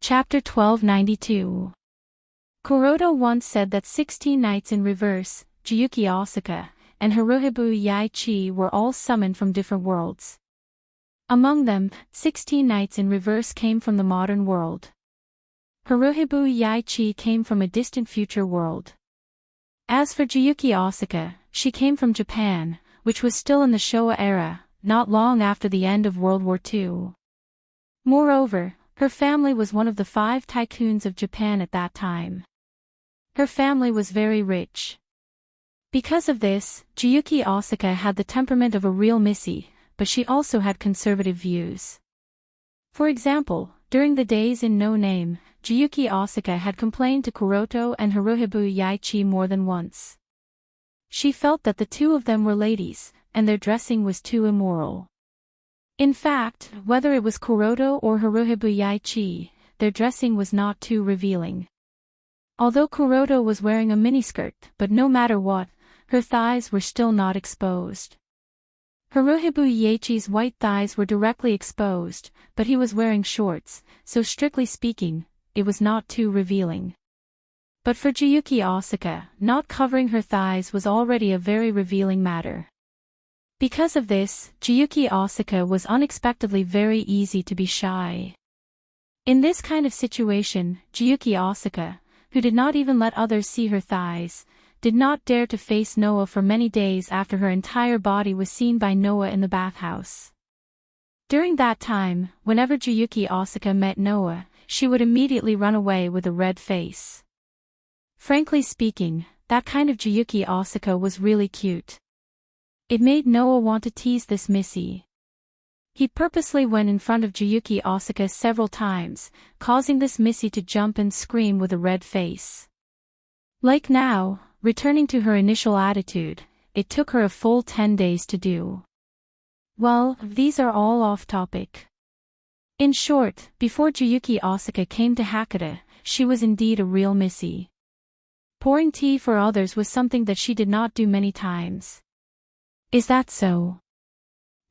Chapter 1292. Kuroto once said that 16 knights in reverse, Jiyuki Asuka, and Haruhibu Yaichi were all summoned from different worlds. Among them, 16 knights in reverse came from the modern world. Haruhibu Yaichi came from a distant future world. As for Jiyuki Asuka, she came from Japan, which was still in the Showa era, not long after the end of World War II. Moreover, her family was one of the 5 tycoons of Japan at that time. Her family was very rich. Because of this, Jiyuki Asuka had the temperament of a real Missy, but she also had conservative views. For example, during the days in No Name, Jiyuki Asuka had complained to Kuroto and Haruhibu Yaichi more than once. She felt that the two of them were ladies, and their dressing was too immoral. In fact, whether it was Kuroto or Haruhibu Yaichi, their dressing was not too revealing. Although Kuroto was wearing a miniskirt, but no matter what, her thighs were still not exposed. Haruhibu Yaichi's white thighs were directly exposed, but he was wearing shorts, so strictly speaking, it was not too revealing. But for Jiyuki Asuka, not covering her thighs was already a very revealing matter. Because of this, Jiyuki Asuka was unexpectedly very easy to be shy. In this kind of situation, Jiyuki Asuka, who did not even let others see her thighs, did not dare to face Noah for many days after her entire body was seen by Noah in the bathhouse. During that time, whenever Jiyuki Asuka met Noah, she would immediately run away with a red face. Frankly speaking, that kind of Jiyuki Asuka was really cute. It made Noah want to tease this Missy. He purposely went in front of Jiyuki Asuka several times, causing this Missy to jump and scream with a red face. Like now, returning to her initial attitude, it took her a full 10 days to do. Well, these are all off topic. In short, before Jiyuki Asuka came to Hakata, she was indeed a real Missy. Pouring tea for others was something that she did not do many times. Is that so?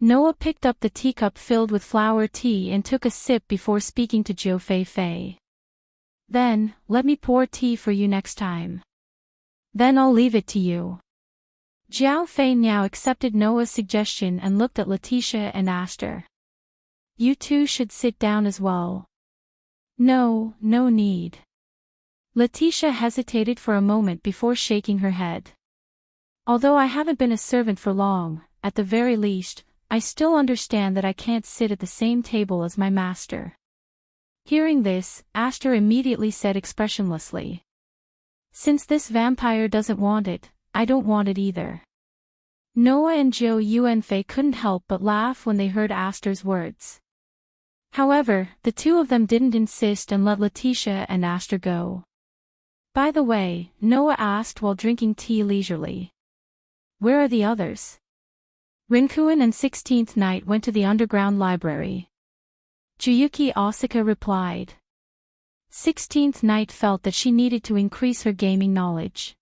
Noah picked up the teacup filled with flower tea and took a sip before speaking to Jiu Fei. Then, let me pour tea for you next time. Then I'll leave it to you. Jiao Fei now accepted Noah's suggestion and looked at Letitia and asked her. You two should sit down as well. No need. Letitia hesitated for a moment before shaking her head. Although I haven't been a servant for long, at the very least, I still understand that I can't sit at the same table as my master. Hearing this, Aster immediately said expressionlessly. Since this vampire doesn't want it, I don't want it either. Noah and Zhou Yuanfei couldn't help but laugh when they heard Aster's words. However, the two of them didn't insist and let Letitia and Aster go. By the way, Noah asked while drinking tea leisurely. Where are the others? Rinkuin and 16th Night went to the underground library. Jiyuki Asuka replied. 16th Night felt that she needed to increase her gaming knowledge.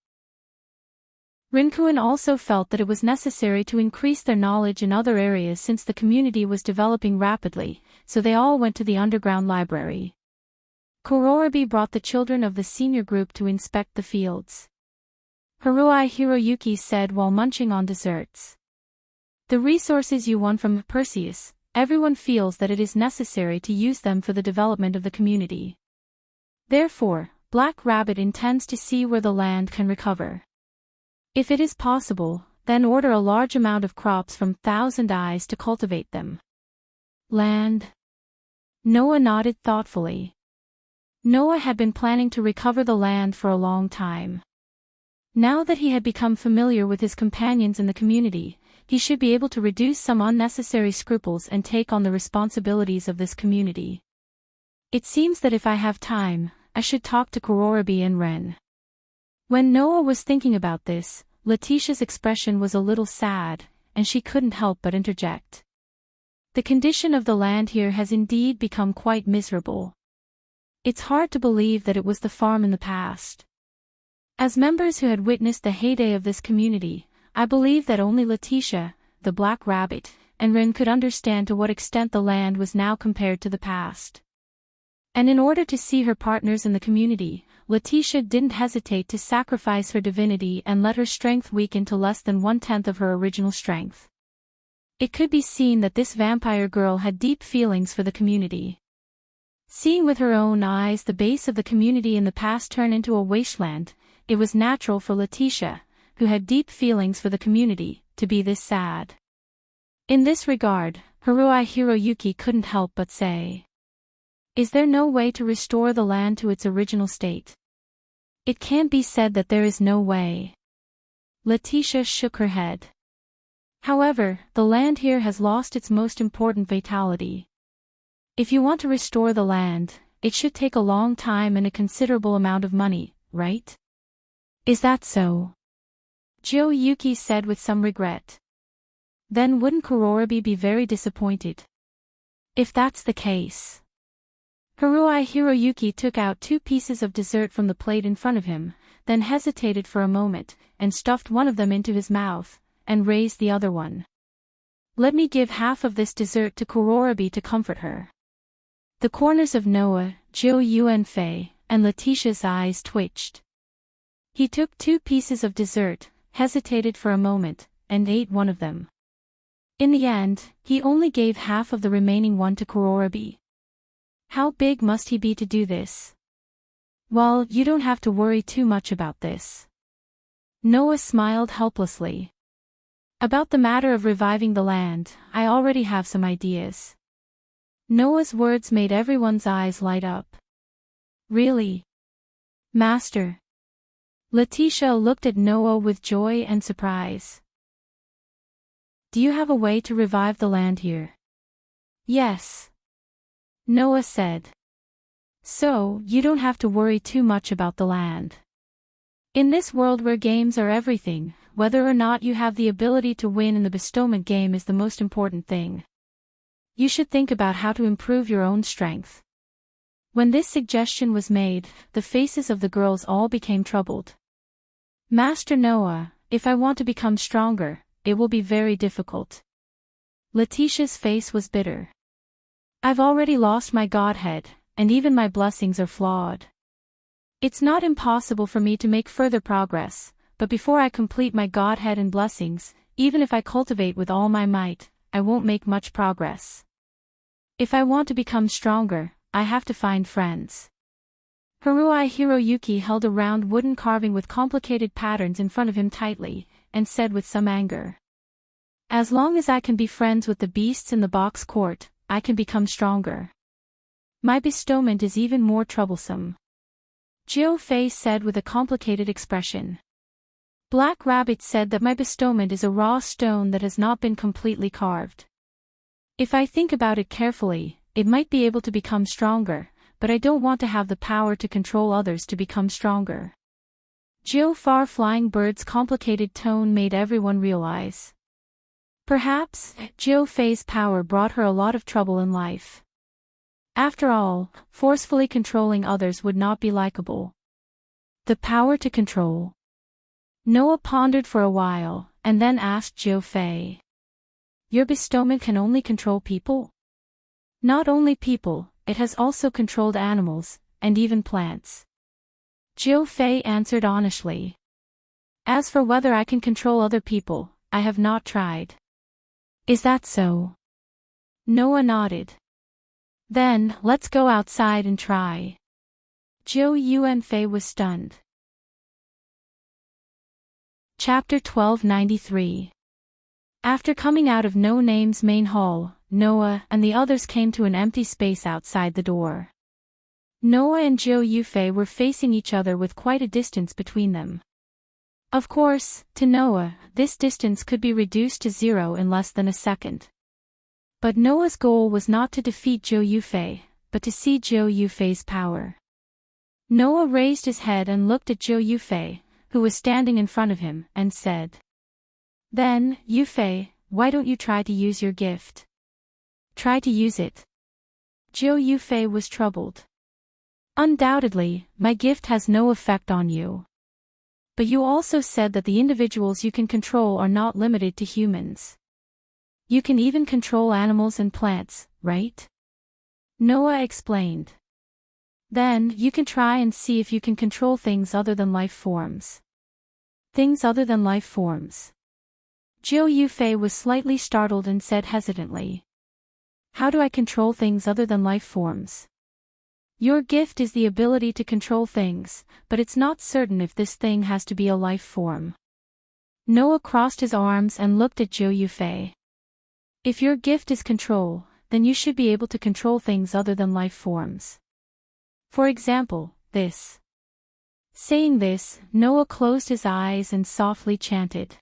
Rinkuin also felt that it was necessary to increase their knowledge in other areas since the community was developing rapidly, so they all went to the underground library. Kurorobi brought the children of the senior group to inspect the fields. Haruai Hiroyuki said while munching on desserts. The resources you won from Perseus, everyone feels that it is necessary to use them for the development of the community. Therefore, Black Rabbit intends to see where the land can recover. If it is possible, then order a large amount of crops from Thousand Eyes to cultivate them. Land? Noah nodded thoughtfully. Noah had been planning to recover the land for a long time. Now that he had become familiar with his companions in the community, he should be able to reduce some unnecessary scruples and take on the responsibilities of this community. It seems that if I have time, I should talk to Kurorobi and Ren. When Noah was thinking about this, Letitia's expression was a little sad, and she couldn't help but interject. The condition of the land here has indeed become quite miserable. It's hard to believe that it was the farm in the past. As members who had witnessed the heyday of this community, I believe that only Letitia, the Black Rabbit, and Rin could understand to what extent the land was now compared to the past. And in order to see her partners in the community, Letitia didn't hesitate to sacrifice her divinity and let her strength weaken to less than 1/10 of her original strength. It could be seen that this vampire girl had deep feelings for the community. Seeing with her own eyes the base of the community in the past turn into a wasteland, it was natural for Letitia, who had deep feelings for the community, to be this sad. In this regard, Haruhi Hiroyuki couldn't help but say, "Is there no way to restore the land to its original state?" "It can't be said that there is no way." Letitia shook her head. "However, the land here has lost its most important vitality. If you want to restore the land, it should take a long time and a considerable amount of money, right?" "Is that so?" Jiuyuki said with some regret. "Then wouldn't Kurorabi be very disappointed?" "If that's the case." Haruhi Hiroyuki took out 2 pieces of dessert from the plate in front of him, then hesitated for a moment, and stuffed one of them into his mouth, and raised the other one. "Let me give half of this dessert to Kurorabi to comfort her." The corners of Noah, Jo Yunfei, and Letitia's eyes twitched. He took 2 pieces of dessert, hesitated for a moment, and ate one of them. In the end, he only gave half of the remaining one to Kurorabi. How big must he be to do this? "Well, you don't have to worry too much about this." Noah smiled helplessly. "About the matter of reviving the land, I already have some ideas." Noah's words made everyone's eyes light up. "Really? Master?" Letitia looked at Noah with joy and surprise. "Do you have a way to revive the land here?" "Yes," Noah said. "So, you don't have to worry too much about the land. In this world where games are everything, whether or not you have the ability to win in the bestowment game is the most important thing. You should think about how to improve your own strength." When this suggestion was made, the faces of the girls all became troubled. "Master Noah, if I want to become stronger, it will be very difficult." Letitia's face was bitter. "I've already lost my godhead, and even my blessings are flawed. It's not impossible for me to make further progress, but before I complete my godhead and blessings, even if I cultivate with all my might, I won't make much progress. If I want to become stronger, I have to find friends." Haruhi Hiroyuki held a round wooden carving with complicated patterns in front of him tightly, and said with some anger, "As long as I can be friends with the beasts in the box court, I can become stronger. My bestowment is even more troublesome." Jiu Fei said with a complicated expression. Black Rabbit said that my bestowment is a raw stone that has not been completely carved. If I think about it carefully, it might be able to become stronger, but I don't want to have the power to control others to become stronger. Jiu Far Flying Bird's complicated tone made everyone realize. Perhaps, Jiu Fei's power brought her a lot of trouble in life. After all, forcefully controlling others would not be likable. The power to control. Noah pondered for a while, and then asked Jiu Fei. "Your bestowment can only control people?" "Not only people, it has also controlled animals, and even plants." Jiu Fei answered honestly. "As for whether I can control other people, I have not tried." "Is that so?" Noah nodded. "Then, let's go outside and try." Jiu Yunfei was stunned. Chapter 1293. After coming out of No Name's main hall, Noah and the others came to an empty space outside the door. Noah and Jiu Yunfei were facing each other with quite a distance between them. Of course, to Noah, this distance could be reduced to 0 in less than a second. But Noah's goal was not to defeat Jiu Yunfei, but to see Jiu Yunfei's power. Noah raised his head and looked at Jiu Yunfei, who was standing in front of him, and said, "Then, Yunfei, why don't you try to use your gift? Try to use it." Jiu Yunfei was troubled. "Undoubtedly, my gift has no effect on you. But you also said that the individuals you can control are not limited to humans. You can even control animals and plants, right?" Noah explained. Then, you can try and see if you can control things other than life forms. Things other than life forms. Jiu Yufei was slightly startled and said hesitantly. How do I control things other than life forms? Your gift is the ability to control things, but it's not certain if this thing has to be a life form. Noah crossed his arms and looked at Jiu Yufei. If your gift is control, then you should be able to control things other than life forms. For example, this. Saying this, Noah closed his eyes and softly chanted.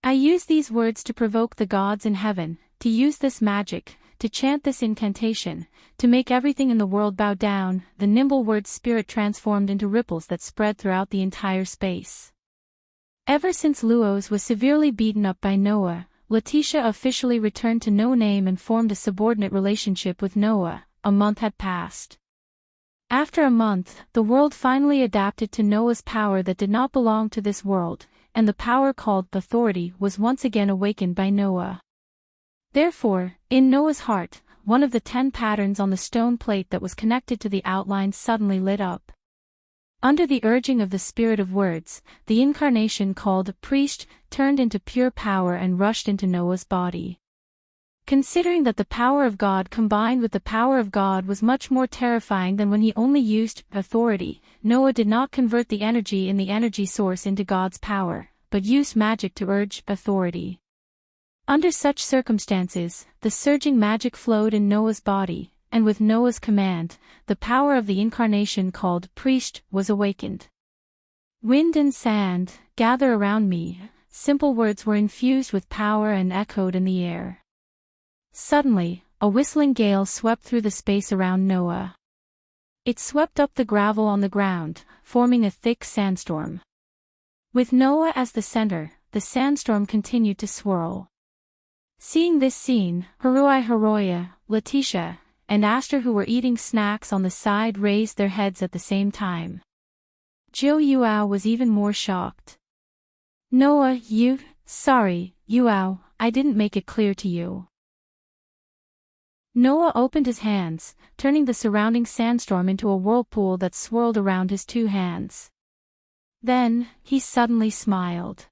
I use these words to provoke the gods in heaven, to use this magic, to chant this incantation, to make everything in the world bow down. The nimble word spirit transformed into ripples that spread throughout the entire space. Ever since Luos was severely beaten up by Noah, Letitia officially returned to No Name and formed a subordinate relationship with Noah. A month had passed. After a month, the world finally adapted to Noah's power that did not belong to this world, and the power called authority was once again awakened by Noah. Therefore, in Noah's heart, one of the 10 patterns on the stone plate that was connected to the outline suddenly lit up. Under the urging of the spirit of words, the incarnation called priest turned into pure power and rushed into Noah's body. Considering that the power of God combined with the power of God was much more terrifying than when he only used authority, Noah did not convert the energy in the energy source into God's power, but used magic to urge authority. Under such circumstances, the surging magic flowed in Noah's body, and with Noah's command, the power of the incarnation called priest was awakened. Wind and sand, gather around me, simple words were infused with power and echoed in the air. Suddenly, a whistling gale swept through the space around Noah. It swept up the gravel on the ground, forming a thick sandstorm. With Noah as the center, the sandstorm continued to swirl. Seeing this scene, Haruai Haroya, Letitia, and Aster, who were eating snacks on the side, raised their heads at the same time. Jiu Yuao was even more shocked. Noah, sorry, Yuao, I didn't make it clear to you. Noah opened his hands, turning the surrounding sandstorm into a whirlpool that swirled around his 2 hands. Then, he suddenly smiled.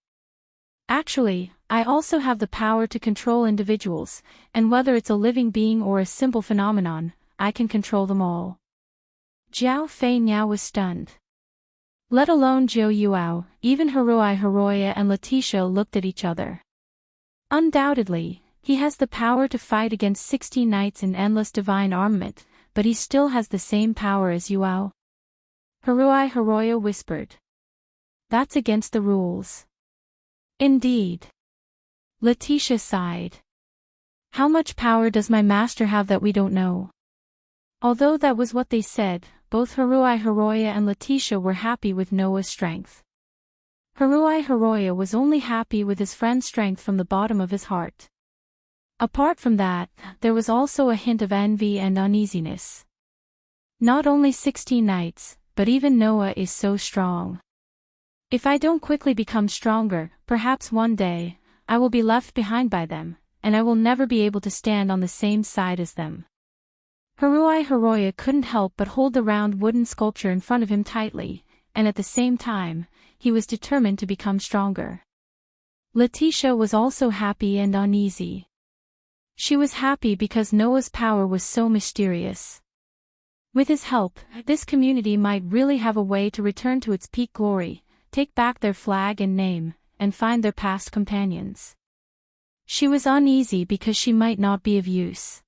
Actually, I also have the power to control individuals, and whether it's a living being or a simple phenomenon, I can control them all. Jiao Fei Niao was stunned. Let alone Jiu Yuao, even Haruai Haroya and Letitia looked at each other. Undoubtedly, he has the power to fight against 16 knights in endless divine armament, but he still has the same power as Yuao. Haruai Haroya whispered. That's against the rules. Indeed. Letitia sighed. How much power does my master have that we don't know? Although that was what they said, both Haruai Haroya and Letitia were happy with Noah's strength. Haruai Haroya was only happy with his friend's strength from the bottom of his heart. Apart from that, there was also a hint of envy and uneasiness. Not only 16 knights, but even Noah is so strong. If I don't quickly become stronger, perhaps one day, I will be left behind by them, and I will never be able to stand on the same side as them. Haruai Haroya couldn't help but hold the round wooden sculpture in front of him tightly, and at the same time, he was determined to become stronger. Letitia was also happy and uneasy. She was happy because Noah's power was so mysterious. With his help, this community might really have a way to return to its peak glory, take back their flag and name, and find their past companions. She was uneasy because she might not be of use.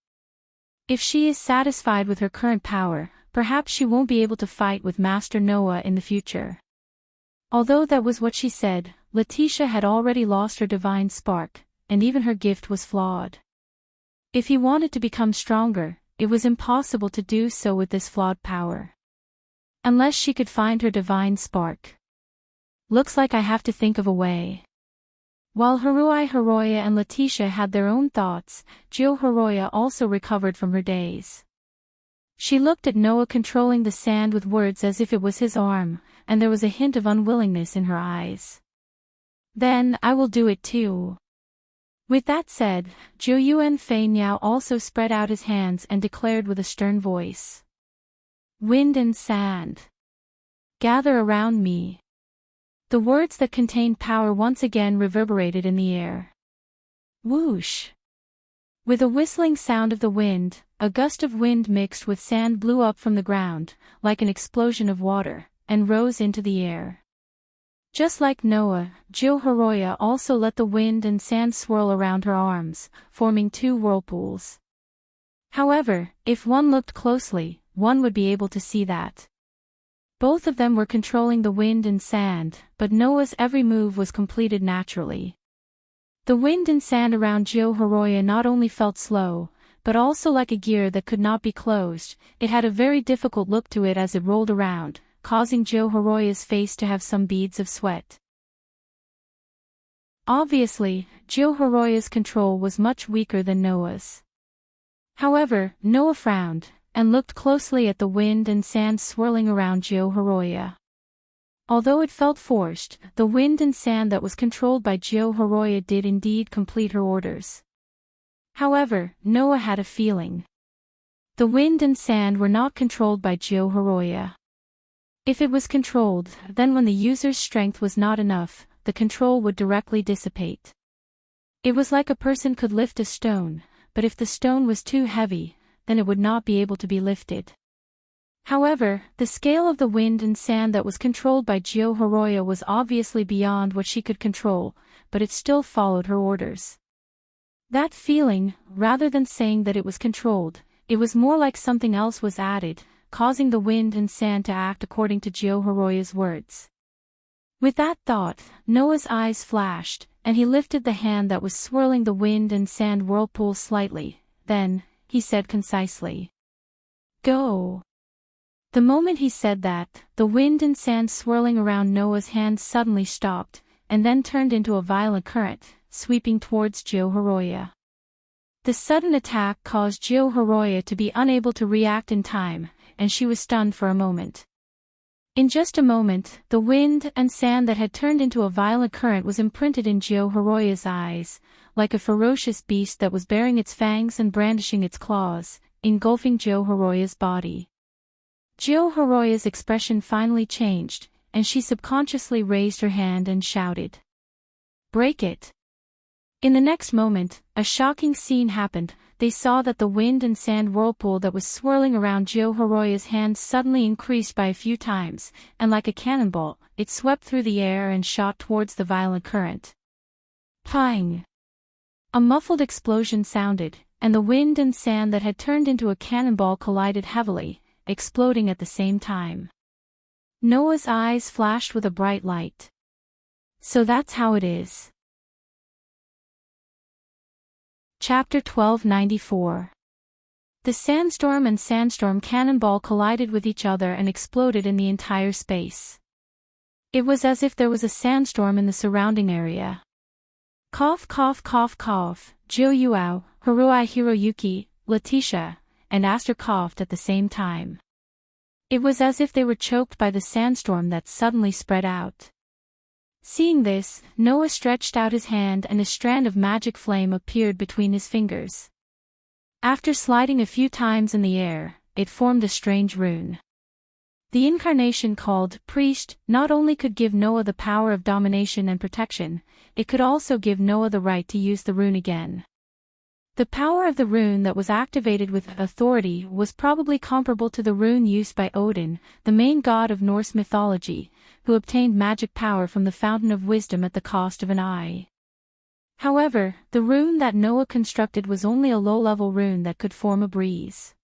If she is satisfied with her current power, perhaps she won't be able to fight with Master Noah in the future. Although that was what she said, Letitia had already lost her divine spark, and even her gift was flawed. If he wanted to become stronger, it was impossible to do so with this flawed power. Unless she could find her divine spark. Looks like I have to think of a way. While Haruai Haroya and Letitia had their own thoughts, Jiu Haroya also recovered from her daze. She looked at Noah controlling the sand with words as if it was his arm, and there was a hint of unwillingness in her eyes. Then, I will do it too. With that said, Jiu Yuan Fei Niao also spread out his hands and declared with a stern voice. Wind and sand. Gather around me. The words that contained power once again reverberated in the air. Whoosh! With a whistling sound of the wind, a gust of wind mixed with sand blew up from the ground, like an explosion of water, and rose into the air. Just like Noah, Jil-Horoya also let the wind and sand swirl around her arms, forming two whirlpools. However, if one looked closely, one would be able to see that both of them were controlling the wind and sand, but Noah's every move was completed naturally. The wind and sand around Jil-Horoya not only felt slow, but also like a gear that could not be closed. It had a very difficult look to it as it rolled around, causing Jil-Horoya's face to have some beads of sweat. Obviously, Jil-Horoya's control was much weaker than Noah's. However, Noah frowned, and looked closely at the wind and sand swirling around Jil-Horoya. Although it felt forced, the wind and sand that was controlled by Jil-Horoya did indeed complete her orders. However, Noah had a feeling. The wind and sand were not controlled by Jil-Horoya. If it was controlled, then when the user's strength was not enough, the control would directly dissipate. It was like a person could lift a stone, but if the stone was too heavy, then it would not be able to be lifted. However, the scale of the wind and sand that was controlled by Jil-Horoya was obviously beyond what she could control, but it still followed her orders. That feeling, rather than saying that it was controlled, it was more like something else was added, causing the wind and sand to act according to Jil-Horoya's words. With that thought, Noah's eyes flashed, and he lifted the hand that was swirling the wind and sand whirlpool slightly. Then, he said concisely, "Go." The moment he said that, the wind and sand swirling around Noah's hand suddenly stopped, and then turned into a violent current, sweeping towards Jil-Horoya. The sudden attack caused Jil-Horoya to be unable to react in time, and she was stunned for a moment. In just a moment, the wind and sand that had turned into a violent current was imprinted in Jil-Horoya's eyes, like a ferocious beast that was baring its fangs and brandishing its claws, engulfing Jil-Horoya's body. Jil-Horoya's expression finally changed, and she subconsciously raised her hand and shouted, "Break it!" In the next moment, a shocking scene happened. They saw that the wind and sand whirlpool that was swirling around Jil-Horoya's hand suddenly increased by a few times, and like a cannonball, it swept through the air and shot towards the violent current. Pang! A muffled explosion sounded, and the wind and sand that had turned into a cannonball collided heavily, exploding at the same time. Noah's eyes flashed with a bright light. So that's how it is. Chapter 1294. The sandstorm and sandstorm cannonball collided with each other and exploded in the entire space. It was as if there was a sandstorm in the surrounding area. Cough cough cough cough, Jil-Yuao, Haruai Hiroyuki, Letitia, and Aster coughed at the same time. It was as if they were choked by the sandstorm that suddenly spread out. Seeing this, Noah stretched out his hand and a strand of magic flame appeared between his fingers. After sliding a few times in the air, it formed a strange rune. The incarnation called Priest not only could give Noah the power of domination and protection, it could also give Noah the right to use the rune again. The power of the rune that was activated with authority was probably comparable to the rune used by Odin, the main god of Norse mythology, who obtained magic power from the fountain of wisdom at the cost of an eye. However, the rune that Noah constructed was only a low-level rune that could form a breeze.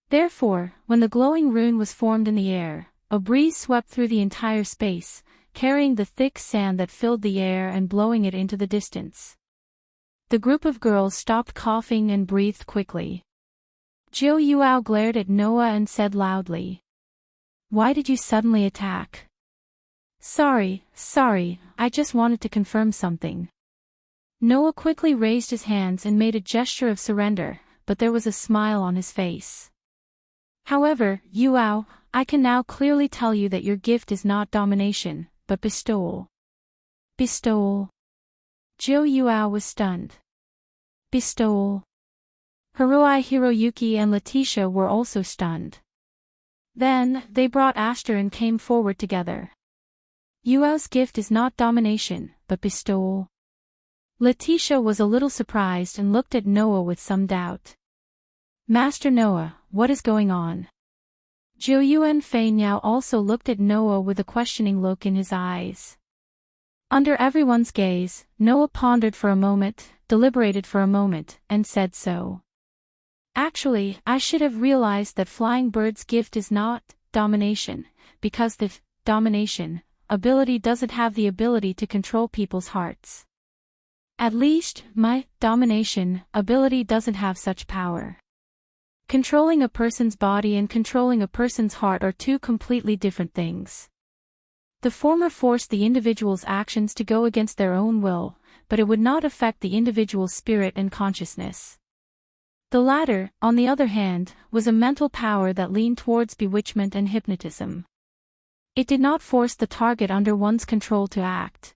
Therefore, when the glowing rune was formed in the air, a breeze swept through the entire space, carrying the thick sand that filled the air and blowing it into the distance. The group of girls stopped coughing and breathed quickly. Jil-Yuao glared at Noah and said loudly, "Why did you suddenly attack?" Sorry, I just wanted to confirm something." Noah quickly raised his hands and made a gesture of surrender, but there was a smile on his face. "However, Yuao, I can now clearly tell you that your gift is not domination, but bestowal." Bestowal? Jil-Yuao was stunned. Bestowal? Haruai Hiroyuki and Letitia were also stunned. Then, they brought Ashtar and came forward together. Yuao's gift is not domination, but bestowal. Letitia was a little surprised and looked at Noah with some doubt. Master Noah, what is going on? Zhou Yuan Fei Niao also looked at Noah with a questioning look in his eyes. Under everyone's gaze, Noah pondered for a moment, deliberated for a moment, and said so. Actually, I should have realized that Flying Bird's gift is not domination, because the domination ability doesn't have the ability to control people's hearts. At least, my domination ability doesn't have such power. Controlling a person's body and controlling a person's heart are two completely different things. The former forced the individual's actions to go against their own will, but it would not affect the individual's spirit and consciousness. The latter, on the other hand, was a mental power that leaned towards bewitchment and hypnotism. It did not force the target under one's control to act.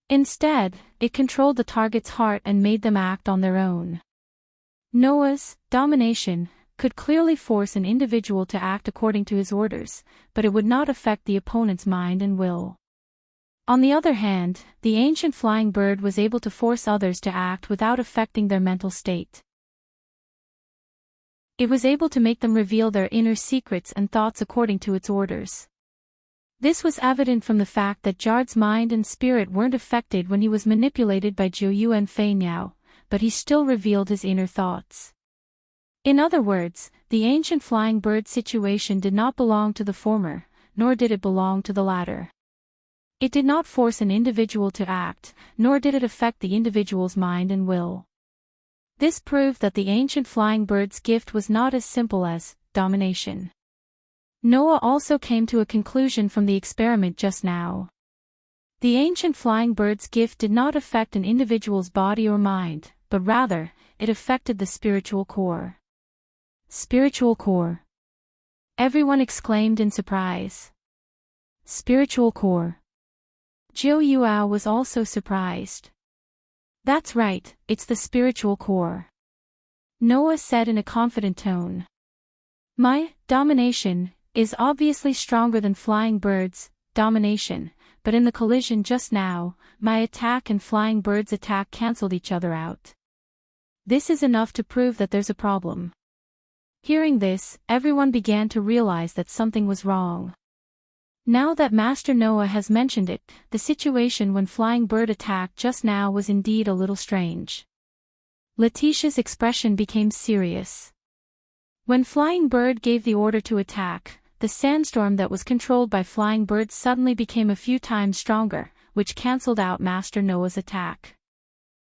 Instead, it controlled the target's heart and made them act on their own. Noah's domination could clearly force an individual to act according to his orders, but it would not affect the opponent's mind and will. On the other hand, the ancient flying bird was able to force others to act without affecting their mental state. It was able to make them reveal their inner secrets and thoughts according to its orders. This was evident from the fact that Jard's mind and spirit weren't affected when he was manipulated by Zhou Yuan Fei Niao, but he still revealed his inner thoughts. In other words, the ancient flying bird situation did not belong to the former, nor did it belong to the latter. It did not force an individual to act, nor did it affect the individual's mind and will. This proved that the ancient flying bird's gift was not as simple as domination. Noah also came to a conclusion from the experiment just now. The ancient flying bird's gift did not affect an individual's body or mind, but rather, it affected the spiritual core. Spiritual core. Everyone exclaimed in surprise. Spiritual core. Zhou Yuao was also surprised. That's right, it's the spiritual core. Noah said in a confident tone. My domination is obviously stronger than Flying Bird's domination, but in the collision just now, my attack and Flying Bird's attack cancelled each other out. This is enough to prove that there's a problem. Hearing this, everyone began to realize that something was wrong. Now that Master Noah has mentioned it, the situation when Flying Bird attacked just now was indeed a little strange. Letitia's expression became serious. When Flying Bird gave the order to attack, the sandstorm that was controlled by Flying Bird suddenly became a few times stronger, which cancelled out Master Noah's attack.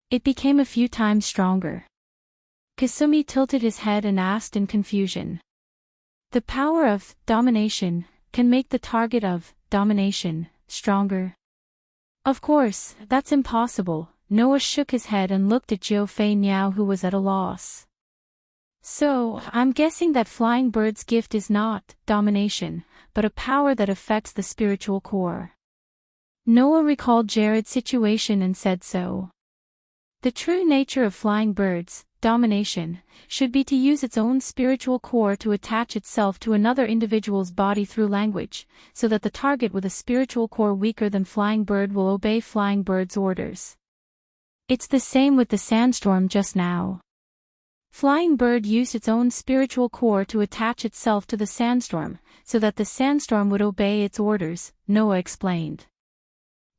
It became a few times stronger. Kasumi tilted his head and asked in confusion. The power of domination can make the target of domination stronger. Of course, that's impossible. Noah shook his head and looked at Zhou Fei Niao, who was at a loss. So, I'm guessing that Flying Bird's gift is not domination, but a power that affects the spiritual core. Noah recalled Jared's situation and said so. The true nature of Flying Bird's domination should be to use its own spiritual core to attach itself to another individual's body through language, so that the target with a spiritual core weaker than Flying Bird will obey Flying Bird's orders. It's the same with the sandstorm just now. Flying Bird used its own spiritual core to attach itself to the sandstorm, so that the sandstorm would obey its orders, Noah explained.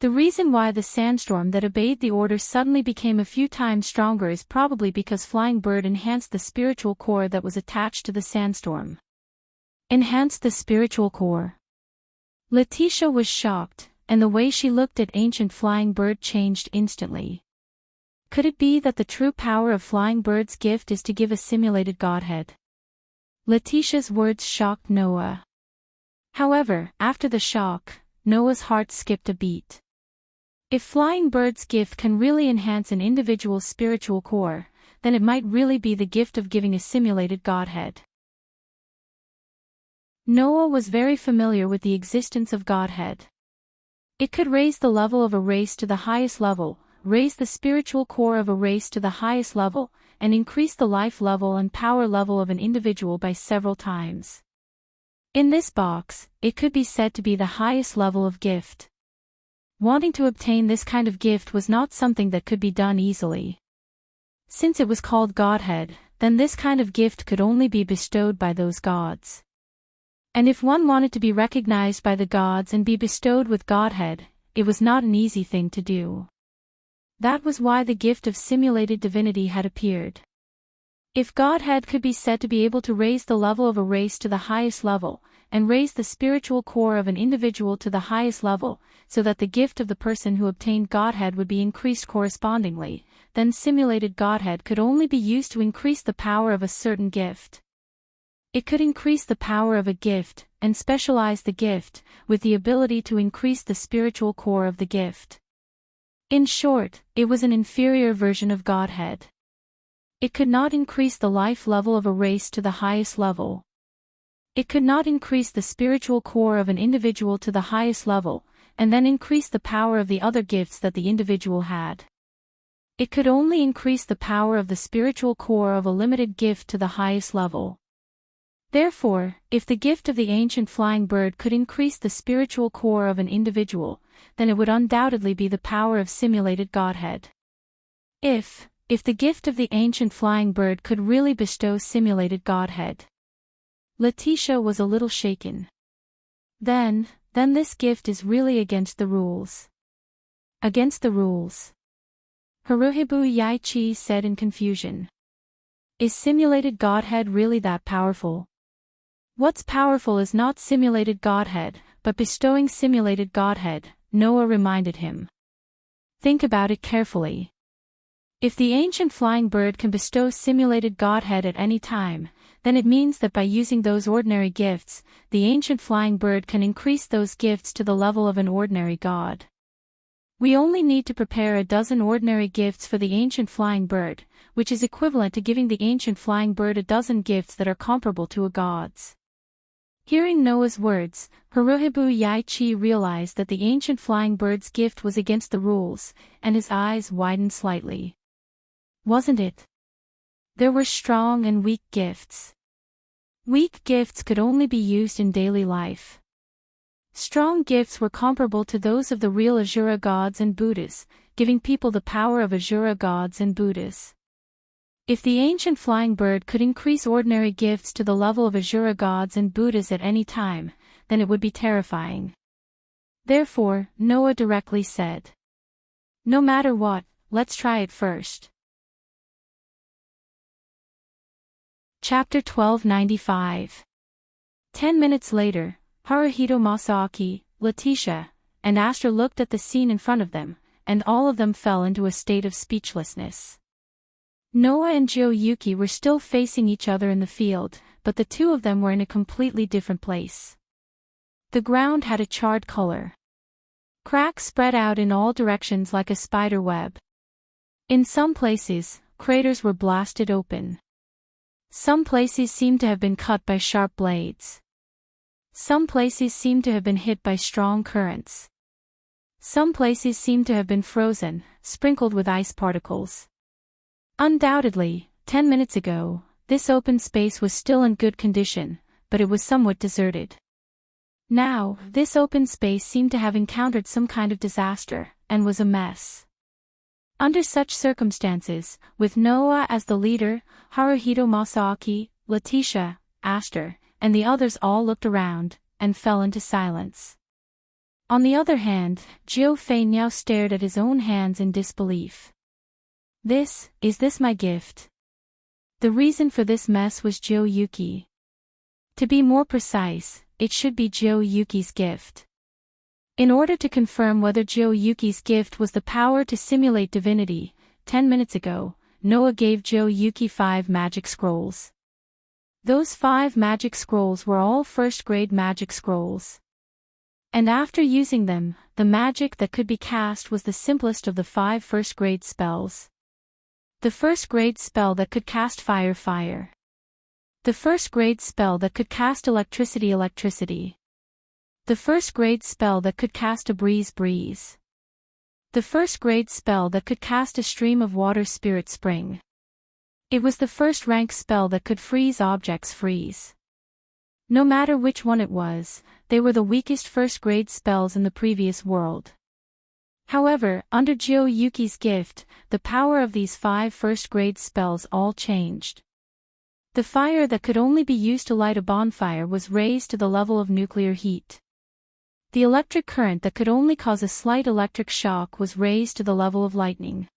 The reason why the sandstorm that obeyed the orders suddenly became a few times stronger is probably because Flying Bird enhanced the spiritual core that was attached to the sandstorm. Enhanced the spiritual core. Letitia was shocked, and the way she looked at ancient Flying Bird changed instantly. Could it be that the true power of Flying Bird's gift is to give a simulated godhead? Letitia's words shocked Noah. However, after the shock, Noah's heart skipped a beat. If Flying Bird's gift can really enhance an individual's spiritual core, then it might really be the gift of giving a simulated godhead. Noah was very familiar with the existence of Godhead. It could raise the level of a race to the highest level, raise the spiritual core of a race to the highest level, and increase the life level and power level of an individual by several times. In this box, it could be said to be the highest level of gift. Wanting to obtain this kind of gift was not something that could be done easily. Since it was called Godhead, then this kind of gift could only be bestowed by those gods. And if one wanted to be recognized by the gods and be bestowed with Godhead, it was not an easy thing to do. That was why the gift of simulated divinity had appeared. If Godhead could be said to be able to raise the level of a race to the highest level, and raise the spiritual core of an individual to the highest level, so that the gift of the person who obtained Godhead would be increased correspondingly, then simulated Godhead could only be used to increase the power of a certain gift. It could increase the power of a gift, and specialize the gift, with the ability to increase the spiritual core of the gift. In short, it was an inferior version of Godhead. It could not increase the life level of a race to the highest level. It could not increase the spiritual core of an individual to the highest level, and then increase the power of the other gifts that the individual had. It could only increase the power of the spiritual core of a limited gift to the highest level. Therefore, if the gift of the ancient flying bird could increase the spiritual core of an individual, then it would undoubtedly be the power of simulated Godhead. If the gift of the ancient flying bird could really bestow simulated Godhead. Letitia was a little shaken. Then this gift is really against the rules. Against the rules. Haruhibu Yaichi said in confusion. Is simulated Godhead really that powerful? What's powerful is not simulated Godhead, but bestowing simulated Godhead, Noah reminded him. Think about it carefully. If the ancient flying bird can bestow simulated Godhead at any time, then it means that by using those ordinary gifts, the ancient flying bird can increase those gifts to the level of an ordinary god. We only need to prepare a dozen ordinary gifts for the ancient flying bird, which is equivalent to giving the ancient flying bird a dozen gifts that are comparable to a god's. Hearing Noah's words, Haruhibu Yaichi realized that the ancient flying bird's gift was against the rules, and his eyes widened slightly. Wasn't it? There were strong and weak gifts. Weak gifts could only be used in daily life. Strong gifts were comparable to those of the real Asura gods and Buddhas, giving people the power of Asura gods and Buddhas. If the ancient flying bird could increase ordinary gifts to the level of Asura gods and Buddhas at any time, then it would be terrifying. Therefore, Noah directly said, "No matter what, let's try it first." Chapter 1295. 10 minutes later, Haruhito Masaaki, Letitia, and Aster looked at the scene in front of them, and all of them fell into a state of speechlessness. Noah and Jiyuki were still facing each other in the field, but the two of them were in a completely different place. The ground had a charred color. Cracks spread out in all directions like a spider web. In some places, craters were blasted open. Some places seemed to have been cut by sharp blades. Some places seemed to have been hit by strong currents. Some places seemed to have been frozen, sprinkled with ice particles. Undoubtedly, 10 minutes ago, this open space was still in good condition, but it was somewhat deserted. Now, this open space seemed to have encountered some kind of disaster, and was a mess. Under such circumstances, with Noah as the leader, Haruhito Masaaki, Letitia, Aster, and the others all looked around, and fell into silence. On the other hand, Jiu Fei now stared at his own hands in disbelief. Is this my gift? The reason for this mess was Jiyuki. To be more precise, it should be Jiyuki's gift. In order to confirm whether Jiyuki's gift was the power to simulate divinity, 10 minutes ago, Noah gave Jiyuki 5 magic scrolls. Those 5 magic scrolls were all first-grade magic scrolls. And after using them, the magic that could be cast was the simplest of the 5 first-grade spells. The first-grade spell that could cast fire. The first-grade spell that could cast electricity. The first-grade spell that could cast a breeze. The first-grade spell that could cast a stream of water spirit spring. It was the first-rank spell that could freeze objects. No matter which one it was, they were the weakest first-grade spells in the previous world. However, under Jio-yuki's gift, the power of these 5 first-grade spells all changed. The fire that could only be used to light a bonfire was raised to the level of nuclear heat. The electric current that could only cause a slight electric shock was raised to the level of lightning.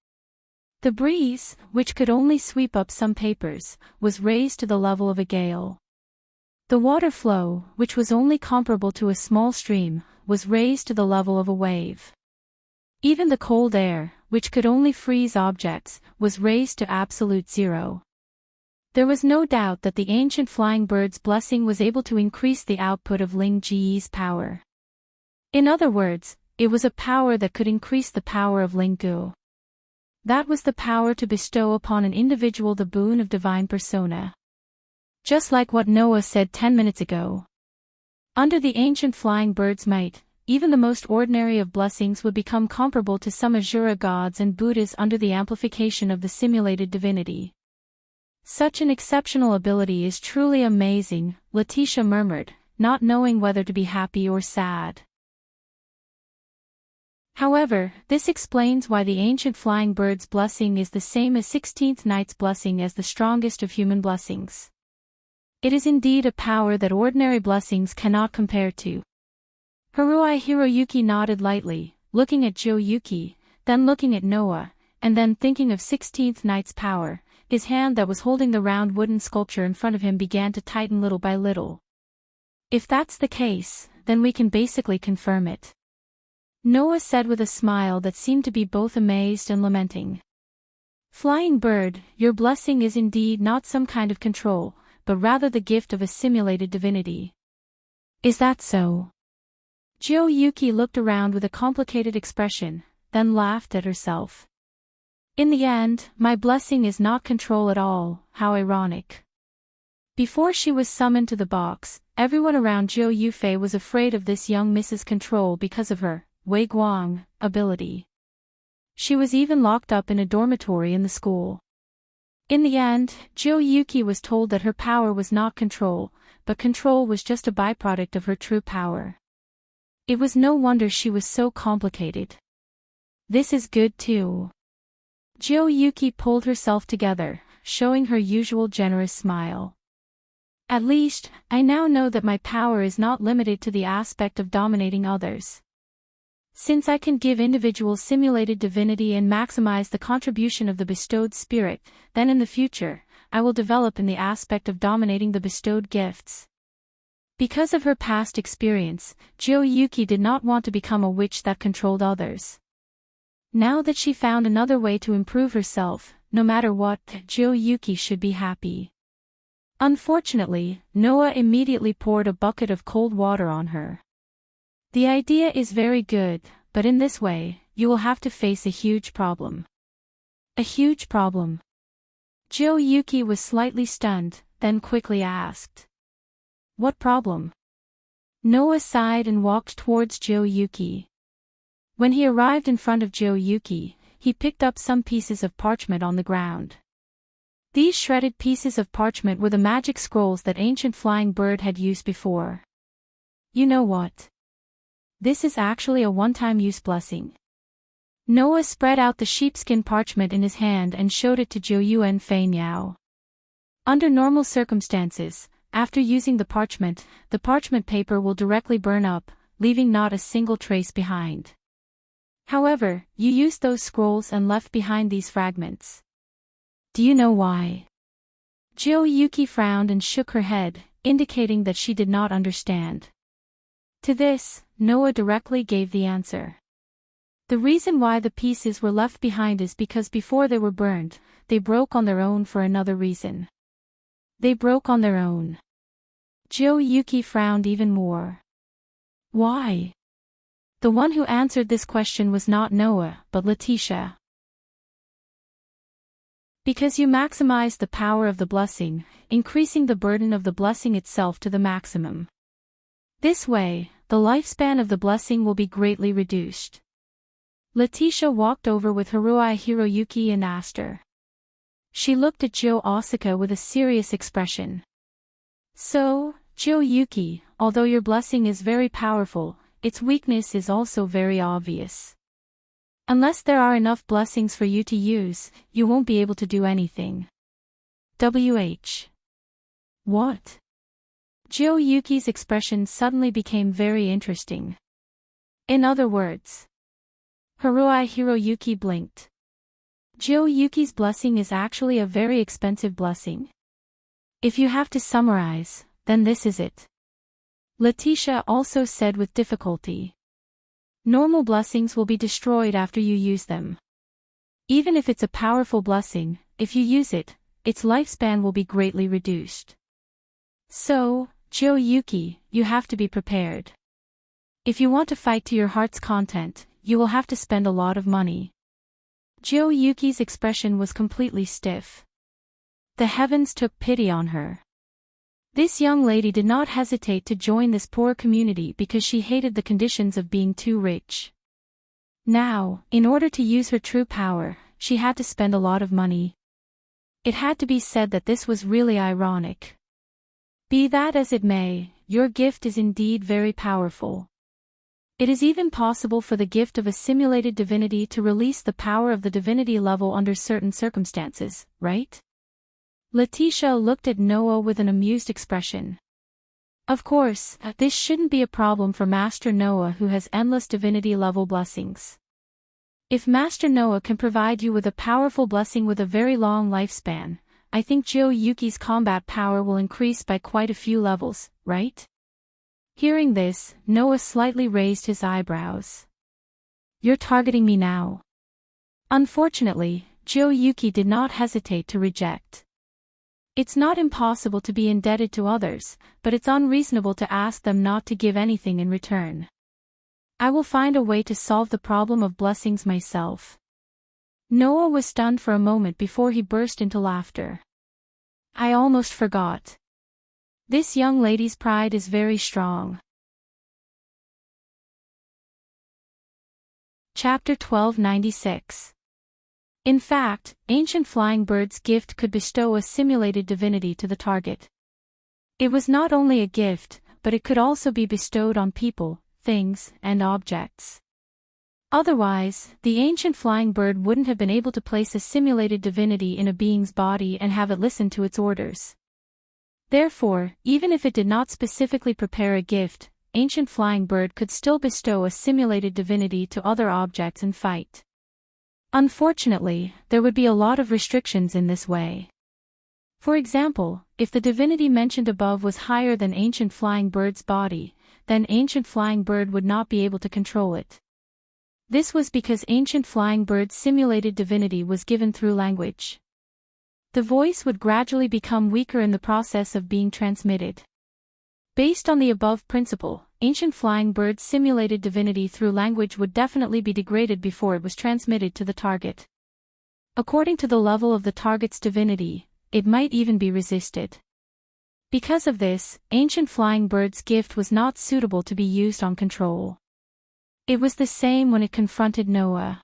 The breeze, which could only sweep up some papers, was raised to the level of a gale. The water flow, which was only comparable to a small stream, was raised to the level of a wave. Even the cold air, which could only freeze objects, was raised to absolute zero. There was no doubt that the ancient flying bird's blessing was able to increase the output of Ling Ji's power. In other words, it was a power that could increase the power of Ling Gu. That was the power to bestow upon an individual the boon of divine persona. Just like what Noah said 10 minutes ago. Under the ancient flying bird's might, even the most ordinary of blessings would become comparable to some Asura gods and Buddhas under the amplification of the simulated divinity. Such an exceptional ability is truly amazing, Letitia murmured, not knowing whether to be happy or sad. However, this explains why the ancient flying bird's blessing is the same as 16th Knight's blessing as the strongest of human blessings. It is indeed a power that ordinary blessings cannot compare to. Hiroyuki nodded lightly, looking at Jio-yuki, then looking at Noah, and then thinking of 16th Knight's power. His hand that was holding the round wooden sculpture in front of him began to tighten little by little. If that's the case, then we can basically confirm it. Noah said with a smile that seemed to be both amazed and lamenting. Flying bird, your blessing is indeed not some kind of control, but rather the gift of a simulated divinity. Is that so? Jio-yuki looked around with a complicated expression, then laughed at herself. In the end, my blessing is not control at all, how ironic. Before she was summoned to the box, everyone around Zhou Yufei was afraid of this young Mrs. Control because of her, Wei Guang, ability. She was even locked up in a dormitory in the school. In the end, Jio-yuki was told that her power was not control, but control was just a byproduct of her true power. It was no wonder she was so complicated. This is good too. Jio-yuki pulled herself together, showing her usual generous smile. At least, I now know that my power is not limited to the aspect of dominating others. Since I can give individuals simulated divinity and maximize the contribution of the bestowed spirit, then in the future, I will develop in the aspect of dominating the bestowed gifts. Because of her past experience, Jio-yuki did not want to become a witch that controlled others. Now that she found another way to improve herself, no matter what, Jio-yuki should be happy. Unfortunately, Noah immediately poured a bucket of cold water on her. The idea is very good, but in this way, you will have to face a huge problem. A huge problem. Jio-yuki was slightly stunned, then quickly asked. What problem? Noah sighed and walked towards Jio-yuki. When he arrived in front of Jio-yuki, he picked up some pieces of parchment on the ground. These shredded pieces of parchment were the magic scrolls that ancient flying bird had used before. You know what? This is actually a one-time use blessing. Noah spread out the sheepskin parchment in his hand and showed it to Zhou Fei Niao. Under normal circumstances, after using the parchment paper will directly burn up, leaving not a single trace behind. However, you used those scrolls and left behind these fragments. Do you know why? Jio-yuki frowned and shook her head, indicating that she did not understand. To this, Noah directly gave the answer. The reason why the pieces were left behind is because before they were burned, they broke on their own for another reason. They broke on their own. Jio-yuki frowned even more. Why? The one who answered this question was not Noah, but Letitia. Because you maximize the power of the blessing, increasing the burden of the blessing itself to the maximum. This way, the lifespan of the blessing will be greatly reduced. Letitia walked over with Hiroyuki and asked her. She looked at Jo Asuka with a serious expression. So, Jiuyuki, although your blessing is very powerful, its weakness is also very obvious. Unless there are enough blessings for you to use, you won't be able to do anything. What? Jiuyuki's expression suddenly became very interesting. In other words, Hiroyuki blinked. Jiuyuki's blessing is actually a very expensive blessing. If you have to summarize, then this is it. Letitia also said with difficulty. Normal blessings will be destroyed after you use them. Even if it's a powerful blessing, if you use it, its lifespan will be greatly reduced. So, Jiuyuki, you have to be prepared. If you want to fight to your heart's content, you will have to spend a lot of money. Jiuyuki's expression was completely stiff. The heavens took pity on her. This young lady did not hesitate to join this poor community because she hated the conditions of being too rich. Now, in order to use her true power, she had to spend a lot of money. It had to be said that this was really ironic. Be that as it may, your gift is indeed very powerful. It is even possible for the gift of a simulated divinity to release the power of the divinity level under certain circumstances, right? Letitia looked at Noah with an amused expression. Of course, this shouldn't be a problem for Master Noah, who has endless divinity level blessings. If Master Noah can provide you with a powerful blessing with a very long lifespan, I think Jiuyuki's combat power will increase by quite a few levels, right? Hearing this, Noah slightly raised his eyebrows. You're targeting me now. Unfortunately, Jiuyuki did not hesitate to reject. It's not impossible to be indebted to others, but it's unreasonable to ask them not to give anything in return. I will find a way to solve the problem of blessings myself. Noah was stunned for a moment before he burst into laughter. I almost forgot. This young lady's pride is very strong. Chapter 1296. In fact, Ancient Flying Bird's gift could bestow a simulated divinity to the target. It was not only a gift, but it could also be bestowed on people, things, and objects. Otherwise, the Ancient Flying Bird wouldn't have been able to place a simulated divinity in a being's body and have it listen to its orders. Therefore, even if it did not specifically prepare a gift, Ancient Flying Bird could still bestow a simulated divinity to other objects and fight. Unfortunately, there would be a lot of restrictions in this way. For example, if the divinity mentioned above was higher than Ancient Flying Bird's body, then Ancient Flying Bird would not be able to control it. This was because Ancient Flying Bird's simulated divinity was given through language. The voice would gradually become weaker in the process of being transmitted. Based on the above principle, Ancient Flying Bird's simulated divinity through language would definitely be degraded before it was transmitted to the target. According to the level of the target's divinity, it might even be resisted. Because of this, Ancient Flying Bird's gift was not suitable to be used on control. It was the same when it confronted Noah.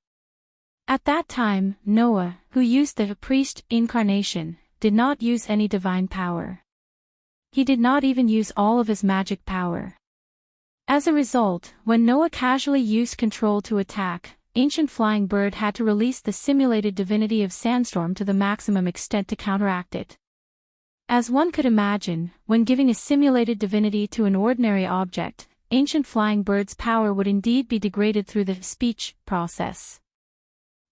At that time, Noah, who used the priest incarnation, did not use any divine power. He did not even use all of his magic power. As a result, when Noah casually used control to attack, Ancient Flying Bird had to release the simulated divinity of Sandstorm to the maximum extent to counteract it. As one could imagine, when giving a simulated divinity to an ordinary object, Ancient Flying Bird's power would indeed be degraded through the speech process.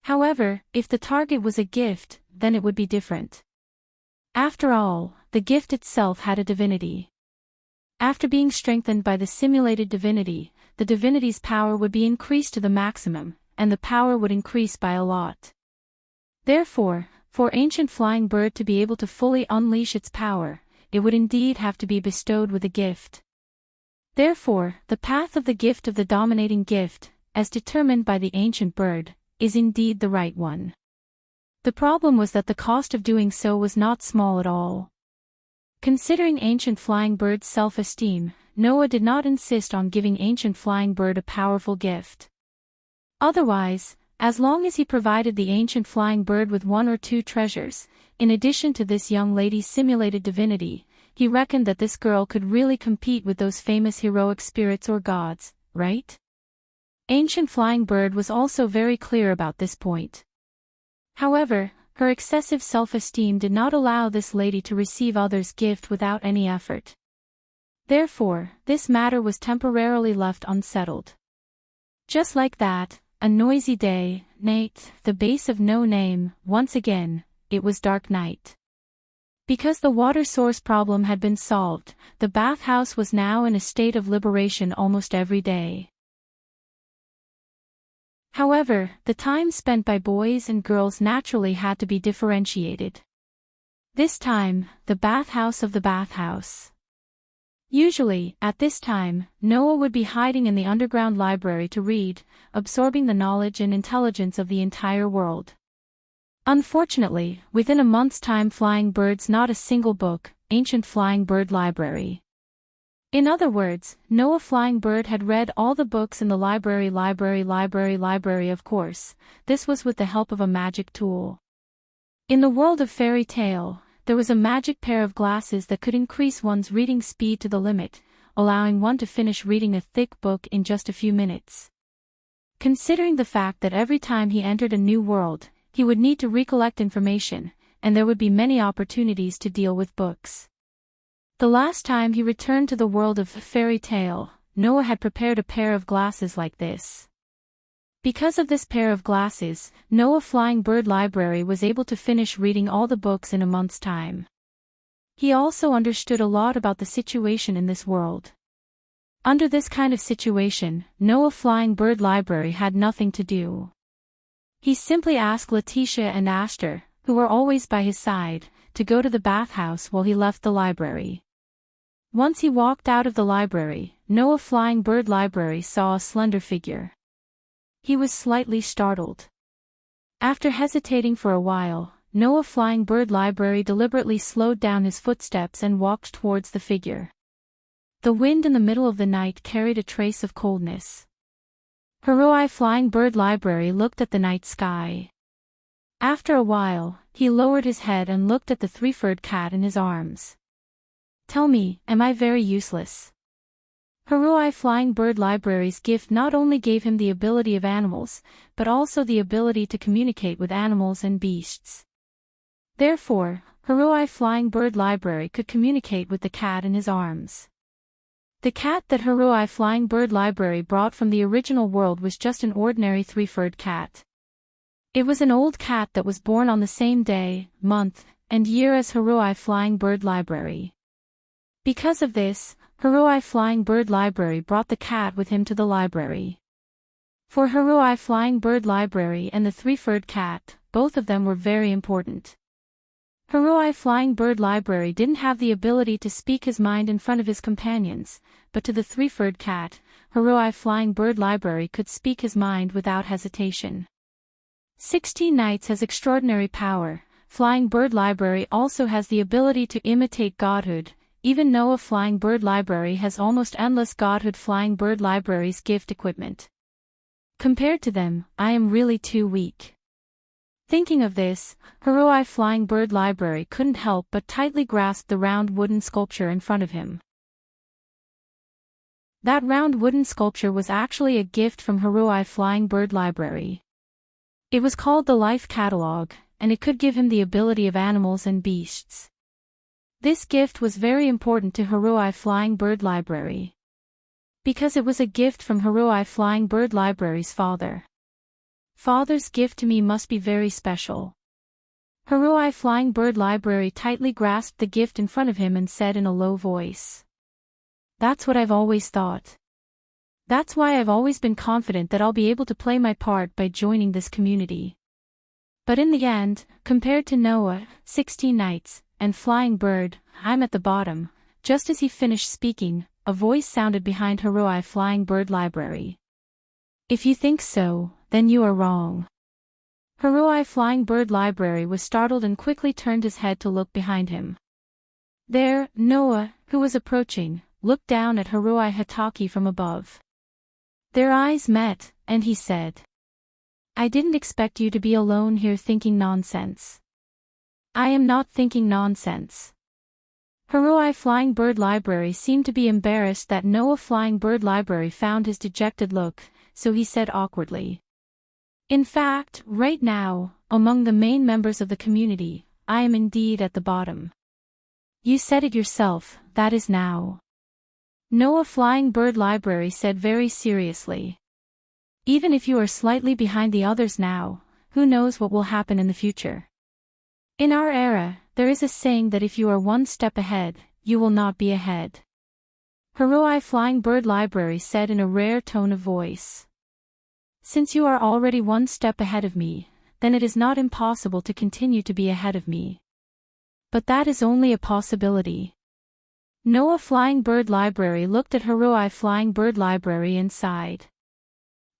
However, if the target was a gift, then it would be different. After all, the gift itself had a divinity. After being strengthened by the simulated divinity, the divinity's power would be increased to the maximum, and the power would increase by a lot. Therefore, for Ancient Flying Bird to be able to fully unleash its power, it would indeed have to be bestowed with a gift. Therefore, the path of the gift of the dominating gift, as determined by the Ancient Bird, is indeed the right one. The problem was that the cost of doing so was not small at all. Considering Ancient Flying Bird's self-esteem, Noah did not insist on giving Ancient Flying Bird a powerful gift. Otherwise, as long as he provided the Ancient Flying Bird with 1 or 2 treasures, in addition to this young lady's simulated divinity, he reckoned that this girl could really compete with those famous heroic spirits or gods, right? Ancient Flying Bird was also very clear about this point. However, her excessive self-esteem did not allow this lady to receive others' gift without any effort. Therefore, this matter was temporarily left unsettled. Just like that, a noisy day, night, the base of no name, once again, it was dark night. Because the water source problem had been solved, the bathhouse was now in a state of liberation almost every day. However, the time spent by boys and girls naturally had to be differentiated. This time, the bathhouse of the bathhouse. Usually, at this time, Noah would be hiding in the underground library to read, absorbing the knowledge and intelligence of the entire world. Unfortunately, within a month's time Flying Bird's not a single book, Ancient Flying Bird Library. In other words, Noah Flying Bird had read all the books in the library of course, this was with the help of a magic tool. In the world of fairy tale, there was a magic pair of glasses that could increase one's reading speed to the limit, allowing one to finish reading a thick book in just a few minutes. Considering the fact that every time he entered a new world, he would need to recollect information, and there would be many opportunities to deal with books. The last time he returned to the world of fairy tale, Noah had prepared a pair of glasses like this. Because of this pair of glasses, Noah Flying Bird Library was able to finish reading all the books in a month's time. He also understood a lot about the situation in this world. Under this kind of situation, Noah Flying Bird Library had nothing to do. He simply asked Letitia and Astor, who were always by his side, to go to the bathhouse while he left the library. Once he walked out of the library, Noah Flying Bird Library saw a slender figure. He was slightly startled. After hesitating for a while, Noah Flying Bird Library deliberately slowed down his footsteps and walked towards the figure. The wind in the middle of the night carried a trace of coldness. Noah Flying Bird Library looked at the night sky. After a while, he lowered his head and looked at the three-furred cat in his arms. Tell me, am I very useless? Noah Flying Bird Library's gift not only gave him the ability of animals, but also the ability to communicate with animals and beasts. Therefore, Noah Flying Bird Library could communicate with the cat in his arms. The cat that Noah Flying Bird Library brought from the original world was just an ordinary three-furred cat. It was an old cat that was born on the same day, month, and year as Noah Flying Bird Library. Because of this, Noah Flying Bird Library brought the cat with him to the library. For Noah Flying Bird Library and the three-furred cat, both of them were very important. Noah Flying Bird Library didn't have the ability to speak his mind in front of his companions, but to the three-furred cat, Noah Flying Bird Library could speak his mind without hesitation. 16 Nights has extraordinary power. Flying Bird Library also has the ability to imitate godhood. Even Noah Flying Bird Library has almost endless godhood. Flying Bird Library's gift equipment. Compared to them, I am really too weak. Thinking of this, Noah Flying Bird Library couldn't help but tightly grasp the round wooden sculpture in front of him. That round wooden sculpture was actually a gift from Noah Flying Bird Library. It was called the Life Catalog, and it could give him the ability of animals and beasts. This gift was very important to Noah Flying Bird Library. Because it was a gift from Noah Flying Bird Library's father. Father's gift to me must be very special. Noah Flying Bird Library tightly grasped the gift in front of him and said in a low voice. That's what I've always thought. That's why I've always been confident that I'll be able to play my part by joining this community. But in the end, compared to Noah, 16 Nights, and Flying Bird, I'm at the bottom. Just as he finished speaking, a voice sounded behind Noah Flying Bird Library. If you think so, then you are wrong. Noah Flying Bird Library was startled and quickly turned his head to look behind him. There, Noah, who was approaching, looked down at Noah Hataki from above. Their eyes met, and he said, I didn't expect you to be alone here thinking nonsense. I am not thinking nonsense. Haruai Flying Bird Library seemed to be embarrassed that Noah Flying Bird Library found his dejected look, so he said awkwardly. In fact, right now, among the main members of the community, I am indeed at the bottom. You said it yourself, that is now. Noah Flying Bird Library said very seriously. Even if you are slightly behind the others now, who knows what will happen in the future? In our era, there is a saying that if you are one step ahead, you will not be ahead. Haruai Flying Bird Library said in a rare tone of voice. Since you are already one step ahead of me, then it is not impossible to continue to be ahead of me. But that is only a possibility. Noah Flying Bird Library looked at Haruai Flying Bird Library and sighed.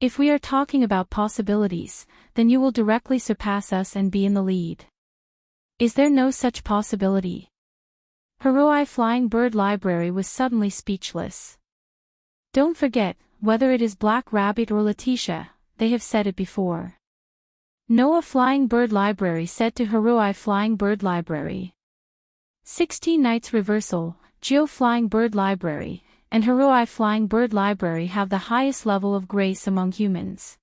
If we are talking about possibilities, then you will directly surpass us and be in the lead. Is there no such possibility? Haruai Flying Bird Library was suddenly speechless. Don't forget, whether it is Black Rabbit or Letitia, they have said it before. Noah Flying Bird Library said to Haruai Flying Bird Library. 16 Nights Reversal, Geo Flying Bird Library, and Haruai Flying Bird Library have the highest level of grace among humans.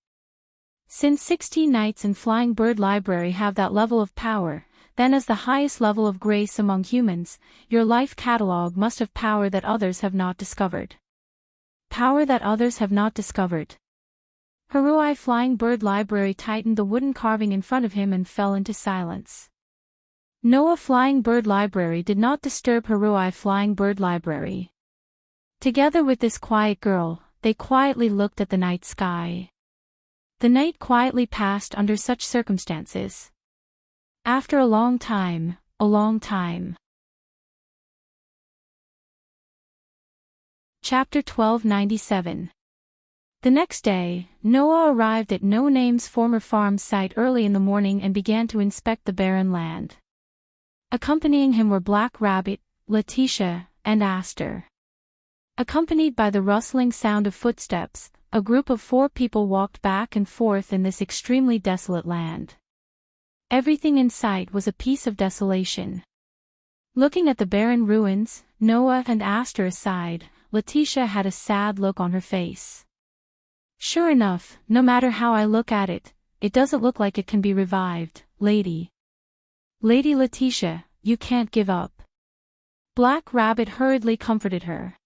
Since 16 Nights and Flying Bird Library have that level of power, then as the highest level of grace among humans, your life catalog must have power that others have not discovered. Power that others have not discovered. Haruai Flying Bird Library tightened the wooden carving in front of him and fell into silence. Noah Flying Bird Library did not disturb Haruai Flying Bird Library. Together with this quiet girl, they quietly looked at the night sky. The night quietly passed under such circumstances. After a long time, a long time. Chapter 1297. The next day, Noah arrived at No Name's former farm site early in the morning and began to inspect the barren land. Accompanying him were Black Rabbit, Letitia, and Aster. Accompanied by the rustling sound of footsteps, a group of 4 people walked back and forth in this extremely desolate land. Everything in sight was a piece of desolation. Looking at the barren ruins, Noah and Aster aside, Letitia had a sad look on her face. Sure enough, no matter how I look at it, it doesn't look like it can be revived, lady. Lady Letitia, you can't give up. Black Rabbit hurriedly comforted her.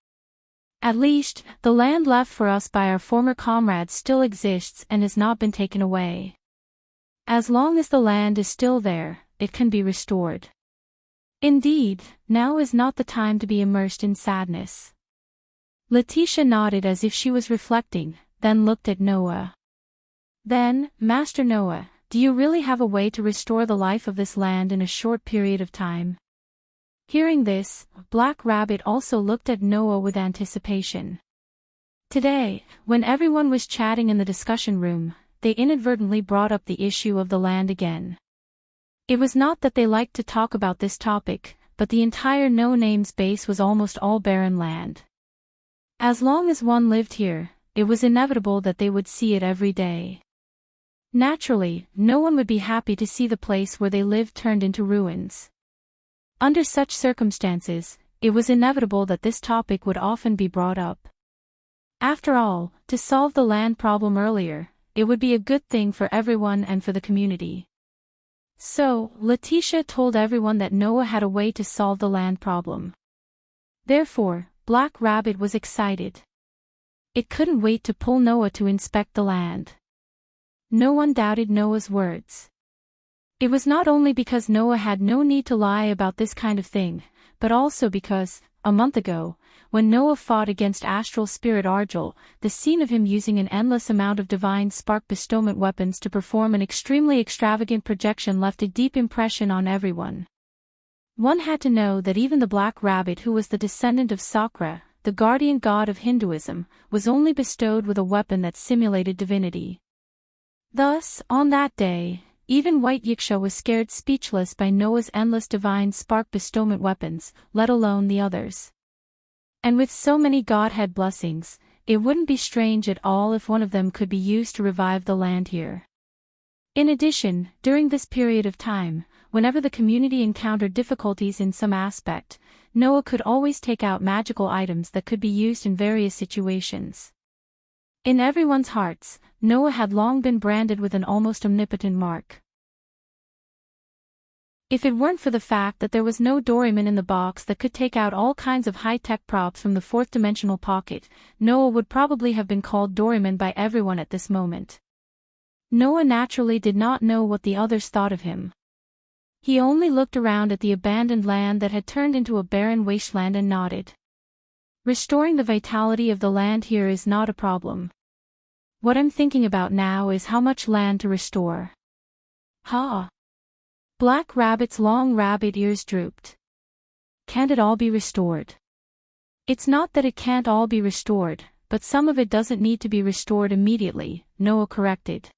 At least, the land left for us by our former comrades still exists and has not been taken away. As long as the land is still there, it can be restored. Indeed, now is not the time to be immersed in sadness. Letitia nodded as if she was reflecting, then looked at Noah. Then, Master Noah, do you really have a way to restore the life of this land in a short period of time? Hearing this, Black Rabbit also looked at Noah with anticipation. Today, when everyone was chatting in the discussion room, they inadvertently brought up the issue of the land again. It was not that they liked to talk about this topic, but the entire No Name's base was almost all barren land. As long as one lived here, it was inevitable that they would see it every day. Naturally, no one would be happy to see the place where they lived turned into ruins. Under such circumstances, it was inevitable that this topic would often be brought up. After all, to solve the land problem earlier, it would be a good thing for everyone and for the community. So, Letitia told everyone that Noah had a way to solve the land problem. Therefore, Black Rabbit was excited. It couldn't wait to pull Noah to inspect the land. No one doubted Noah's words. It was not only because Noah had no need to lie about this kind of thing, but also because, a month ago, when Noah fought against Astral Spirit Argel, the scene of him using an endless amount of divine spark bestowment weapons to perform an extremely extravagant projection left a deep impression on everyone. One had to know that even the Black Rabbit, who was the descendant of Sakra, the guardian god of Hinduism, was only bestowed with a weapon that simulated divinity. Thus, on that day, even White Yiksha was scared speechless by Noah's endless divine spark bestowment weapons, let alone the others. And with so many godhead blessings, it wouldn't be strange at all if one of them could be used to revive the land here. In addition, during this period of time, whenever the community encountered difficulties in some aspect, Noah could always take out magical items that could be used in various situations. In everyone's hearts, Noah had long been branded with an almost omnipotent mark. If it weren't for the fact that there was no Doraemon in the box that could take out all kinds of high-tech props from the fourth-dimensional pocket, Noah would probably have been called Doraemon by everyone at this moment. Noah naturally did not know what the others thought of him. He only looked around at the abandoned land that had turned into a barren wasteland and nodded. Restoring the vitality of the land here is not a problem. What I'm thinking about now is how much land to restore. Ha! Black Rabbit's long rabbit ears drooped. Can't it all be restored? It's not that it can't all be restored, but some of it doesn't need to be restored immediately, Noah corrected.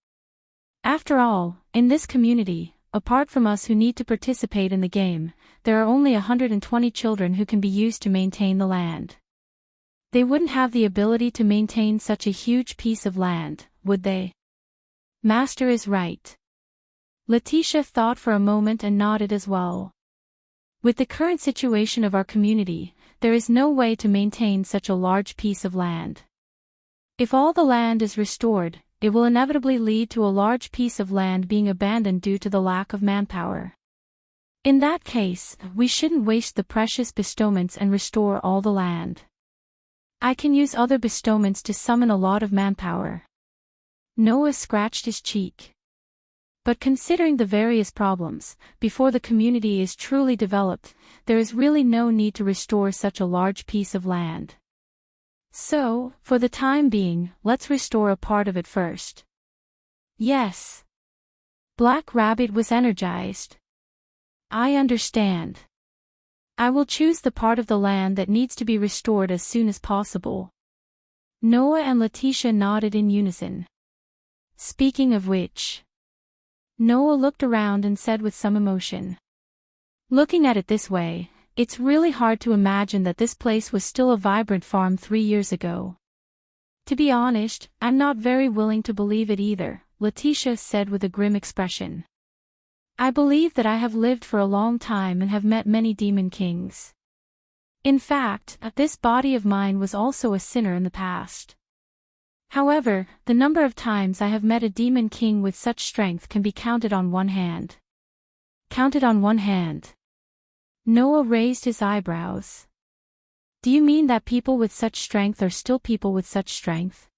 After all, in this community, apart from us who need to participate in the game, there are only 120 children who can be used to maintain the land. They wouldn't have the ability to maintain such a huge piece of land, would they? Master is right. Letitia thought for a moment and nodded as well. With the current situation of our community, there is no way to maintain such a large piece of land. If all the land is restored, it will inevitably lead to a large piece of land being abandoned due to the lack of manpower. In that case, we shouldn't waste the precious bestowments and restore all the land. I can use other bestowments to summon a lot of manpower. Noah scratched his cheek. But considering the various problems, before the community is truly developed, there is really no need to restore such a large piece of land. So, for the time being, let's restore a part of it first. Yes. Black Rabbit was energized. I understand. I will choose the part of the land that needs to be restored as soon as possible. Noah and Letitia nodded in unison. Speaking of which, Noah looked around and said with some emotion. Looking at it this way, it's really hard to imagine that this place was still a vibrant farm 3 years ago. To be honest, I'm not very willing to believe it either, Letitia said with a grim expression. I believe that I have lived for a long time and have met many demon kings. In fact, this body of mine was also a sinner in the past. However, the number of times I have met a demon king with such strength can be counted on one hand. Counted on one hand. Noah raised his eyebrows. Do you mean that people with such strength are still people with such strength?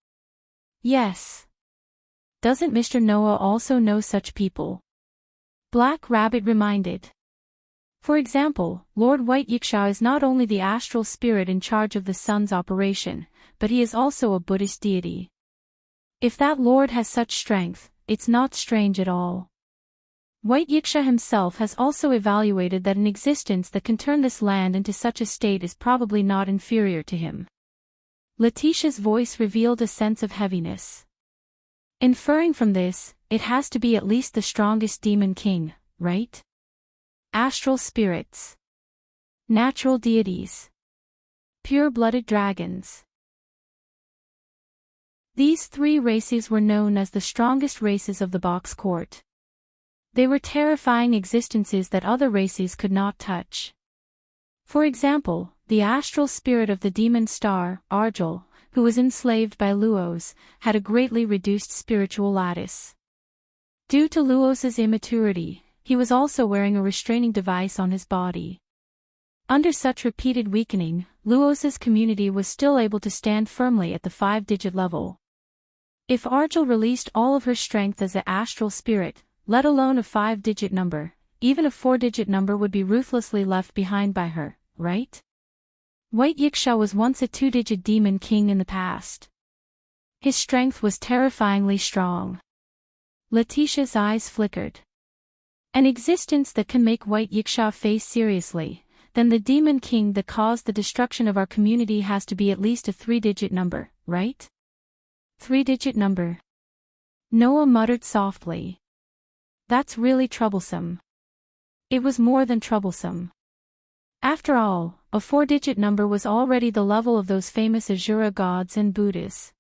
Yes. Doesn't Mr. Noah also know such people? Black Rabbit reminded. For example, Lord White Yiksha is not only the astral spirit in charge of the sun's operation, but he is also a Buddhist deity. If that lord has such strength, it's not strange at all. White Yiksha himself has also evaluated that an existence that can turn this land into such a state is probably not inferior to him. Letitia's voice revealed a sense of heaviness. Inferring from this, it has to be at least the strongest demon king, right? Astral spirits. Natural deities. Pure-blooded dragons. These 3 races were known as the strongest races of the box court. They were terrifying existences that other races could not touch. For example, the astral spirit of the demon star, Argel, who was enslaved by Luos, had a greatly reduced spiritual lattice. Due to Luos's immaturity, he was also wearing a restraining device on his body. Under such repeated weakening, Luos's community was still able to stand firmly at the 5-digit level. If Argel released all of her strength as an astral spirit, let alone a 5-digit number, even a 4-digit number would be ruthlessly left behind by her, right? White Yiksha was once a 2-digit demon king in the past. His strength was terrifyingly strong. Letitia's eyes flickered. An existence that can make White Yiksha face seriously, then the demon king that caused the destruction of our community has to be at least a 3-digit number, right? 3-digit number. Noah muttered softly. That's really troublesome. It was more than troublesome. After all, a 4-digit number was already the level of those famous Asura gods and Buddhas.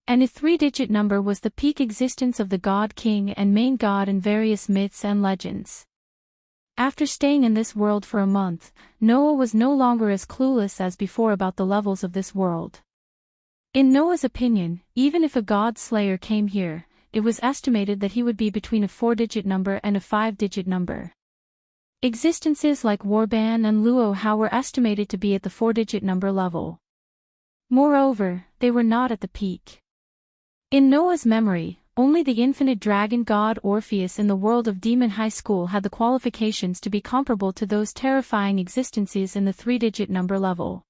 And a 3-digit number was the peak existence of the god king and main god in various myths and legends. After staying in this world for a month, Noah was no longer as clueless as before about the levels of this world. In Noah's opinion, even if a god slayer came here, it was estimated that he would be between a 4-digit number and a 5-digit number. Existences like Warban and Luohao were estimated to be at the 4-digit number level. Moreover, they were not at the peak. In Noah's memory, only the infinite dragon god Orpheus in the world of Demon High School had the qualifications to be comparable to those terrifying existences in the 3-digit number level.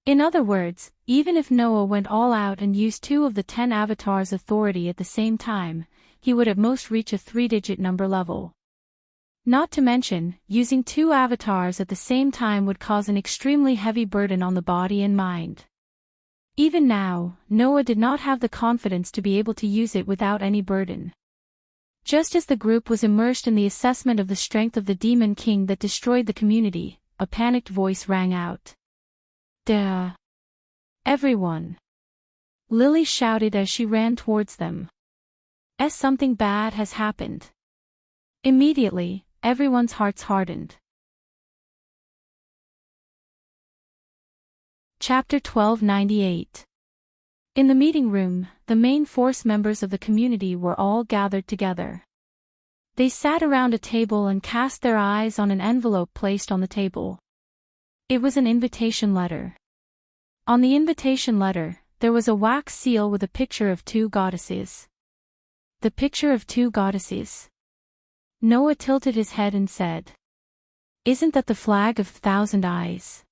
In other words, even if Noah went all out and used 2 of the 10 avatars' authority at the same time, he would at most reach a 3-digit number level. Not to mention, using 2 avatars at the same time would cause an extremely heavy burden on the body and mind. Even now, Noah did not have the confidence to be able to use it without any burden. Just as the group was immersed in the assessment of the strength of the Demon King that destroyed the community, a panicked voice rang out. Duh! Everyone! Lily shouted as she ran towards them. Something bad has happened. Immediately, everyone's hearts hardened. Chapter 1298. In the meeting room, the main force members of the community were all gathered together. They sat around a table and cast their eyes on an envelope placed on the table. It was an invitation letter. On the invitation letter, there was a wax seal with a picture of 2 goddesses. The picture of 2 goddesses. Noah tilted his head and said, "Isn't that the flag of 1,000 eyes?"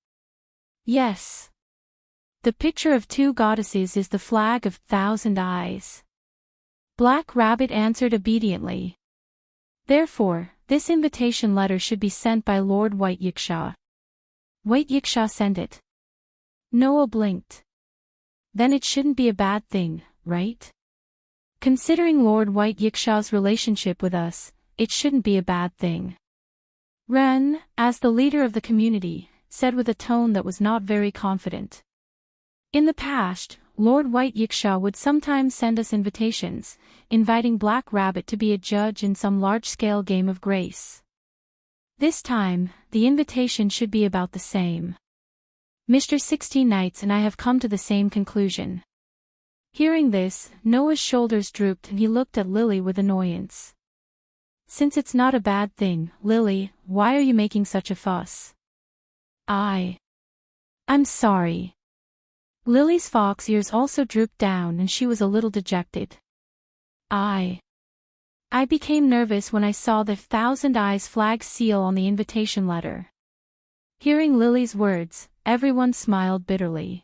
"Yes. The picture of 2 goddesses is the flag of 1,000 eyes." Black Rabbit answered obediently. Therefore, this invitation letter should be sent by Lord White Yiksha. White Yiksha sent it. Noah blinked. Then it shouldn't be a bad thing, right? Considering Lord White Yiksha's relationship with us, it shouldn't be a bad thing. Ren, as the leader of the community, said with a tone that was not very confident. In the past, Lord White Yiksha would sometimes send us invitations, inviting Black Rabbit to be a judge in some large-scale game of grace. This time, the invitation should be about the same. Mr. 16 Knights and I have come to the same conclusion. Hearing this, Noah's shoulders drooped and he looked at Lily with annoyance. Since it's not a bad thing, Lily, why are you making such a fuss? I'm sorry. Lily's fox ears also drooped down and she was a little dejected. I became nervous when I saw the 1,000 Eyes flag seal on the invitation letter. Hearing Lily's words, everyone smiled bitterly.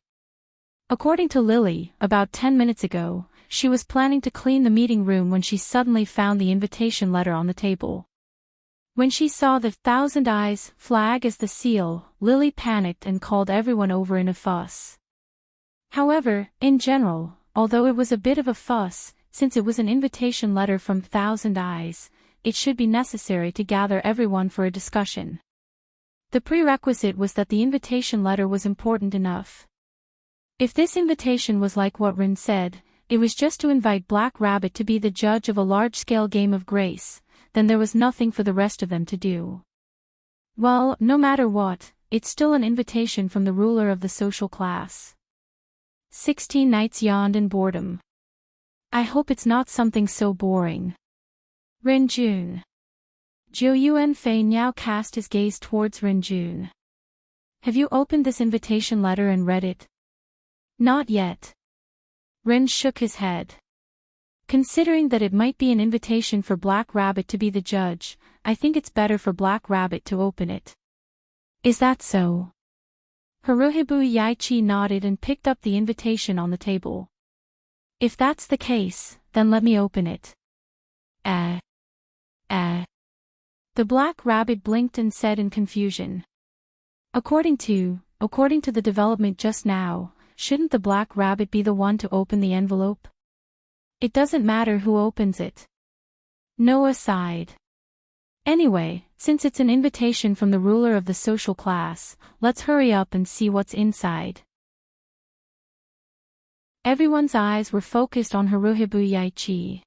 According to Lily, about 10 minutes ago, she was planning to clean the meeting room when she suddenly found the invitation letter on the table. When she saw the 1,000 Eyes flag as the seal, Lily panicked and called everyone over in a fuss. However, in general, although it was a bit of a fuss, since it was an invitation letter from 1,000 Eyes, it should be necessary to gather everyone for a discussion. The prerequisite was that the invitation letter was important enough. If this invitation was like what Rin said, it was just to invite Black Rabbit to be the judge of a large-scale game of grace, then there was nothing for the rest of them to do. Well, no matter what, it's still an invitation from the ruler of the social class. 16 Knights yawned in boredom. I hope it's not something so boring. Ren Jun. Jiu Yuan Fei now cast his gaze towards Ren Jun. Have you opened this invitation letter and read it? Not yet. Ren shook his head. Considering that it might be an invitation for Black Rabbit to be the judge, I think it's better for Black Rabbit to open it. Is that so? Haruhibu Yaichi nodded and picked up the invitation on the table. If that's the case, then let me open it. The Black Rabbit blinked and said in confusion. According to the development just now, shouldn't the Black Rabbit be the one to open the envelope? It doesn't matter who opens it. Noah sighed. Anyway, since it's an invitation from the ruler of the social class, let's hurry up and see what's inside. Everyone's eyes were focused on Haruhibu Yaichi.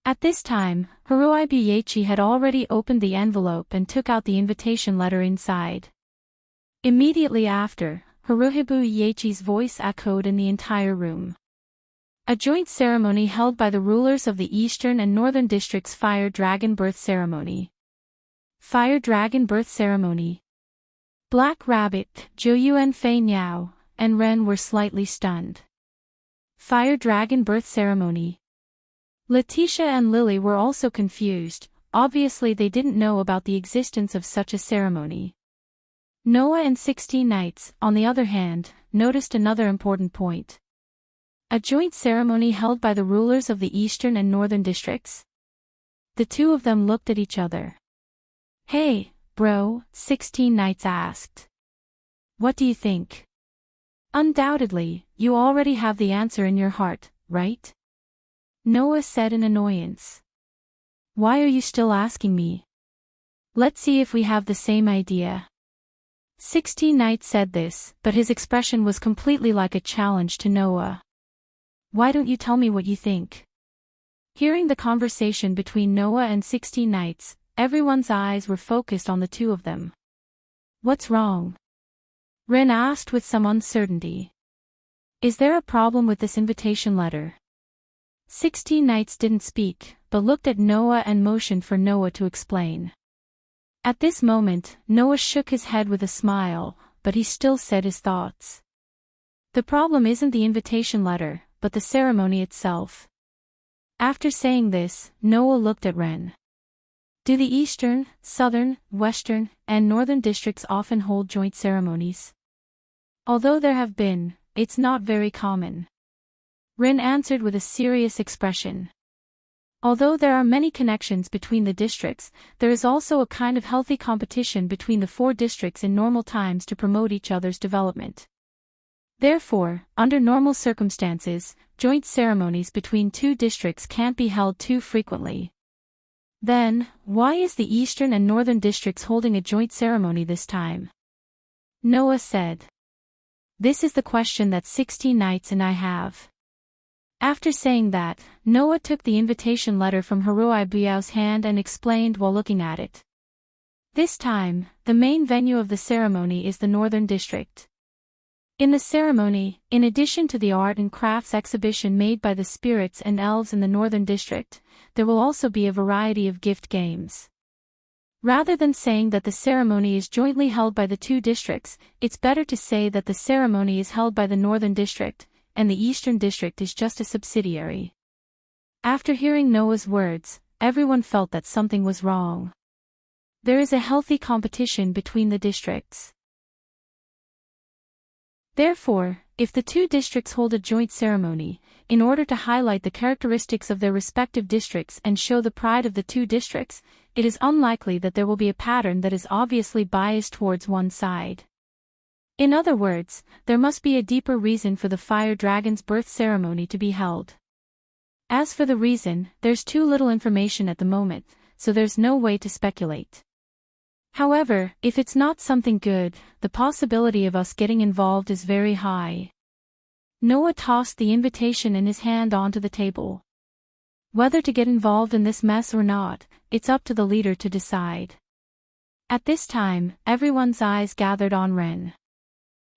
At this time, Haruibuyechi had already opened the envelope and took out the invitation letter inside. Immediately after, Haruibuyechi's voice echoed in the entire room. A joint ceremony held by the rulers of the Eastern and Northern Districts. Fire Dragon Birth Ceremony. Fire Dragon Birth Ceremony. Black Rabbit, Joyuan Fei Niao, and Ren were slightly stunned. Fire Dragon Birth Ceremony. Letitia and Lily were also confused. Obviously they didn't know about the existence of such a ceremony. Noah and 16 Knights, on the other hand, noticed another important point. A joint ceremony held by the rulers of the Eastern and Northern Districts? The two of them looked at each other. Hey, bro, 16 Knights asked. What do you think? Undoubtedly, you already have the answer in your heart, right? Noah said in annoyance. Why are you still asking me? Let's see if we have the same idea. 16 Knights said this, but his expression was completely like a challenge to Noah. Why don't you tell me what you think? Hearing the conversation between Noah and 16 Knights, everyone's eyes were focused on the two of them. What's wrong? Ren asked with some uncertainty. Is there a problem with this invitation letter? 16 Knights didn't speak, but looked at Noah and motioned for Noah to explain. At this moment, Noah shook his head with a smile, but he still said his thoughts. The problem isn't the invitation letter, but the ceremony itself. After saying this, Noah looked at Ren. Do the Eastern, Southern, Western, and Northern Districts often hold joint ceremonies? Although there have been, it's not very common. Ren answered with a serious expression. Although there are many connections between the districts, there is also a kind of healthy competition between the four districts in normal times to promote each other's development. Therefore, under normal circumstances, joint ceremonies between two districts can't be held too frequently. Then, why is the Eastern and Northern Districts holding a joint ceremony this time? Noah said. This is the question that 16 Knights and I have. After saying that, Noah took the invitation letter from Haruibuyechi's hand and explained while looking at it. This time, the main venue of the ceremony is the Northern District. In the ceremony, in addition to the art and crafts exhibition made by the spirits and elves in the Northern District, there will also be a variety of gift games. Rather than saying that the ceremony is jointly held by the two districts, it's better to say that the ceremony is held by the Northern District, and the Eastern District is just a subsidiary. After hearing Noah's words, everyone felt that something was wrong. There is a healthy competition between the districts. Therefore, if the two districts hold a joint ceremony, in order to highlight the characteristics of their respective districts and show the pride of the two districts, it is unlikely that there will be a pattern that is obviously biased towards one side. In other words, there must be a deeper reason for the fire dragon's birth ceremony to be held. As for the reason, there's too little information at the moment, so there's no way to speculate. However, if it's not something good, the possibility of us getting involved is very high. Noah tossed the invitation in his hand onto the table. Whether to get involved in this mess or not, it's up to the leader to decide. At this time, everyone's eyes gathered on Ren.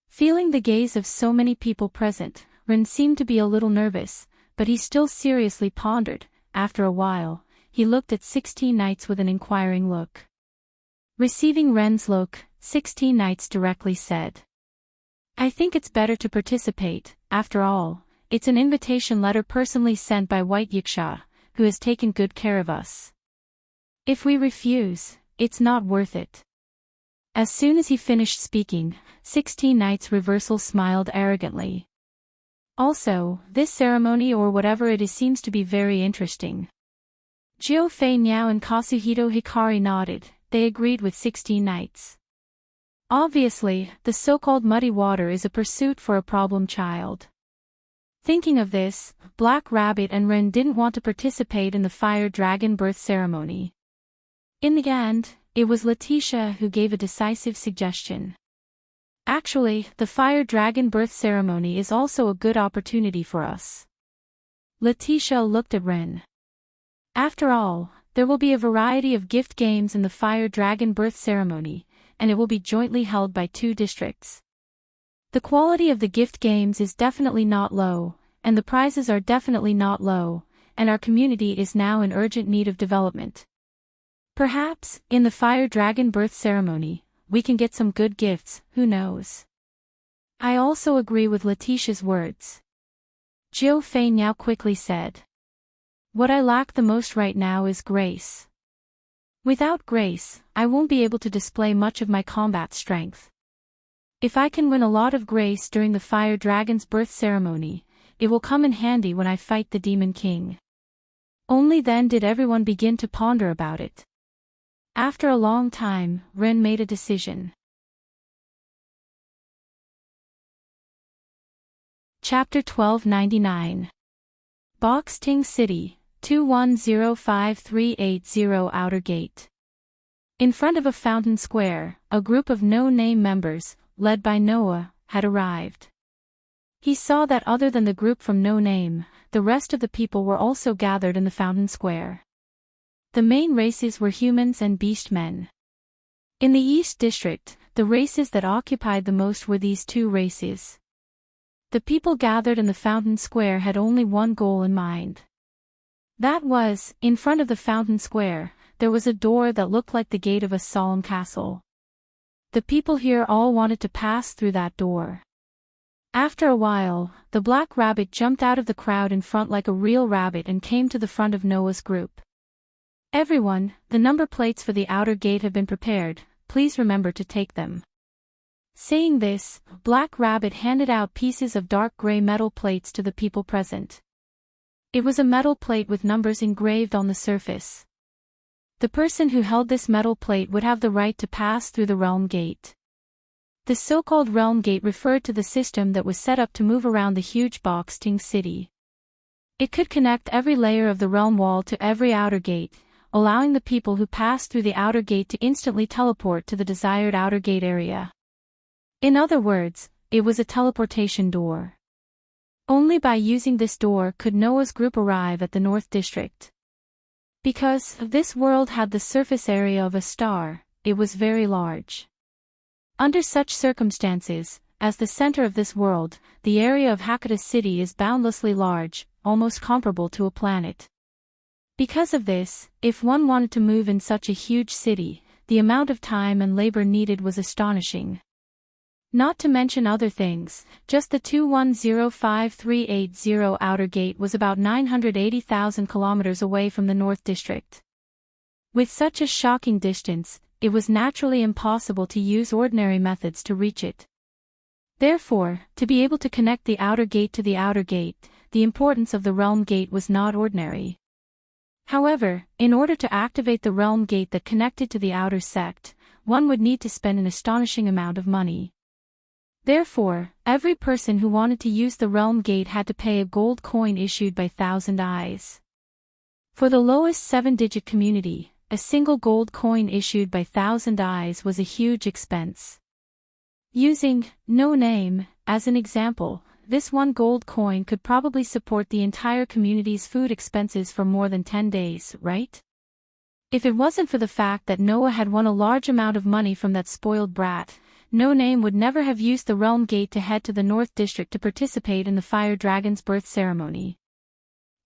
Feeling the gaze of so many people present, Ren seemed to be a little nervous, but he still seriously pondered. After a while, he looked at 16 Knights with an inquiring look. Receiving Ren's look, 16 Knights directly said. I think it's better to participate. After all, it's an invitation letter personally sent by White Yiksha, who has taken good care of us. If we refuse, it's not worth it. As soon as he finished speaking, 16 Knights reversal smiled arrogantly. Also, this ceremony or whatever it is seems to be very interesting. Jiu Fei Niao and Kazuhito Hikari nodded. They agreed with 16 Knights. Obviously, the so-called muddy water is a pursuit for a problem child. Thinking of this, Black Rabbit and Ren didn't want to participate in the fire dragon birth ceremony. In the end, it was Letitia who gave a decisive suggestion. Actually, the fire dragon birth ceremony is also a good opportunity for us. Letitia looked at Ren. After all, there will be a variety of gift games in the Fire Dragon birth ceremony, and it will be jointly held by 2 districts. The quality of the gift games is definitely not low, and the prizes are definitely not low, and our community is now in urgent need of development. Perhaps, in the Fire Dragon birth ceremony, we can get some good gifts, who knows? I also agree with Letitia's words. Jiu Fei now quickly said. What I lack the most right now is grace. Without grace, I won't be able to display much of my combat strength. If I can win a lot of grace during the Fire Dragon's birth ceremony, it will come in handy when I fight the Demon King. Only then did everyone begin to ponder about it. After a long time, Ren made a decision. Chapter 1299. Box Ting City, 2105380 Outer Gate. In front of a fountain square, a group of no-name members, led by Noah, had arrived. He saw that other than the group from No Name, the rest of the people were also gathered in the fountain square. The main races were humans and beast men. In the East District, the races that occupied the most were these 2 races. The people gathered in the fountain square had only one goal in mind. That was, in front of the fountain square, there was a door that looked like the gate of a solemn castle. The people here all wanted to pass through that door. After a while, the black rabbit jumped out of the crowd in front like a real rabbit and came to the front of Noah's group. Everyone, the number plates for the outer gate have been prepared, please remember to take them. Saying this, Black Rabbit handed out pieces of dark gray metal plates to the people present. It was a metal plate with numbers engraved on the surface. The person who held this metal plate would have the right to pass through the realm gate. The so-called realm gate referred to the system that was set up to move around the huge Box Ting City. It could connect every layer of the realm wall to every outer gate, allowing the people who pass through the outer gate to instantly teleport to the desired outer gate area. In other words, it was a teleportation door. Only by using this door could Noah's group arrive at the North District. Because this world had the surface area of a star, it was very large. Under such circumstances, as the center of this world, the area of Hakata City is boundlessly large, almost comparable to a planet. Because of this, if one wanted to move in such a huge city, the amount of time and labor needed was astonishing. Not to mention other things, just the 2105380 outer gate was about 980,000 kilometers away from the North District. With such a shocking distance, it was naturally impossible to use ordinary methods to reach it. Therefore, to be able to connect the outer gate to the outer gate, the importance of the realm gate was not ordinary. However, in order to activate the realm gate that connected to the outer sect, one would need to spend an astonishing amount of money. Therefore, every person who wanted to use the realm gate had to pay a gold coin issued by 1,000 eyes. For the lowest 7-digit community, a single gold coin issued by 1,000 eyes was a huge expense. Using No Name as an example, this one gold coin could probably support the entire community's food expenses for more than 10 days, right? If it wasn't for the fact that Noah had won a large amount of money from that spoiled brat, No Name would never have used the realm gate to head to the North District to participate in the Fire Dragon's birth ceremony.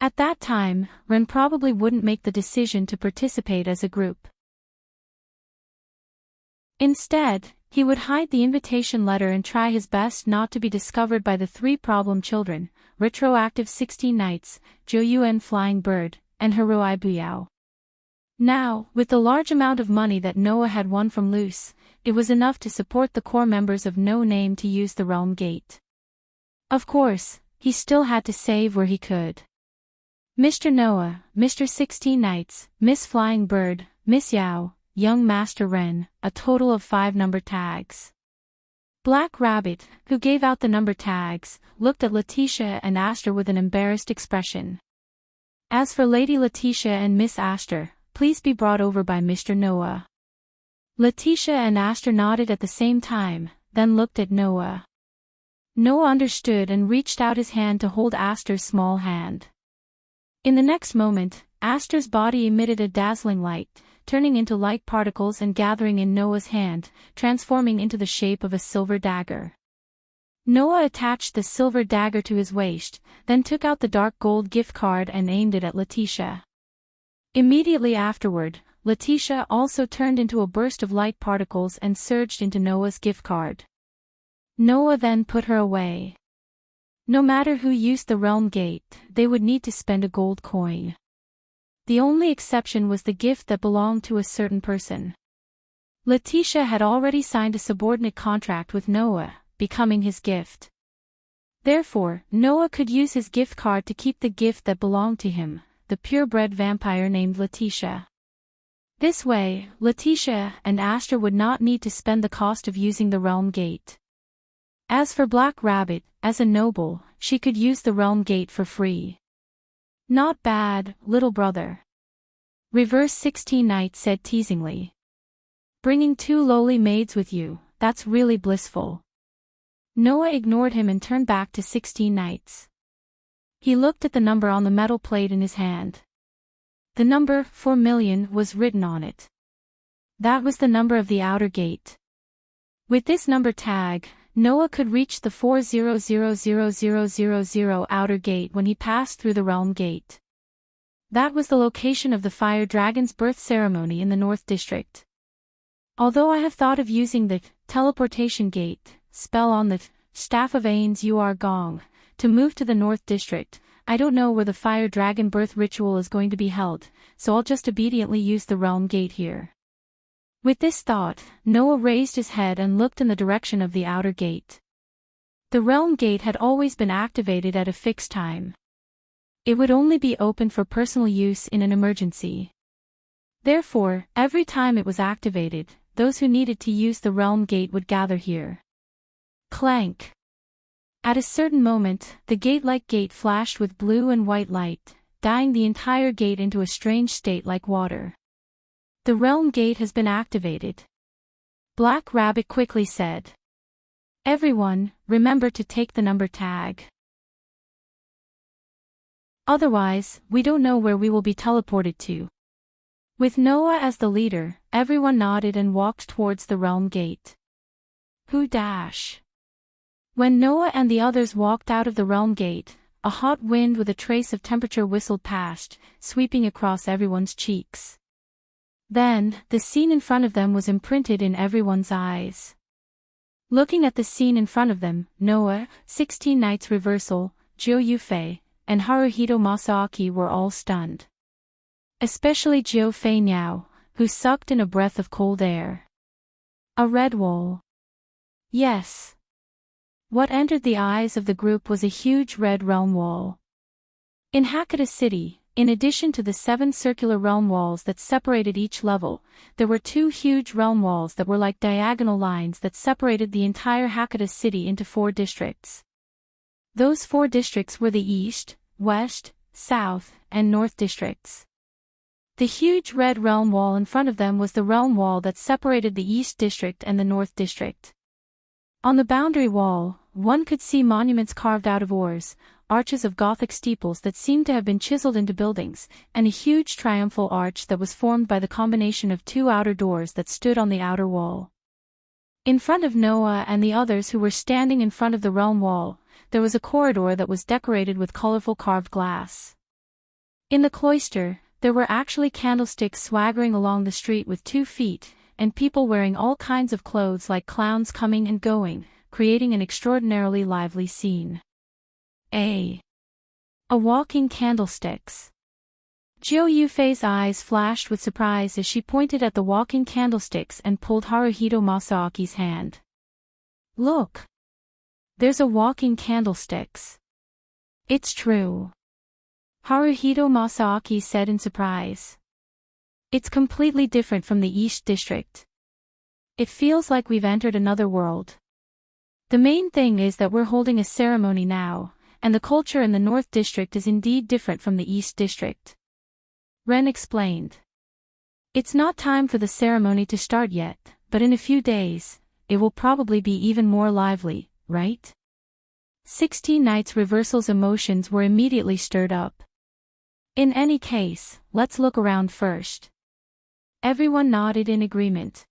At that time, Ren probably wouldn't make the decision to participate as a group. Instead, he would hide the invitation letter and try his best not to be discovered by the 3 problem children, Retroactive 16 Knights, Joyuan Flying Bird, and Hiroi Buyao. Now, with the large amount of money that Noah had won from Luce, it was enough to support the core members of No Name to use the realm gate. Of course, he still had to save where he could. Mr. Noah, Mr. 16 Knights, Miss Flying Bird, Miss Yao, Young Master Ren, a total of 5 number tags. Black Rabbit, who gave out the number tags, looked at Letitia and Aster with an embarrassed expression. As for Lady Letitia and Miss Aster, please be brought over by Mr. Noah. Letitia and Aster nodded at the same time, then looked at Noah. Noah understood and reached out his hand to hold Aster's small hand. In the next moment, Aster's body emitted a dazzling light, turning into light particles and gathering in Noah's hand, transforming into the shape of a silver dagger. Noah attached the silver dagger to his waist, then took out the dark gold gift card and aimed it at Letitia. Immediately afterward, Letitia also turned into a burst of light particles and surged into Noah's gift card. Noah then put her away. No matter who used the realm gate, they would need to spend a gold coin. The only exception was the gift that belonged to a certain person. Letitia had already signed a subordinate contract with Noah, becoming his gift. Therefore, Noah could use his gift card to keep the gift that belonged to him, the purebred vampire named Letitia. This way, Letitia and Aster would not need to spend the cost of using the realm gate. As for Black Rabbit, as a noble, she could use the realm gate for free. Not bad, little brother. Reverse 16 Knight said teasingly. Bringing 2 lowly maids with you, that's really blissful. Noah ignored him and turned back to 16 Knights. He looked at the number on the metal plate in his hand. The number, 4,000,000, was written on it. That was the number of the outer gate. With this number tag, Noah could reach the 4000000 outer gate when he passed through the realm gate. That was the location of the fire dragon's birth ceremony in the North District. Although I have thought of using the teleportation gate spell on the Staff of Ains Uar Gong to move to the North District, I don't know where the fire dragon birth ritual is going to be held, so I'll just obediently use the realm gate here. With this thought, Noah raised his head and looked in the direction of the outer gate. The realm gate had always been activated at a fixed time. It would only be open for personal use in an emergency. Therefore, every time it was activated, those who needed to use the realm gate would gather here. Clank. At a certain moment, the gate-like gate flashed with blue and white light, dyeing the entire gate into a strange state like water. The realm gate has been activated. Black Rabbit quickly said. Everyone, remember to take the number tag. Otherwise, we don't know where we will be teleported to. With Noah as the leader, everyone nodded and walked towards the realm gate. Who dash? When Noah and the others walked out of the realm gate, a hot wind with a trace of temperature whistled past, sweeping across everyone's cheeks. Then, the scene in front of them was imprinted in everyone's eyes. Looking at the scene in front of them, Noah, 16 Knights Reversal, Jiu Yufei, and Haruhito Masaaki were all stunned. Especially Jiu Fei Niao, who sucked in a breath of cold air. A red wall. Yes. What entered the eyes of the group was a huge red realm wall. In Hakata City, in addition to the 7 circular realm walls that separated each level, there were 2 huge realm walls that were like diagonal lines that separated the entire Hakata City into 4 districts. Those 4 districts were the East, West, South, and North districts. The huge red realm wall in front of them was the realm wall that separated the East District and the North District. On the boundary wall, one could see monuments carved out of ores, arches of Gothic steeples that seemed to have been chiseled into buildings, and a huge triumphal arch that was formed by the combination of 2 outer doors that stood on the outer wall. In front of Noah and the others who were standing in front of the realm wall, there was a corridor that was decorated with colorful carved glass. In the cloister, there were actually candlesticks swaggering along the street with 2 feet, and people wearing all kinds of clothes like clowns coming and going, creating an extraordinarily lively scene. A walking candlesticks. Jiu Yufei's eyes flashed with surprise as she pointed at the walking candlesticks and pulled Haruhito Masaaki's hand. Look! There's a walking candlesticks. It's true. Haruhito Masaaki said in surprise. It's completely different from the East District. It feels like we've entered another world. The main thing is that we're holding a ceremony now, and the culture in the North District is indeed different from the East District. Ren explained. It's not time for the ceremony to start yet, but in a few days, it will probably be even more lively, right? 16 Knights Reversal's emotions were immediately stirred up. In any case, let's look around first. Everyone nodded in agreement.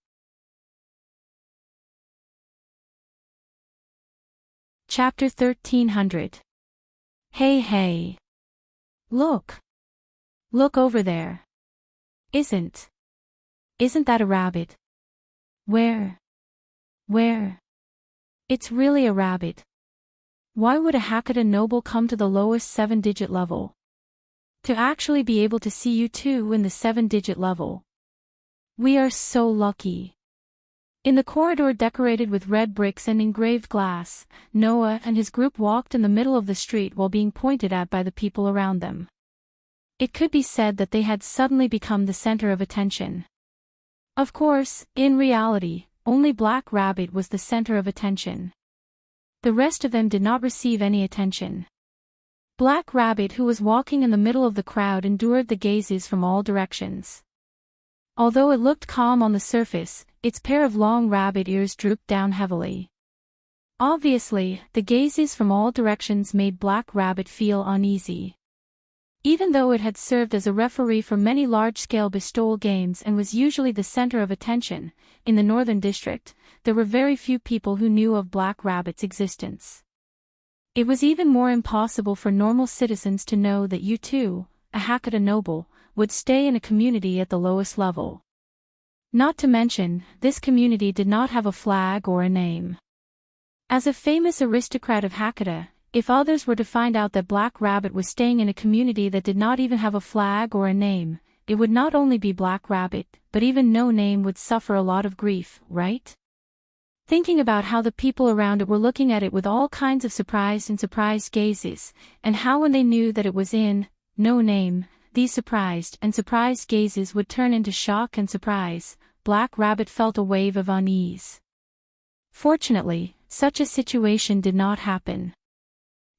Chapter 1300. Hey hey. Look. Look over there. Isn't that a rabbit? Where? It's really a rabbit. Why would a Hakata noble come to the lowest 7-digit level? To actually be able to see you too in the 7-digit level. We are so lucky. In the corridor decorated with red bricks and engraved glass, Noah and his group walked in the middle of the street while being pointed at by the people around them. It could be said that they had suddenly become the center of attention. Of course, in reality, only Black Rabbit was the center of attention. The rest of them did not receive any attention. Black Rabbit, who was walking in the middle of the crowd, endured the gazes from all directions. Although it looked calm on the surface, its pair of long rabbit ears drooped down heavily. Obviously, the gazes from all directions made Black Rabbit feel uneasy. Even though it had served as a referee for many large-scale bestowal games and was usually the center of attention, in the Northern District, there were very few people who knew of Black Rabbit's existence. It was even more impossible for normal citizens to know that you too, a Hakata noble, would stay in a community at the lowest level. Not to mention, this community did not have a flag or a name. As a famous aristocrat of Hakata, if others were to find out that Black Rabbit was staying in a community that did not even have a flag or a name, it would not only be Black Rabbit, but even no name would suffer a lot of grief, right? Thinking about how the people around it were looking at it with all kinds of surprised gazes, and how when they knew that it was no name, these surprised gazes would turn into shock and surprise, Black Rabbit felt a wave of unease. Fortunately, such a situation did not happen.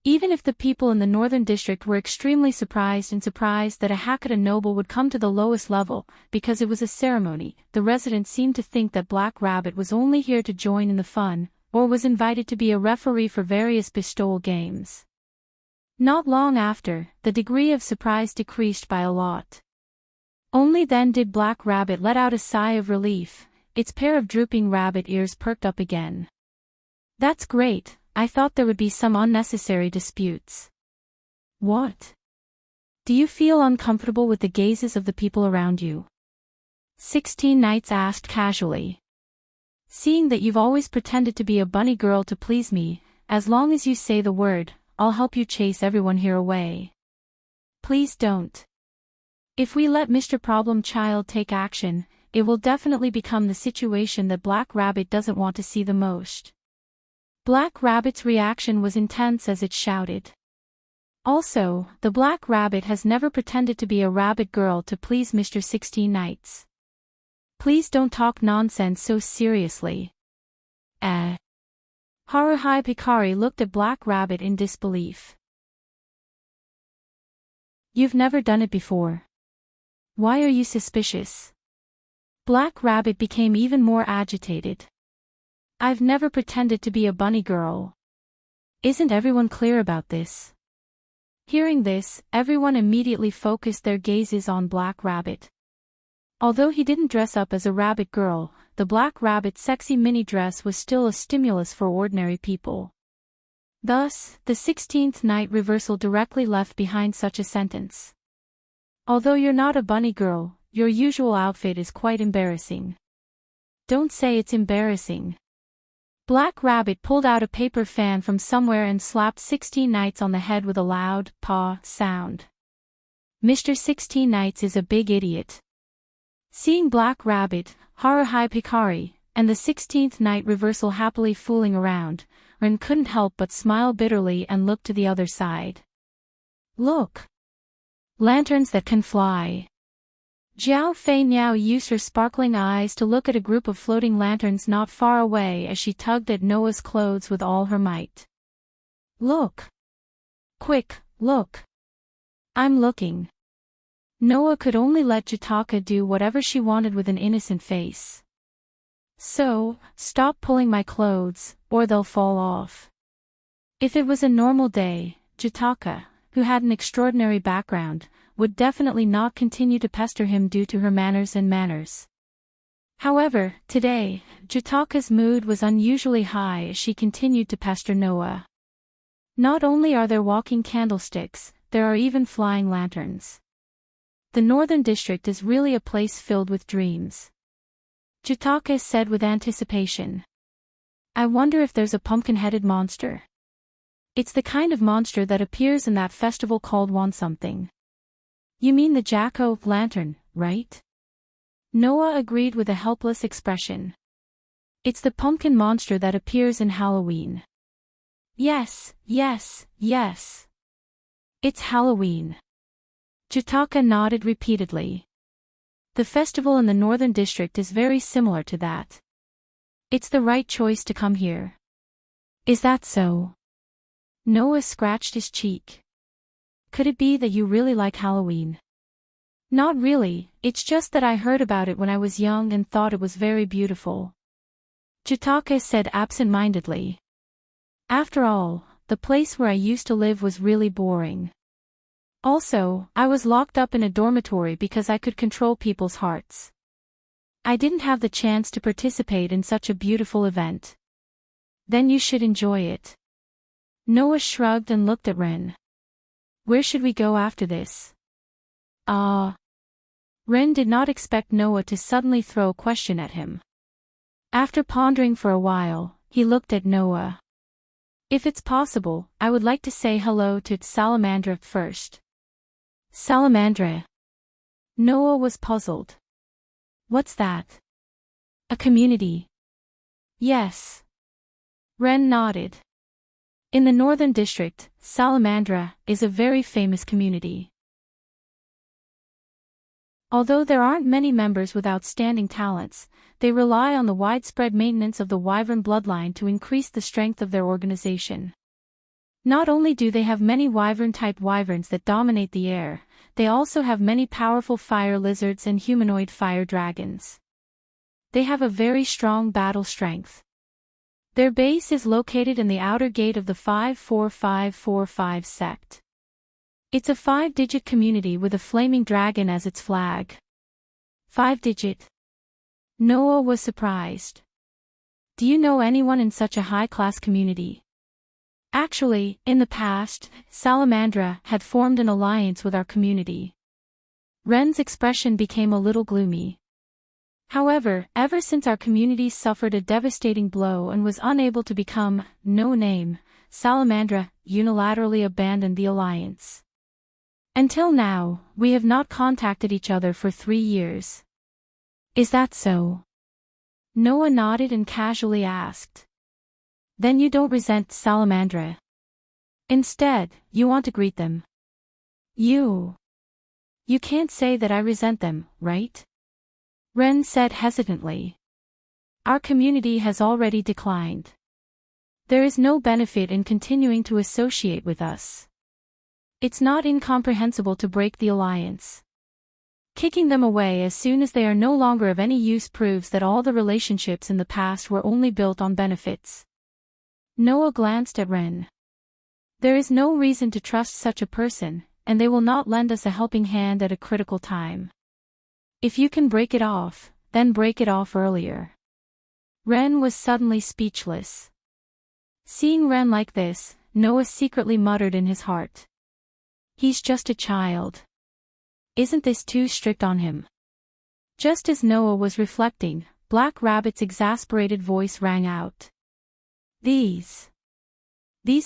Even if the people in the Northern District were extremely surprised that a Hakata noble would come to the lowest level, because it was a ceremony, the residents seemed to think that Black Rabbit was only here to join in the fun, or was invited to be a referee for various bestowal games. Not long after, the degree of surprise decreased by a lot. Only then did Black Rabbit let out a sigh of relief, its pair of drooping rabbit ears perked up again. That's great. I thought there would be some unnecessary disputes. What? Do you feel uncomfortable with the gazes of the people around you? 16 Knights asked casually. Seeing that you've always pretended to be a bunny girl to please me, as long as you say the word, I'll help you chase everyone here away. Please don't. If we let Mr. Problem Child take action, it will definitely become the situation that Black Rabbit doesn't want to see the most. Black Rabbit's reaction was intense as it shouted. Also, the Black Rabbit has never pretended to be a rabbit girl to please Mr. 16 Knights. Please don't talk nonsense so seriously. Haruhi Pikari looked at Black Rabbit in disbelief. You've never done it before. Why are you suspicious? Black Rabbit became even more agitated. I've never pretended to be a bunny girl. Isn't everyone clear about this? Hearing this, everyone immediately focused their gazes on Black Rabbit. Although he didn't dress up as a rabbit girl, the Black Rabbit's sexy mini dress was still a stimulus for ordinary people. Thus, the 16th Night reversal directly left behind such a sentence. Although you're not a bunny girl, your usual outfit is quite embarrassing. Don't say it's embarrassing. Black Rabbit pulled out a paper fan from somewhere and slapped 16 Knights on the head with a loud paw sound. Mr. 16 Knights is a big idiot. Seeing Black Rabbit, Haruhi Pikari, and the 16th Night reversal happily fooling around, Ren couldn't help but smile bitterly and look to the other side. Look! Lanterns that can fly. Jiao Fei Niao used her sparkling eyes to look at a group of floating lanterns not far away as she tugged at Noah's clothes with all her might. Look! Quick, look! I'm looking. Noah could only let Jataka do whatever she wanted with an innocent face. So, stop pulling my clothes, or they'll fall off. If it was a normal day, Jataka, who had an extraordinary background, would definitely not continue to pester him due to her manners. However, today, Jutaka's mood was unusually high as she continued to pester Noah. Not only are there walking candlesticks, there are even flying lanterns. The Northern District is really a place filled with dreams. Jutaka said with anticipation. I wonder if there's a pumpkin-headed monster. It's the kind of monster that appears in that festival called Want Something. You mean the jack-o'-lantern, right? Noah agreed with a helpless expression. It's the pumpkin monster that appears in Halloween. Yes. It's Halloween. Jutaka nodded repeatedly. The festival in the Northern District is very similar to that. It's the right choice to come here. Is that so? Noah scratched his cheek. Could it be that you really like Halloween? Not really, it's just that I heard about it when I was young and thought it was very beautiful. Jutaka said absent-mindedly. After all, the place where I used to live was really boring. Also, I was locked up in a dormitory because I could control people's hearts. I didn't have the chance to participate in such a beautiful event. Then you should enjoy it. Noah shrugged and looked at Ren. Where should we go after this? Ren did not expect Noah to suddenly throw a question at him. After pondering for a while, he looked at Noah. If it's possible, I would like to say hello to Salamandra first. Salamandra? Noah was puzzled. What's that? A community? Yes. Ren nodded. In the Northern District, Salamandra is a very famous community. Although there aren't many members with outstanding talents, they rely on the widespread maintenance of the wyvern bloodline to increase the strength of their organization. Not only do they have many wyvern-type wyverns that dominate the air, they also have many powerful fire lizards and humanoid fire dragons. They have a very strong battle strength. Their base is located in the outer gate of the 54545 sect. It's a 5-digit community with a flaming dragon as its flag. 5-digit? Noah was surprised. Do you know anyone in such a high-class community? Actually, in the past, Salamandra had formed an alliance with our community. Ren's expression became a little gloomy. However, ever since our community suffered a devastating blow and was unable to become no-name, Salamandra unilaterally abandoned the alliance. Until now, we have not contacted each other for 3 years. Is that so? Noah nodded and casually asked. Then you don't resent Salamandra. Instead, you want to greet them. You can't say that I resent them, right? Ren said hesitantly. Our community has already declined. There is no benefit in continuing to associate with us. It's not incomprehensible to break the alliance. Kicking them away as soon as they are no longer of any use proves that all the relationships in the past were only built on benefits. Noah glanced at Ren. There is no reason to trust such a person, and they will not lend us a helping hand at a critical time. If you can break it off, then break it off earlier. Ren was suddenly speechless. Seeing Ren like this, Noah secretly muttered in his heart. He's just a child. Isn't this too strict on him? Just as Noah was reflecting, Black Rabbit's exasperated voice rang out. These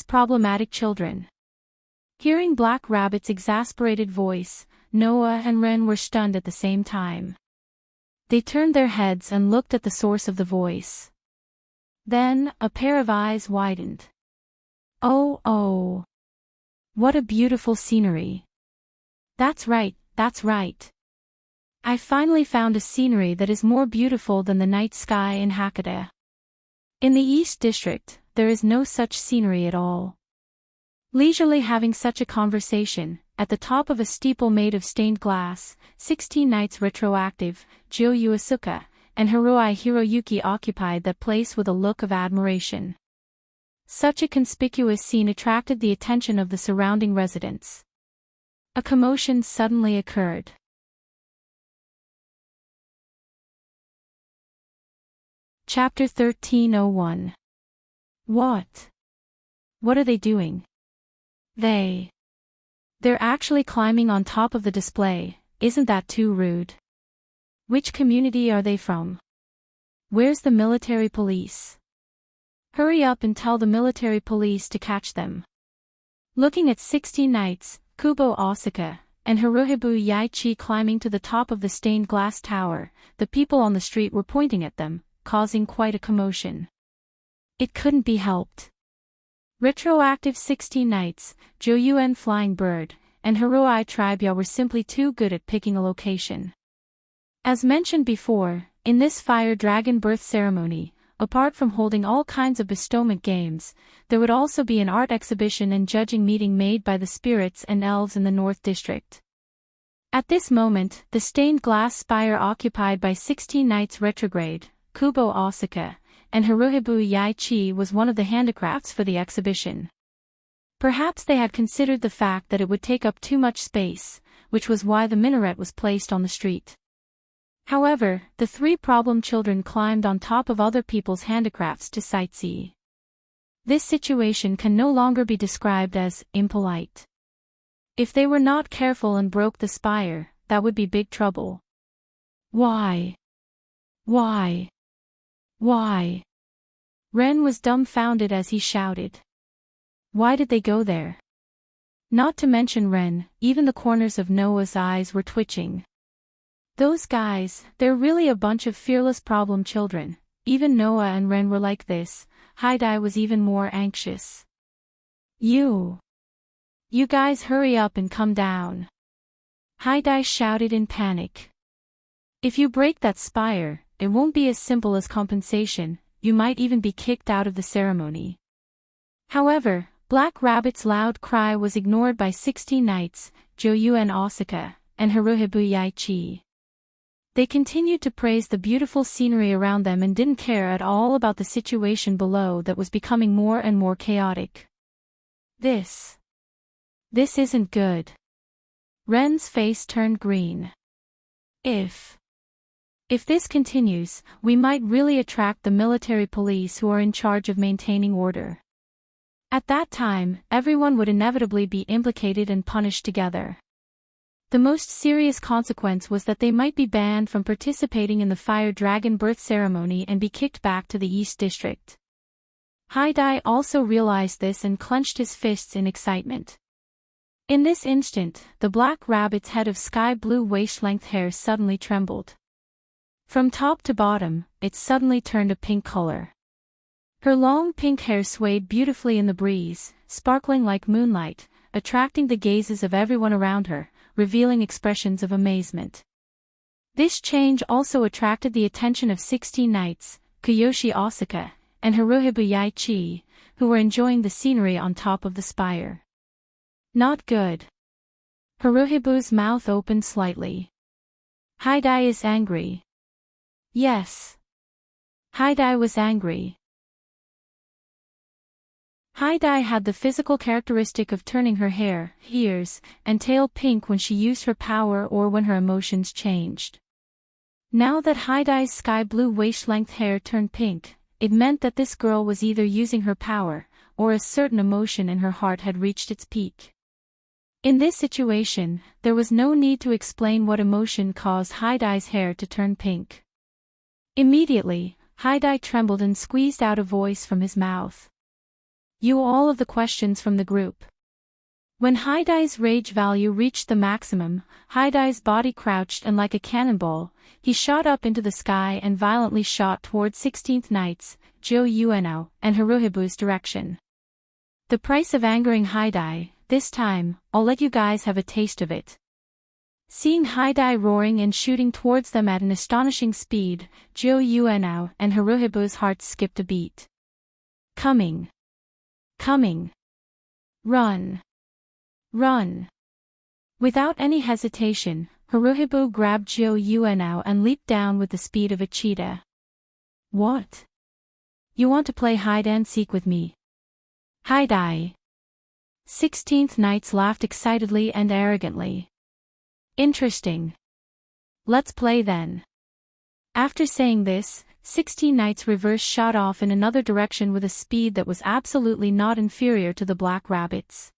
problematic children. Hearing Black Rabbit's exasperated voice, Noah and Ren were stunned at the same time. They turned their heads and looked at the source of the voice. Then, a pair of eyes widened. Oh! What a beautiful scenery. That's right. I finally found a scenery that is more beautiful than the night sky in Hakata. In the East District, there is no such scenery at all. Leisurely having such a conversation, at the top of a steeple made of stained glass, 16 Knights Retroactive, Jo Yuasuka, and Hiroi Hiroyuki occupied that place with a look of admiration. Such a conspicuous scene attracted the attention of the surrounding residents. A commotion suddenly occurred. Chapter 1301. What? What are they doing? They're actually climbing on top of the display. Isn't that too rude? Which community are they from? Where's the military police? Hurry up and tell the military police to catch them. Looking at 16 knights, Kubo Asuka, and Haruhibu Yaichi climbing to the top of the stained glass tower, the people on the street were pointing at them, causing quite a commotion. It couldn't be helped. Retroactive 16 knights, Joyuen Flying Bird, and Haruai Tribya were simply too good at picking a location. As mentioned before, in this fire dragon birth ceremony, apart from holding all kinds of bestowment games, there would also be an art exhibition and judging meeting made by the spirits and elves in the North District. At this moment, the stained glass spire occupied by 16 knights retrograde, Kubo Asuka, and Haruhibu Yaichi was one of the handicrafts for the exhibition. Perhaps they had considered the fact that it would take up too much space, which was why the minaret was placed on the street. However, the three problem children climbed on top of other people's handicrafts to sightsee. This situation can no longer be described as impolite. If they were not careful and broke the spire, that would be big trouble. Why? Why? Why? Ren was dumbfounded as he shouted. Why did they go there? Not to mention Ren, even the corners of Noah's eyes were twitching. Those guys, they're really a bunch of fearless problem children. Even Noah and Ren were like this. Haidai was even more anxious. You guys hurry up and come down. Haidai shouted in panic. If you break that spire, it won't be as simple as compensation, you might even be kicked out of the ceremony. However, Black Rabbit's loud cry was ignored by 16 knights, Joyuen Asuka, and Haruhibu Yaichi. They continued to praise the beautiful scenery around them and didn't care at all about the situation below that was becoming more and more chaotic. This isn't good. Ren's face turned green. If this continues, we might really attract the military police who are in charge of maintaining order. At that time, everyone would inevitably be implicated and punished together. The most serious consequence was that they might be banned from participating in the Fire Dragon birth ceremony and be kicked back to the East District. Haidai also realized this and clenched his fists in excitement. In this instant, the Black Rabbit's head of sky-blue waist-length hair suddenly trembled. From top to bottom, it suddenly turned a pink color. Her long pink hair swayed beautifully in the breeze, sparkling like moonlight, attracting the gazes of everyone around her, revealing expressions of amazement. This change also attracted the attention of 16 knights, Kiyoshi Asuka, and Haruhibu Yaichi, who were enjoying the scenery on top of the spire. Not good. Haruhibu's mouth opened slightly. Haidai is angry. Yes. Haidai was angry. Haidai had the physical characteristic of turning her hair, ears, and tail pink when she used her power or when her emotions changed. Now that Haidai's sky-blue waist-length hair turned pink, it meant that this girl was either using her power, or a certain emotion in her heart had reached its peak. In this situation, there was no need to explain what emotion caused Haidai's hair to turn pink. Immediately, Haidai trembled and squeezed out a voice from his mouth. You all of the questions from the group. When Haidai's rage value reached the maximum, Haidai's body crouched and like a cannonball, he shot up into the sky and violently shot toward 16th Knights, Jo Yuenao, and Haruhibu's direction. The price of angering Haidai, this time, I'll let you guys have a taste of it. Seeing Haidai roaring and shooting towards them at an astonishing speed, Jo Yuenao and Haruhibu's hearts skipped a beat. Coming. Coming. Run. Run. Without any hesitation, Haruhibu grabbed Jo Yuenao and leaped down with the speed of a cheetah. What? You want to play hide and seek with me? Hi-dai. 16th Knights laughed excitedly and arrogantly. Interesting. Let's play then. After saying this, 16 Knights reverse shot off in another direction with a speed that was absolutely not inferior to the Black Rabbit's.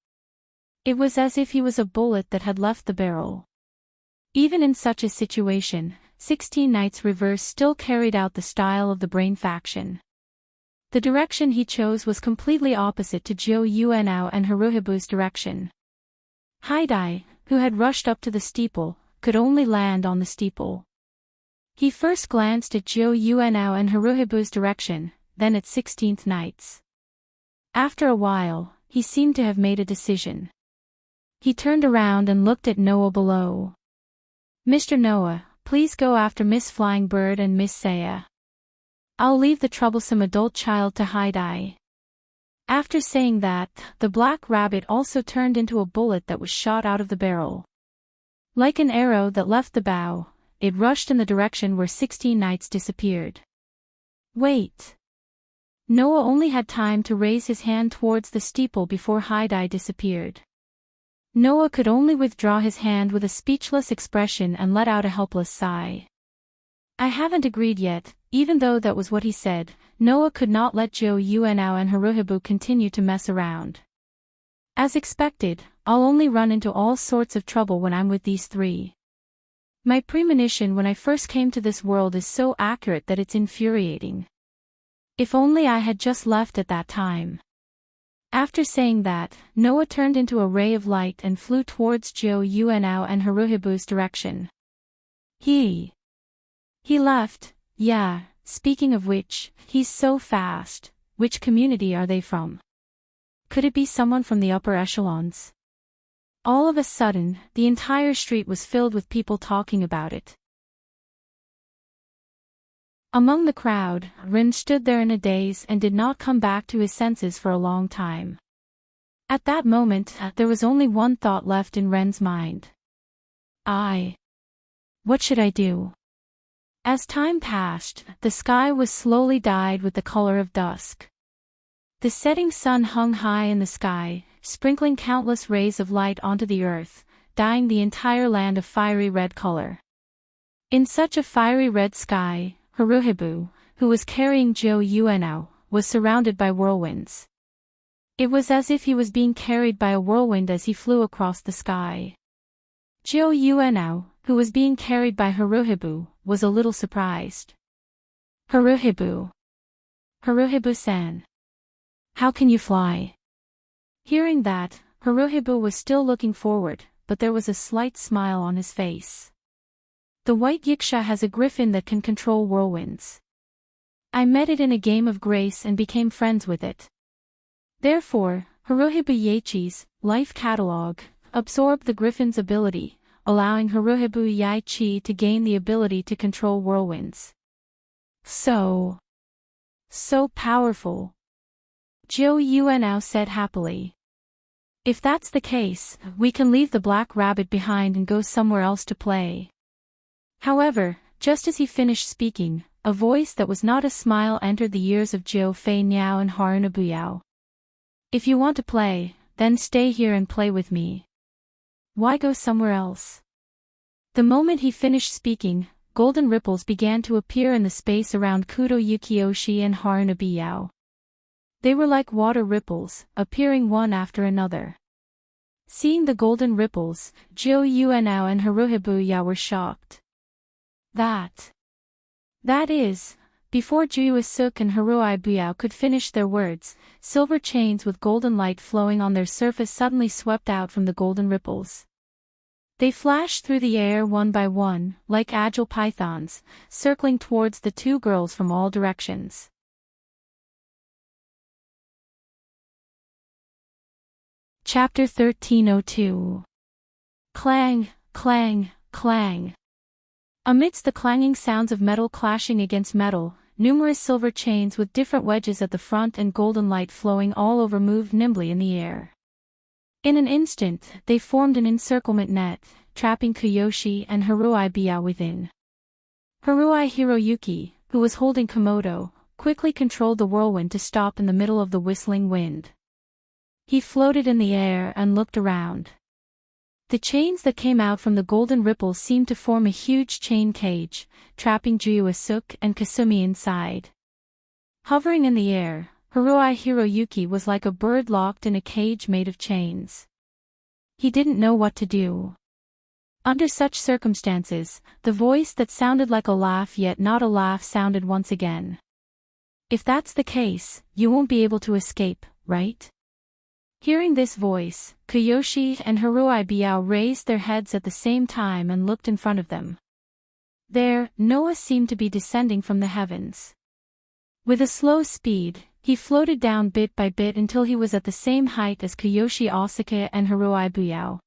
It was as if he was a bullet that had left the barrel. Even in such a situation, 16 Knights reverse still carried out the style of the Brain faction. The direction he chose was completely opposite to Jiu Yuanao and Haruhibu's direction. Hi-dai, who had rushed up to the steeple, could only land on the steeple. He first glanced at Jiu Yuanao and Haruhibu's direction, then at 16th Knights. After a while, he seemed to have made a decision. He turned around and looked at Noah below. Mr. Noah, please go after Miss Flying Bird and Miss Saya. I'll leave the troublesome adult child to Hi-dai. After saying that, the Black Rabbit also turned into a bullet that was shot out of the barrel. Like an arrow that left the bow, it rushed in the direction where 16 Knights disappeared. Wait. Noah only had time to raise his hand towards the steeple before Hi-dai disappeared. Noah could only withdraw his hand with a speechless expression and let out a helpless sigh. I haven't agreed yet. Even though that was what he said, Noah could not let Jiu Yuanao and Haruhibu continue to mess around. As expected, I'll only run into all sorts of trouble when I'm with these three. My premonition when I first came to this world is so accurate that it's infuriating. If only I had just left at that time. After saying that, Noah turned into a ray of light and flew towards Jiu Yuanao and Haruhibu's direction. He left. Yeah, speaking of which, he's so fast. Which community are they from? Could it be someone from the upper echelons? All of a sudden, the entire street was filled with people talking about it. Among the crowd, Ren stood there in a daze and did not come back to his senses for a long time. At that moment, there was only one thought left in Ren's mind. What should I do? As time passed, the sky was slowly dyed with the color of dusk. The setting sun hung high in the sky, sprinkling countless rays of light onto the earth, dyeing the entire land a fiery red color. In such a fiery red sky, Haruhibu, who was carrying Jiu Yuanao, was surrounded by whirlwinds. It was as if he was being carried by a whirlwind as he flew across the sky. Jiu Yuanao, who was being carried by Haruhibu, was a little surprised. Haruhibu. Haruhibu-san. How can you fly? Hearing that, Haruhibu was still looking forward, but there was a slight smile on his face. The white yiksha has a griffin that can control whirlwinds. I met it in a game of grace and became friends with it. Therefore, Haruhibu Yachi's life catalog absorbed the griffin's ability, allowing Haruhibu Yaichi to gain the ability to control whirlwinds. So powerful. Jiu Yuanao said happily. If that's the case, we can leave the Black Rabbit behind and go somewhere else to play. However, just as he finished speaking, a voice that was not a smile entered the ears of Jiu Fei Niao and Harunobu Yao. If you want to play, then stay here and play with me. Why go somewhere else? The moment he finished speaking, golden ripples began to appear in the space around Kudo Yukioshi and Harunobu Yao. They were like water ripples, appearing one after another. Seeing the golden ripples, Jiu Yuanao and Haruhibu Yao were shocked. That is, before Jiu Suk and Haruhibu Yao could finish their words, silver chains with golden light flowing on their surface suddenly swept out from the golden ripples. They flashed through the air one by one, like agile pythons, circling towards the two girls from all directions. Chapter 1302. Clang, clang, clang. Amidst the clanging sounds of metal clashing against metal, numerous silver chains with different wedges at the front and golden light flowing all over moved nimbly in the air. In an instant, they formed an encirclement net, trapping Kiyoshi and Haruhibu Yao within. Haruhi Hiroyuki, who was holding Komodo, quickly controlled the whirlwind to stop in the middle of the whistling wind. He floated in the air and looked around. The chains that came out from the golden ripples seemed to form a huge chain cage, trapping Juuasuk and Kasumi inside. Hovering in the air, Haruhi Hiroyuki was like a bird locked in a cage made of chains. He didn't know what to do. Under such circumstances, the voice that sounded like a laugh yet not a laugh sounded once again. If that's the case, you won't be able to escape, right? Hearing this voice, Kiyoshi and Haruhi Biao raised their heads at the same time and looked in front of them. There, Noah seemed to be descending from the heavens. With a slow speed, he floated down bit by bit until he was at the same height as Kiyoshi Asuka and Haruhi Biao.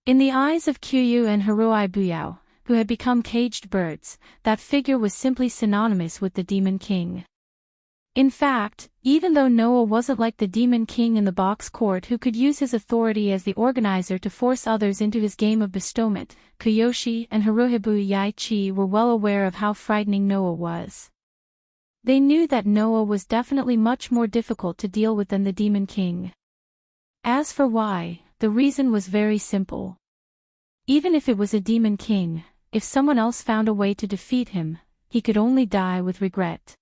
In the eyes of Kyu and Haruhi Biao, who had become caged birds, that figure was simply synonymous with the Demon King. In fact, even though Noah wasn't like the Demon King in the box court who could use his authority as the organizer to force others into his game of bestowment, Kiyoshi and Haruhi Yaichi were well aware of how frightening Noah was. They knew that Noah was definitely much more difficult to deal with than the Demon King. As for why, the reason was very simple. Even if it was a Demon King, if someone else found a way to defeat him, he could only die with regret.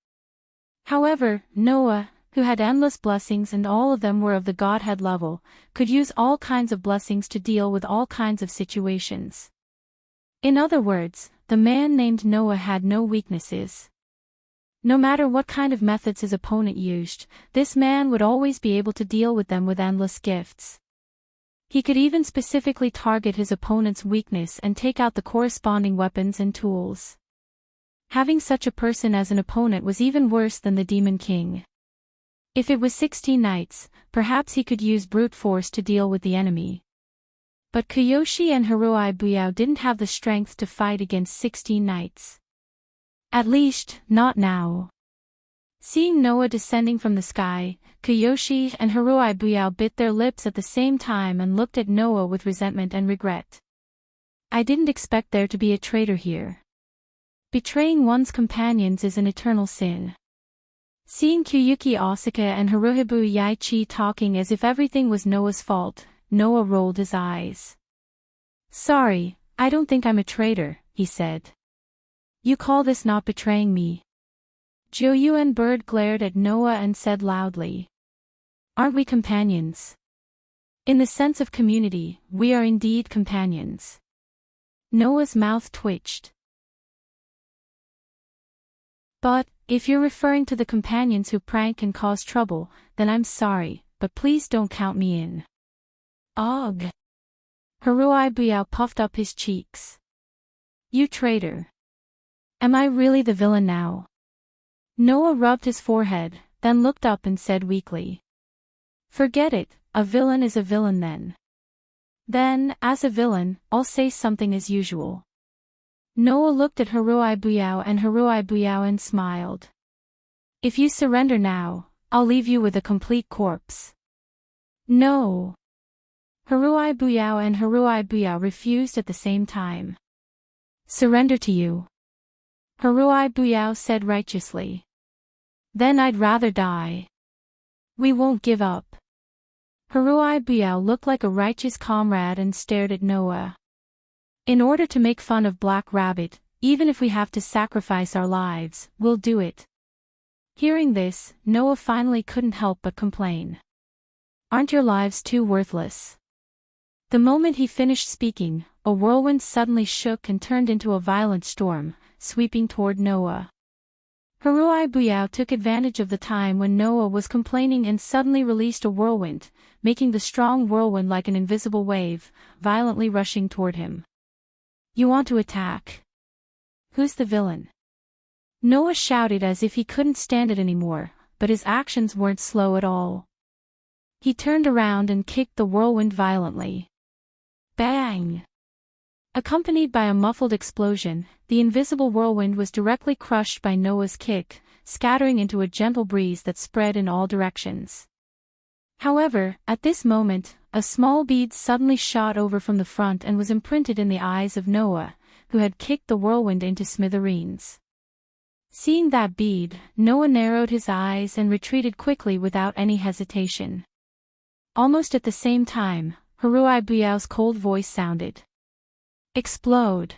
However, Noah, who had endless blessings and all of them were of the Godhead level, could use all kinds of blessings to deal with all kinds of situations. In other words, the man named Noah had no weaknesses. No matter what kind of methods his opponent used, this man would always be able to deal with them with endless gifts. He could even specifically target his opponent's weakness and take out the corresponding weapons and tools. Having such a person as an opponent was even worse than the Demon King. If it was 16 knights, perhaps he could use brute force to deal with the enemy. But Kiyoshi and Haruhi Biao didn't have the strength to fight against 16 knights. At least, not now. Seeing Noah descending from the sky, Kiyoshi and Haruhi Biao bit their lips at the same time and looked at Noah with resentment and regret. I didn't expect there to be a traitor here. Betraying one's companions is an eternal sin. Seeing Kyuki Asuka and Haruhi Yaichi talking as if everything was Noah's fault, Noah rolled his eyes. Sorry, I don't think I'm a traitor, he said. You call this not betraying me? Joyuan Bird glared at Noah and said loudly. Aren't we companions? In the sense of community, we are indeed companions. Noah's mouth twitched. But, if you're referring to the companions who prank and cause trouble, then I'm sorry, but please don't count me in. Ugh. Haruhi Biao puffed up his cheeks. You traitor. Am I really the villain now? Noah rubbed his forehead, then looked up and said weakly. Forget it, a villain is a villain then. Then, as a villain, I'll say something as usual. Noah looked at Haruhi Biao and smiled. If you surrender now, I'll leave you with a complete corpse. No. Haruhi Biao refused at the same time. Surrender to you. Haruhi Biao said righteously. Then I'd rather die. We won't give up. Haruhi Biao looked like a righteous comrade and stared at Noah. In order to make fun of Black Rabbit, even if we have to sacrifice our lives, we'll do it. Hearing this, Noah finally couldn't help but complain. Aren't your lives too worthless? The moment he finished speaking, a whirlwind suddenly shook and turned into a violent storm, sweeping toward Noah. Haruhi Biao took advantage of the time when Noah was complaining and suddenly released a whirlwind, making the strong whirlwind like an invisible wave, violently rushing toward him. You want to attack? Who's the villain? Noah shouted as if he couldn't stand it anymore, but his actions weren't slow at all. He turned around and kicked the whirlwind violently. Bang! Accompanied by a muffled explosion, the invisible whirlwind was directly crushed by Noah's kick, scattering into a gentle breeze that spread in all directions. However, at this moment, a small bead suddenly shot over from the front and was imprinted in the eyes of Noah, who had kicked the whirlwind into smithereens. Seeing that bead, Noah narrowed his eyes and retreated quickly without any hesitation. Almost at the same time, Haruai Buyao's cold voice sounded. Explode.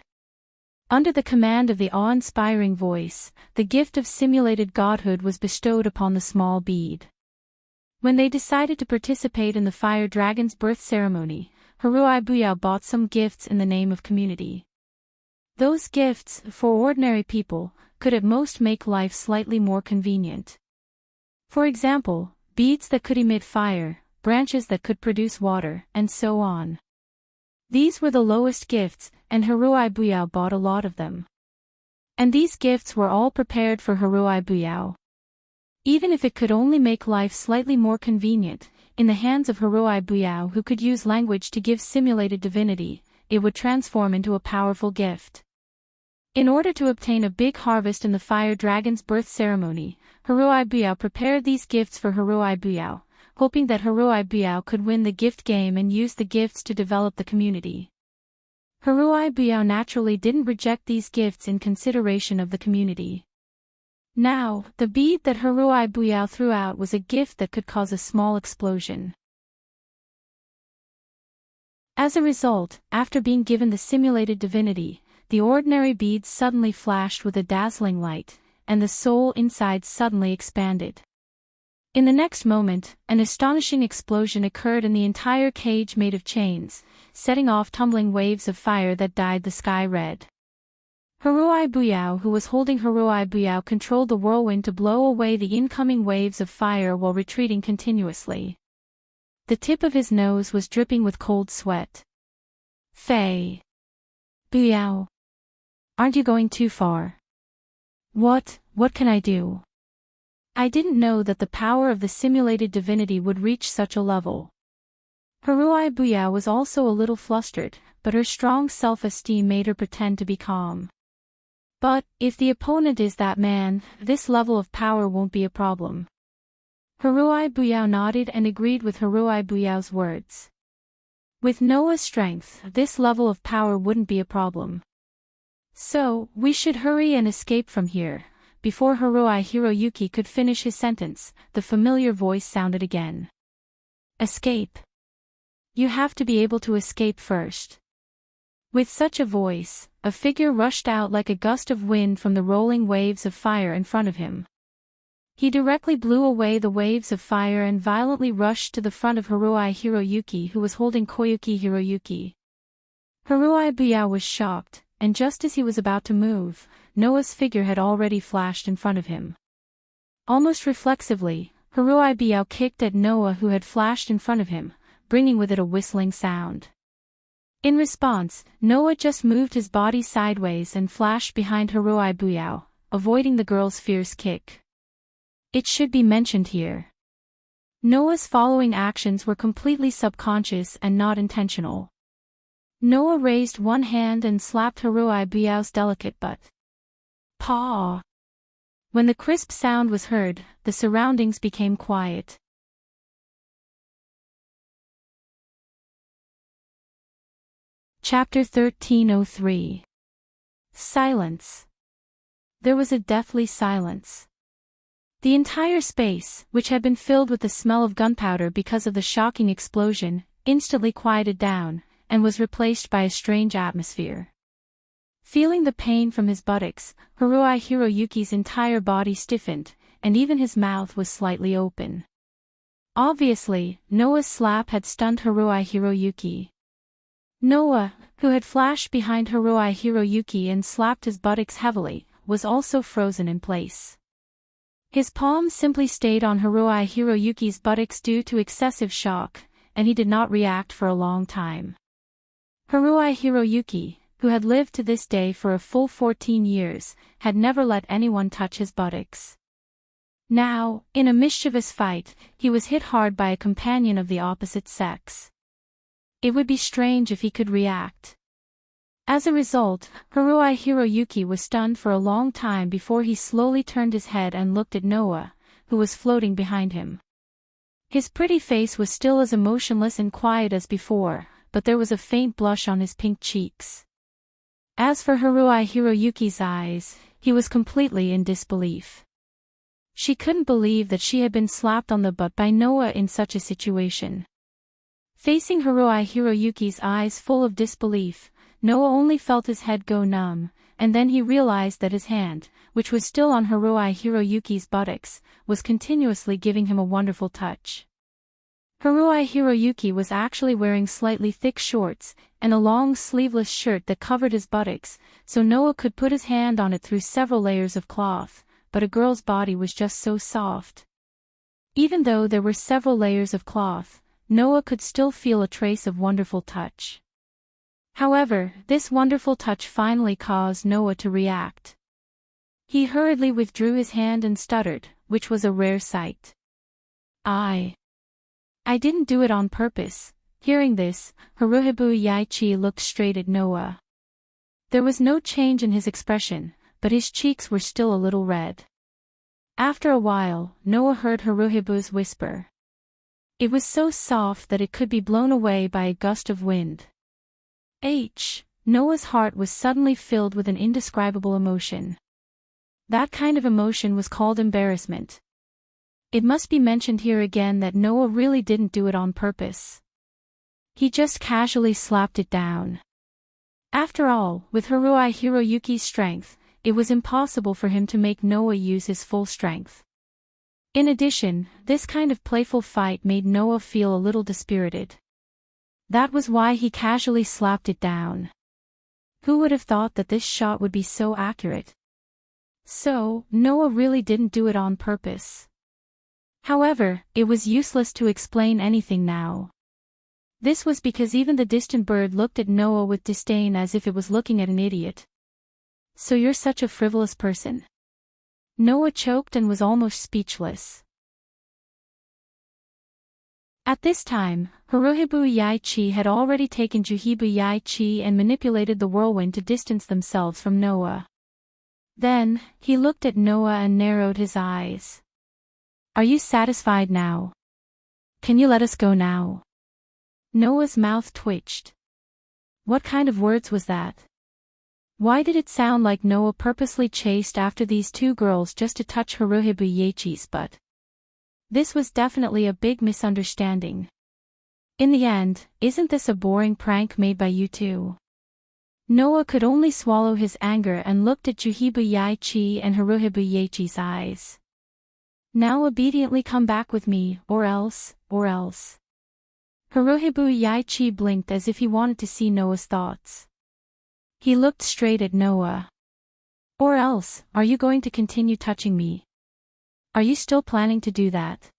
Under the command of the awe-inspiring voice, the gift of simulated godhood was bestowed upon the small bead. When they decided to participate in the fire dragon's birth ceremony, Haruai Buyao bought some gifts in the name of community. Those gifts, for ordinary people, could at most make life slightly more convenient. For example, beads that could emit fire, branches that could produce water, and so on. These were the lowest gifts, and Haruai Buyao bought a lot of them. And these gifts were all prepared for Haruai Buyao. Even if it could only make life slightly more convenient, in the hands of Haruai Buyao who could use language to give simulated divinity, it would transform into a powerful gift. In order to obtain a big harvest in the fire dragon's birth ceremony, Haruai Buyao prepared these gifts for Haruai Buyao, hoping that Haruai Buyao could win the gift game and use the gifts to develop the community. Haruai Buyao naturally didn't reject these gifts in consideration of the community. Now, the bead that Haruai Buyao threw out was a gift that could cause a small explosion. As a result, after being given the simulated divinity, the ordinary beads suddenly flashed with a dazzling light, and the soul inside suddenly expanded. In the next moment, an astonishing explosion occurred and the entire cage made of chains, setting off tumbling waves of fire that dyed the sky red. Haruai Buyao, who was holding Haruai Buyao, controlled the whirlwind to blow away the incoming waves of fire while retreating continuously. The tip of his nose was dripping with cold sweat. Fei. Buyao. Aren't you going too far? What can I do? I didn't know that the power of the simulated divinity would reach such a level. Haruai Buyao was also a little flustered, but her strong self-esteem made her pretend to be calm. But, if the opponent is that man, this level of power won't be a problem. Haruai Buyao nodded and agreed with Haruai Buyao's words. With Noah's strength, this level of power wouldn't be a problem. So, we should hurry and escape from here. Before Haruai Hiroyuki could finish his sentence, the familiar voice sounded again. Escape. You have to be able to escape first. With such a voice, a figure rushed out like a gust of wind from the rolling waves of fire in front of him. He directly blew away the waves of fire and violently rushed to the front of Haruai Hiroyuki, who was holding Koyuki Hiroyuki. Haruai Buyao was shocked, and just as he was about to move, Noah's figure had already flashed in front of him. Almost reflexively, Haruai Buyao kicked at Noah, who had flashed in front of him, bringing with it a whistling sound. In response, Noah just moved his body sideways and flashed behind Haruai Buyao, avoiding the girl's fierce kick. It should be mentioned here. Noah's following actions were completely subconscious and not intentional. Noah raised one hand and slapped Haruai Buyao's delicate butt. Paw! When the crisp sound was heard, the surroundings became quiet. Chapter 1303. Silence. There was a deathly silence. The entire space, which had been filled with the smell of gunpowder because of the shocking explosion, instantly quieted down, and was replaced by a strange atmosphere. Feeling the pain from his buttocks, Haruai Hiroyuki's entire body stiffened, and even his mouth was slightly open. Obviously, Noah's slap had stunned Haruai Hiroyuki. Noah, who had flashed behind Haruai Hiroyuki and slapped his buttocks heavily, was also frozen in place. His palms simply stayed on Haruai Hiroyuki's buttocks due to excessive shock, and he did not react for a long time. Haruai Hiroyuki, who had lived to this day for a full 14 years, had never let anyone touch his buttocks. Now, in a mischievous fight, he was hit hard by a companion of the opposite sex. It would be strange if he could react. As a result, Haruai Hiroyuki was stunned for a long time before he slowly turned his head and looked at Noah, who was floating behind him. His pretty face was still as emotionless and quiet as before, but there was a faint blush on his pink cheeks. As for Haruai Hiroyuki's eyes, he was completely in disbelief. She couldn't believe that she had been slapped on the butt by Noah in such a situation. Facing Haruhi Hiroyuki's eyes full of disbelief, Noah only felt his head go numb, and then he realized that his hand, which was still on Haruhi Hiroyuki's buttocks, was continuously giving him a wonderful touch. Haruhi Hiroyuki was actually wearing slightly thick shorts and a long sleeveless shirt that covered his buttocks, so Noah could put his hand on it through several layers of cloth, but a girl's body was just so soft. Even though there were several layers of cloth, Noah could still feel a trace of wonderful touch. However, this wonderful touch finally caused Noah to react. He hurriedly withdrew his hand and stuttered, which was a rare sight. I didn't do it on purpose. Hearing this, Haruhi Yaichi looked straight at Noah. There was no change in his expression, but his cheeks were still a little red. After a while, Noah heard Haruhi's whisper. It was so soft that it could be blown away by a gust of wind. Noah's heart was suddenly filled with an indescribable emotion. That kind of emotion was called embarrassment. It must be mentioned here again that Noah really didn't do it on purpose. He just casually slapped it down. After all, with Haruhi Hiroyuki's strength, it was impossible for him to make Noah use his full strength. In addition, this kind of playful fight made Noah feel a little dispirited. That was why he casually slapped it down. Who would have thought that this shot would be so accurate? So, Noah really didn't do it on purpose. However, it was useless to explain anything now. This was because even the distant bird looked at Noah with disdain as if it was looking at an idiot. So you're such a frivolous person. Noah choked and was almost speechless. At this time, Haruhi Yaichi had already taken Juhibu Yaichi and manipulated the whirlwind to distance themselves from Noah. Then, he looked at Noah and narrowed his eyes. Are you satisfied now? Can you let us go now? Noah's mouth twitched. What kind of words was that? Why did it sound like Noah purposely chased after these two girls just to touch Haruhi Yaichi's butt? This was definitely a big misunderstanding. In the end, isn't this a boring prank made by you two? Noah could only swallow his anger and looked at Juhibu Yaichi and Haruhi Yaichi's eyes. Now obediently come back with me, or else. Haruhi Yaichi blinked as if he wanted to see Noah's thoughts. He looked straight at Noah. Or else, are you going to continue touching me? Are you still planning to do that?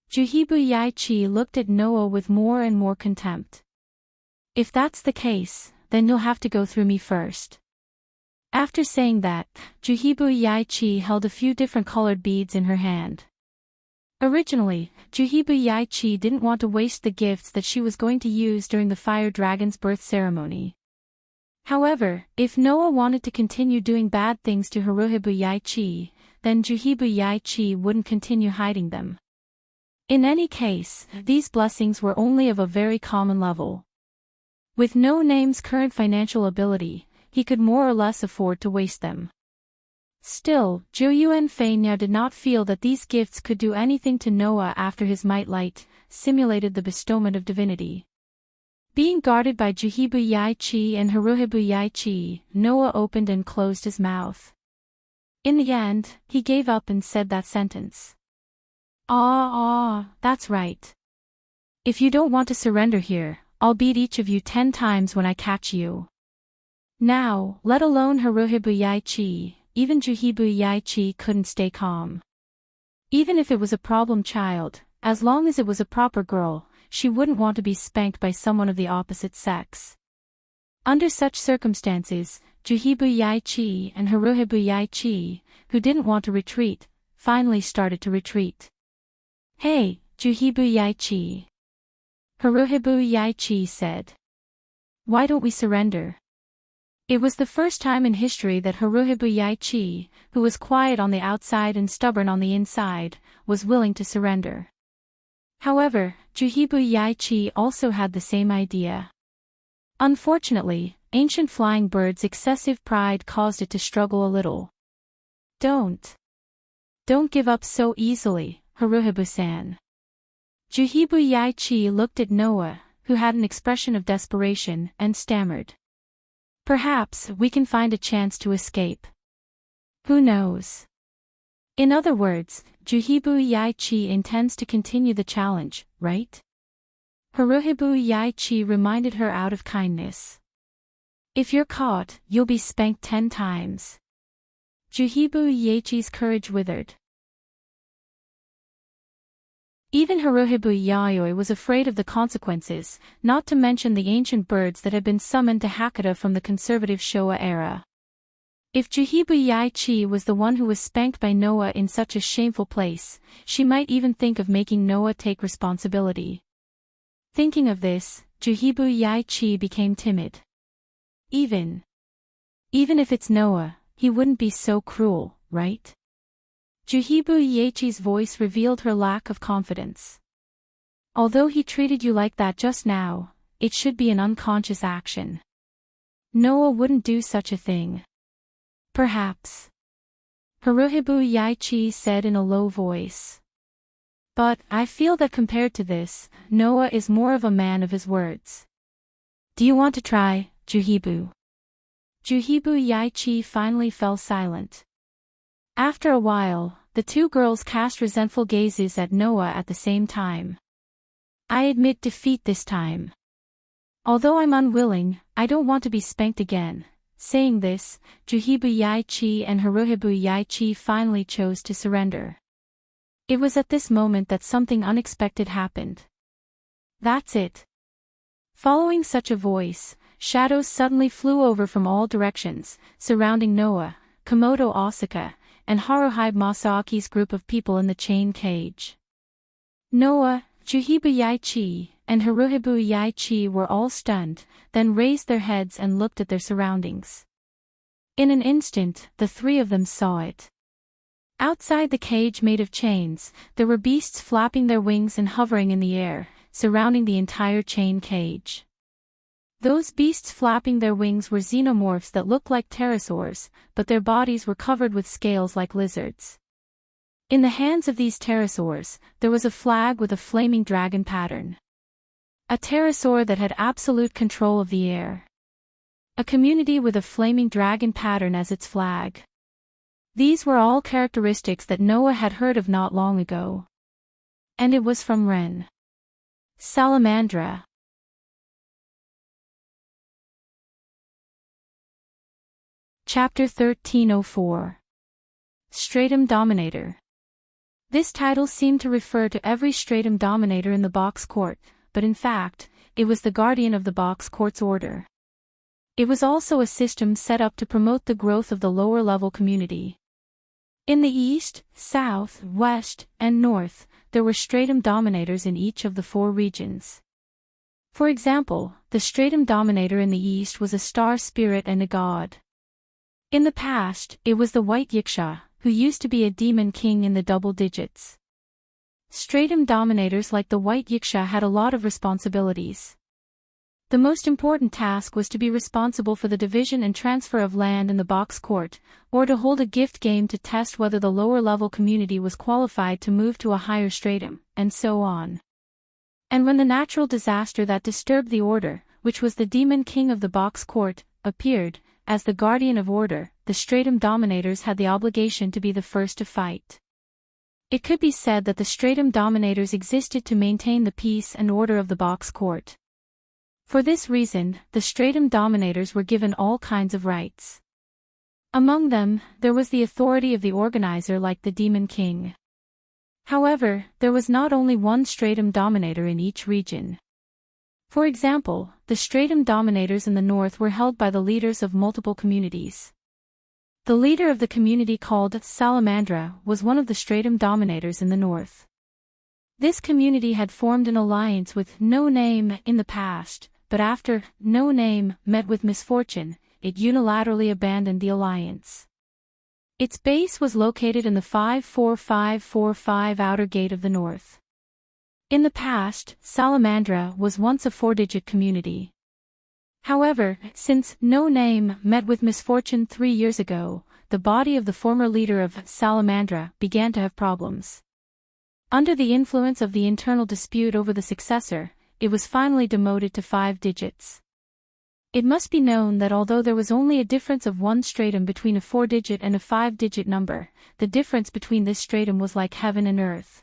Juhibu Yaichi looked at Noah with more and more contempt. If that's the case, then you'll have to go through me first. After saying that, Juhibu Yaichi held a few different colored beads in her hand. Originally, Juhibu Yaichi didn't want to waste the gifts that she was going to use during the fire dragon's birth ceremony. However, if Noah wanted to continue doing bad things to Haruhi Yaichi, then Juhibu Yaichi wouldn't continue hiding them. In any case, these blessings were only of a very common level. With No Name's current financial ability, he could more or less afford to waste them. Still, Zhou Yuanfei now did not feel that these gifts could do anything to Noah after his might light simulated the bestowment of divinity. Being guarded by Juhibu Yaichi and Haruhi Yaichi, Noah opened and closed his mouth. In the end, he gave up and said that sentence. That's right. If you don't want to surrender here, I'll beat each of you 10 times when I catch you. Now, let alone Haruhi Yaichi, even Juhibu Yaichi couldn't stay calm. Even if it was a problem child, as long as it was a proper girl, she wouldn't want to be spanked by someone of the opposite sex. Under such circumstances, Juhibu Yaichi and Haruhi Yaichi, who didn't want to retreat, finally started to retreat. Hey, Juhibu Yaichi. Haruhi Yaichi said. Why don't we surrender? It was the first time in history that Haruhi Yaichi, who was quiet on the outside and stubborn on the inside, was willing to surrender. However, Juhibu Yaichi also had the same idea. Unfortunately, Ancient Flying Bird's excessive pride caused it to struggle a little. Don't give up so easily, Haruhi-san. Juhibu Yaichi looked at Noah, who had an expression of desperation, and stammered. Perhaps we can find a chance to escape. Who knows? In other words, Juhibu Yaichi intends to continue the challenge, right? Haruhibu Yaichi reminded her out of kindness. If you're caught, you'll be spanked 10 times. Juhibu Yaichi's courage withered. Even Haruhibu Yayoi was afraid of the consequences, not to mention the ancient birds that had been summoned to Hakata from the conservative Showa era. If Juhibu Yaichi was the one who was spanked by Noah in such a shameful place, she might even think of making Noah take responsibility. Thinking of this, Juhibu Yaichi became timid. Even if it's Noah, he wouldn't be so cruel, right? Juhibu Yaichi's voice revealed her lack of confidence. Although he treated you like that just now, it should be an unconscious action. Noah wouldn't do such a thing. Perhaps. Haruhibu Yaichi said in a low voice. But, I feel that compared to this, Noah is more of a man of his words. Do you want to try, Juhibu? Juhibu Yaichi finally fell silent. After a while, the two girls cast resentful gazes at Noah at the same time. I admit defeat this time. Although I'm unwilling, I don't want to be spanked again. Saying this, Juhibu Yaichi and Haruhibu Yaichi finally chose to surrender. It was at this moment that something unexpected happened. That's it. Following such a voice, shadows suddenly flew over from all directions, surrounding Noah, Komodo Asuka, and Haruhibe Masaaki's group of people in the chain cage. Noah, Juhibu Yaichi, and Haruhibu Yaichi were all stunned, then raised their heads and looked at their surroundings. In an instant, the three of them saw it. Outside the cage made of chains, there were beasts flapping their wings and hovering in the air, surrounding the entire chain cage. Those beasts flapping their wings were xenomorphs that looked like pterosaurs, but their bodies were covered with scales like lizards. In the hands of these pterosaurs, there was a flag with a flaming dragon pattern. A pterosaur that had absolute control of the air. A community with a flaming dragon pattern as its flag. These were all characteristics that Noah had heard of not long ago. And it was from Ren. Salamandra. Chapter 1304. Stratum Dominator. This title seemed to refer to every Stratum Dominator in the Box Court, but in fact, it was the guardian of the Box Court's order. It was also a system set up to promote the growth of the lower-level community. In the east, south, west, and north, there were Stratum Dominators in each of the 4 regions. For example, the Stratum Dominator in the east was a star spirit and a god. In the past, it was the White Yiksha, who used to be a demon king in the double digits. Stratum Dominators like the White Yiksha had a lot of responsibilities. The most important task was to be responsible for the division and transfer of land in the Box Court, or to hold a gift game to test whether the lower-level community was qualified to move to a higher stratum, and so on. And when the natural disaster that disturbed the order, which was the demon king of the Box Court, appeared, as the guardian of order, the Stratum Dominators had the obligation to be the first to fight. It could be said that the Stratum Dominators existed to maintain the peace and order of the Box Court. For this reason, the Stratum Dominators were given all kinds of rights. Among them, there was the authority of the organizer like the Demon King. However, there was not only one Stratum Dominator in each region. For example, the Stratum Dominators in the north were held by the leaders of multiple communities. The leader of the community called Salamandra was one of the Stratum Dominators in the north. This community had formed an alliance with No Name in the past, but after No Name met with misfortune, it unilaterally abandoned the alliance. Its base was located in the 54545 outer gate of the north. In the past, Salamandra was once a 4-digit community. However, since No Name met with misfortune 3 years ago, the body of the former leader of Salamandra began to have problems. Under the influence of the internal dispute over the successor, it was finally demoted to 5 digits. It must be known that although there was only a difference of one stratum between a 4-digit and a 5-digit number, the difference between this stratum was like heaven and earth.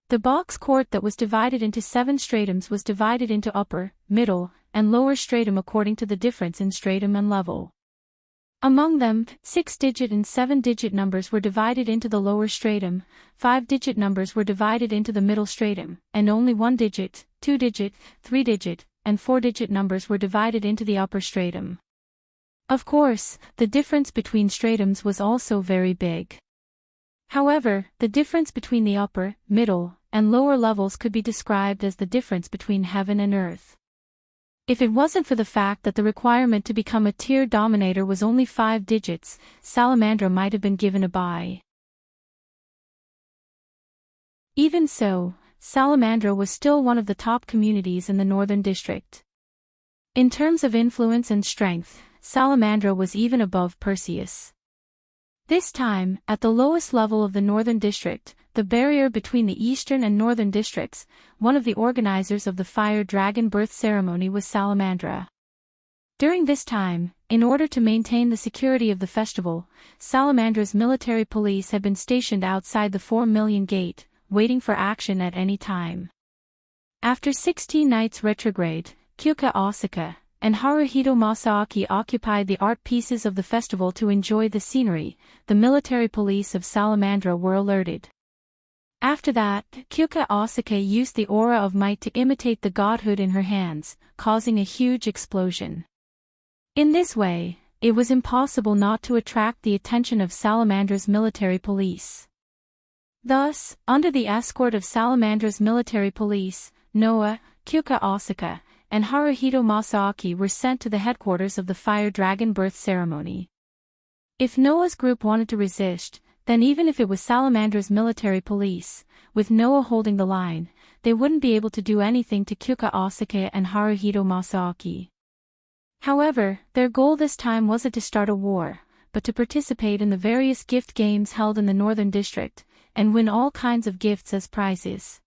The box court that was divided into 7 stratums was divided into upper, middle, and lower stratum according to the difference in stratum and level. Among them, 6-digit and 7-digit numbers were divided into the lower stratum, 5-digit numbers were divided into the middle stratum, and only 1-digit, 2-digit, 3-digit, and 4-digit numbers were divided into the upper stratum. Of course, the difference between stratums was also very big. However, the difference between the upper, middle, and lower levels could be described as the difference between heaven and earth. If it wasn't for the fact that the requirement to become a tier dominator was only 5 digits, Salamandra might have been given a bye. Even so, Salamandra was still one of the top communities in the Northern District. In terms of influence and strength, Salamandra was even above Perseus. This time, at the lowest level of the Northern District, the barrier between the Eastern and Northern Districts, one of the organizers of the Fire Dragon birth ceremony was Salamandra. During this time, in order to maintain the security of the festival, Salamandra's military police had been stationed outside the 4 Million Gate, waiting for action at any time. After 16 nights retrograde, Kyuka Asaka and Haruhito Masaaki occupied the art pieces of the festival to enjoy the scenery. The military police of Salamandra were alerted. After that, Kyuka Asaka used the aura of might to imitate the godhood in her hands, causing a huge explosion. In this way, it was impossible not to attract the attention of Salamandra's military police. Thus, under the escort of Salamandra's military police, Noah, Kyuka Asaka, and Haruhito Masaaki were sent to the headquarters of the Fire Dragon birth ceremony. If Noah's group wanted to resist, then even if it was Salamandra's military police, with Noah holding the line, they wouldn't be able to do anything to Kyuka Asaka and Haruhito Masaaki. However, their goal this time wasn't to start a war, but to participate in the various gift games held in the Northern District, and win all kinds of gifts as prizes.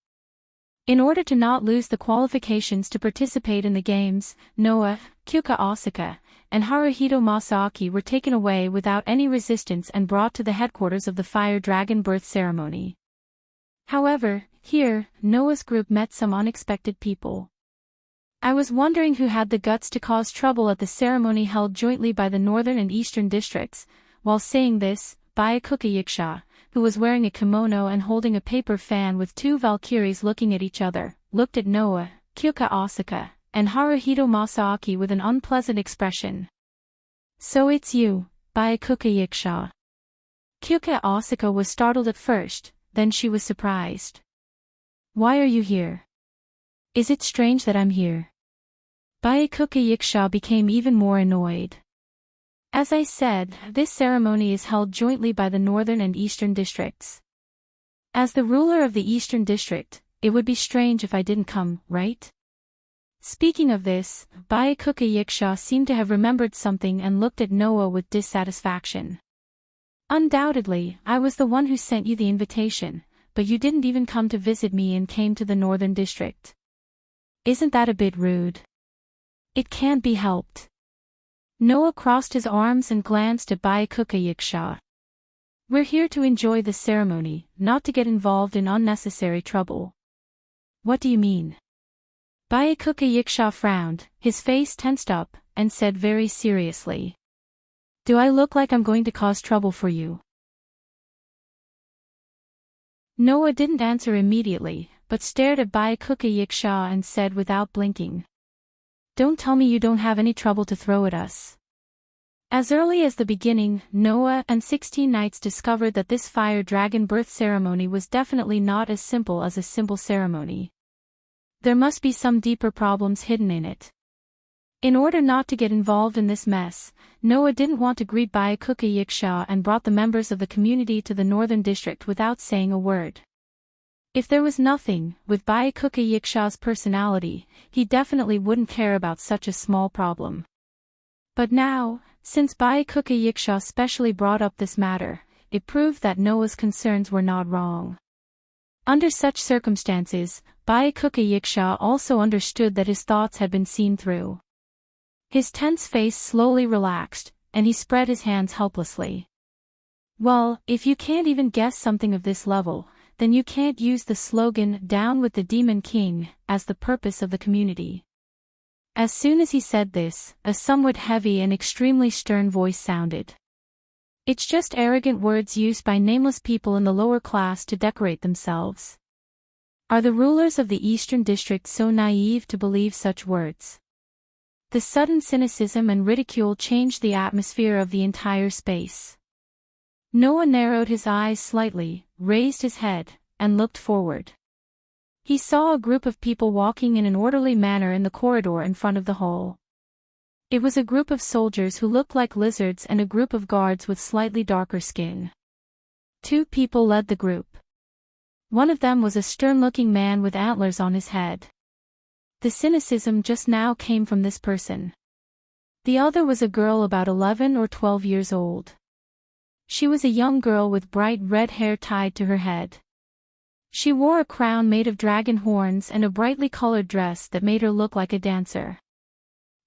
In order to not lose the qualifications to participate in the games, Noah, Kyuka Asaka, and Haruhito Masaaki were taken away without any resistance and brought to the headquarters of the Fire Dragon birth ceremony. However, here, Noah's group met some unexpected people. I was wondering who had the guts to cause trouble at the ceremony held jointly by the Northern and Eastern districts. While saying this, Byakuya Yiksha, who was wearing a kimono and holding a paper fan with 2 Valkyries looking at each other, looked at Noah, Kyuka Asaka, and Haruhito Masaaki with an unpleasant expression. "So it's you, Byakuya Yiksha." Kyuka Asaka was startled at first, then she was surprised. "Why are you here? Is it strange that I'm here?" Byakuya Yiksha became even more annoyed. As I said, this ceremony is held jointly by the Northern and Eastern districts. As the ruler of the Eastern district, it would be strange if I didn't come, right? Speaking of this, Byakuya Yiksha seemed to have remembered something and looked at Noah with dissatisfaction. "Undoubtedly, I was the one who sent you the invitation, but you didn't even come to visit me and came to the Northern district. Isn't that a bit rude?" "It can't be helped." Noah crossed his arms and glanced at Byakuya Yiksha. "We're here to enjoy the ceremony, not to get involved in unnecessary trouble." "What do you mean?" Byakuya Yiksha frowned, his face tensed up, and said very seriously. "Do I look like I'm going to cause trouble for you?" Noah didn't answer immediately, but stared at Byakuya Yiksha and said without blinking. "Don't tell me you don't have any trouble to throw at us." As early as the beginning, Noah and 16 Knights discovered that this Fire Dragon birth ceremony was definitely not as simple as a simple ceremony. There must be some deeper problems hidden in it. In order not to get involved in this mess, Noah didn't want to greet Byakuya Yiksha and brought the members of the community to the Northern District without saying a word. If there was nothing, with Byakuya Yiksha's personality, he definitely wouldn't care about such a small problem. But now, since Byakuya Yiksha specially brought up this matter, it proved that Noah's concerns were not wrong. Under such circumstances, Byakuya Yiksha also understood that his thoughts had been seen through. His tense face slowly relaxed, and he spread his hands helplessly. Well, if you can't even guess something of this level, then you can't use the slogan "Down with the Demon King" as the purpose of the community. As soon as he said this, a somewhat heavy and extremely stern voice sounded. It's just arrogant words used by nameless people in the lower class to decorate themselves. Are the rulers of the Eastern District so naive to believe such words? The sudden cynicism and ridicule changed the atmosphere of the entire space. Noah narrowed his eyes slightly, raised his head, and looked forward. He saw a group of people walking in an orderly manner in the corridor in front of the hall. It was a group of soldiers who looked like lizards and a group of guards with slightly darker skin. Two people led the group. One of them was a stern-looking man with antlers on his head. The cynicism just now came from this person. The other was a girl about 11 or 12 years old. She was a young girl with bright red hair tied to her head. She wore a crown made of dragon horns and a brightly colored dress that made her look like a dancer.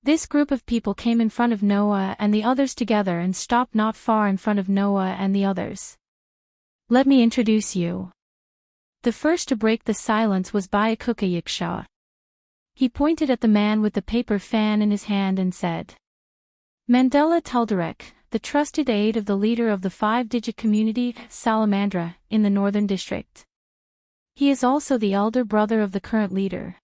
This group of people came in front of Noah and the others together and stopped not far in front of Noah and the others. Let me introduce you. The first to break the silence was Byakuya Yiksha. He pointed at the man with the paper fan in his hand and said, Mandela Telderek, the trusted aide of the leader of the 5-digit community, Salamandra, in the Northern District. He is also the elder brother of the current leader.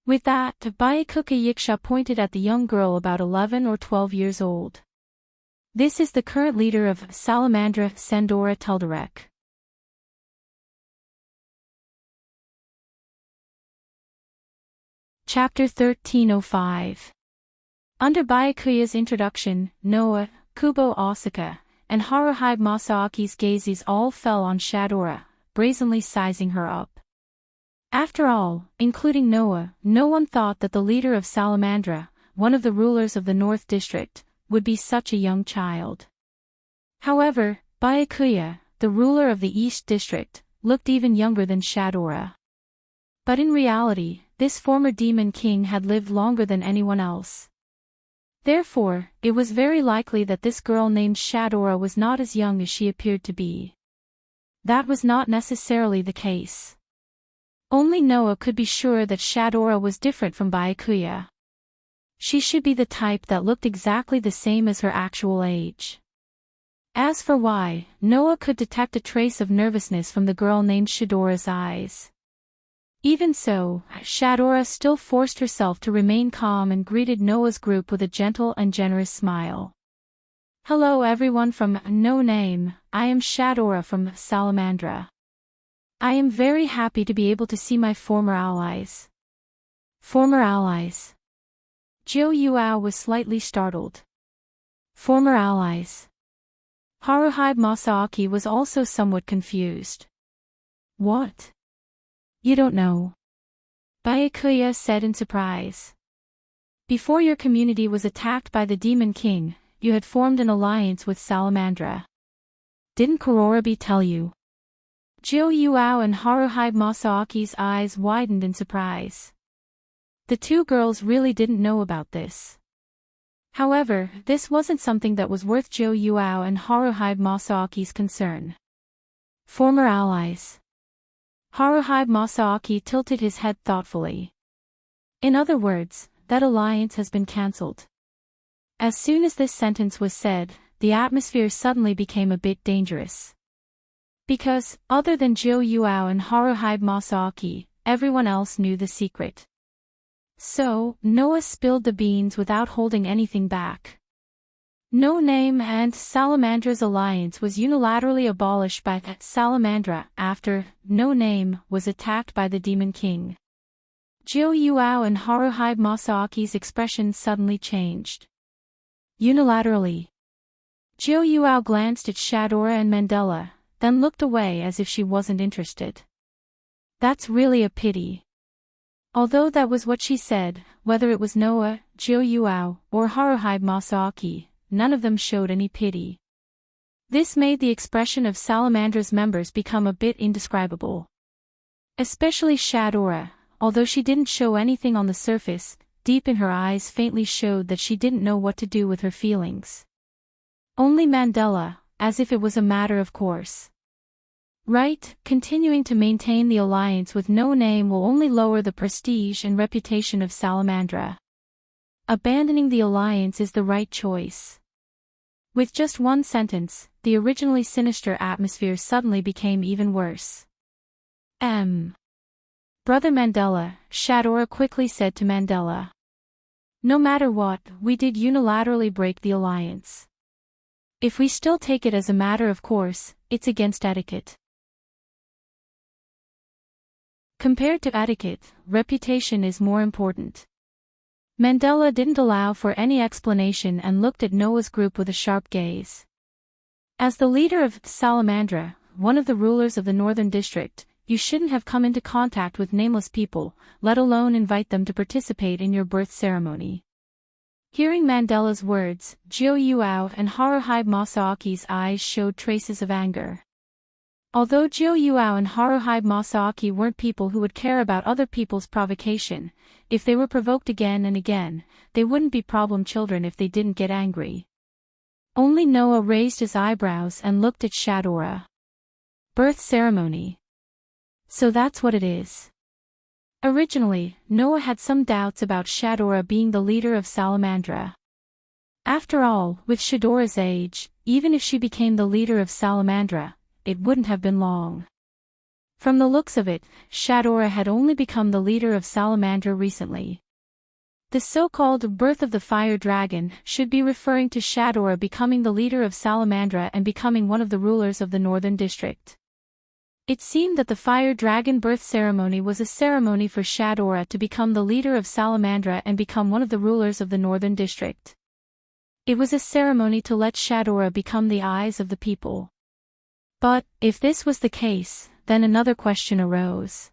With that, Byakuya Yiksha pointed at the young girl about 11 or 12 years old. This is the current leader of Salamandra, Sandora Telderek. Chapter 1305. Under Byakuya's introduction, Noah, Kubo Osaka, and Haruhi Masaaki's gazes all fell on Shadora, brazenly sizing her up. After all, including Noah, no one thought that the leader of Salamandra, one of the rulers of the North District, would be such a young child. However, Byakuya, the ruler of the East District, looked even younger than Shadora. But in reality, this former demon king had lived longer than anyone else. Therefore, it was very likely that this girl named Shadora was not as young as she appeared to be. That was not necessarily the case. Only Noah could be sure that Shadora was different from Byakuya. She should be the type that looked exactly the same as her actual age. As for why, Noah could detect a trace of nervousness from the girl named Shadora's eyes. Even so, Shadora still forced herself to remain calm and greeted Noah's group with a gentle and generous smile. Hello everyone from No Name, I am Shadora from Salamandra. I am very happy to be able to see my former allies. Former allies? Jiu Yuao was slightly startled. Former allies. Haruhi Masaaki was also somewhat confused. What? You don't know? Byakuya said in surprise. Before your community was attacked by the Demon King, you had formed an alliance with Salamandra. Didn't Kurorabi tell you? Jiu Yuao and Haruhi Masaaki's eyes widened in surprise. The two girls really didn't know about this. However, this wasn't something that was worth Jiu Yuao and Haruhi Masaaki's concern. Former allies. Haruhi Masaaki tilted his head thoughtfully. In other words, that alliance has been cancelled. As soon as this sentence was said, the atmosphere suddenly became a bit dangerous. Because, other than Jiu Yuao and Haruhi Masaaki, everyone else knew the secret. So, Noah spilled the beans without holding anything back. No Name and Salamandra's alliance was unilaterally abolished by Salamandra after No Name was attacked by the Demon King. Jiu Yuao and Haruhi Masaaki's expression suddenly changed. Unilaterally. Jiu Yuao glanced at Shadora and Mandela, then looked away as if she wasn't interested. That's really a pity. Although that was what she said, whether it was Noah, Jiu Yuao, or Haruhi Masaaki, none of them showed any pity. This made the expression of Salamandra's members become a bit indescribable. Especially Shadora, although she didn't show anything on the surface, deep in her eyes faintly showed that she didn't know what to do with her feelings. Only Mandela, as if it was a matter of course. Right, continuing to maintain the alliance with no name will only lower the prestige and reputation of Salamandra. Abandoning the alliance is the right choice. With just one sentence, the originally sinister atmosphere suddenly became even worse. Brother Mandela, Shadora quickly said to Mandela. No matter what, we did unilaterally break the alliance. If we still take it as a matter of course, it's against etiquette. Compared to etiquette, reputation is more important. Mandela didn't allow for any explanation and looked at Noah's group with a sharp gaze. As the leader of Salamandra, one of the rulers of the Northern District, you shouldn't have come into contact with nameless people, let alone invite them to participate in your birth ceremony. Hearing Mandela's words, Jiu Yuao and Haruhide Masaaki's eyes showed traces of anger. Although Jiu Yuao and Haruhide Masaaki weren't people who would care about other people's provocation, if they were provoked again and again, they wouldn't be problem children if they didn't get angry. Only Noah raised his eyebrows and looked at Shadora. Birth ceremony. So that's what it is. Originally, Noah had some doubts about Shadora being the leader of Salamandra. After all, with Shadora's age, even if she became the leader of Salamandra, it wouldn't have been long. From the looks of it, Shadora had only become the leader of Salamandra recently. The so-called birth of the fire dragon should be referring to Shadora becoming the leader of Salamandra and becoming one of the rulers of the Northern District. It seemed that the fire dragon birth ceremony was a ceremony for Shadora to become the leader of Salamandra and become one of the rulers of the Northern District. It was a ceremony to let Shadora become the eyes of the people. But, if this was the case, then another question arose.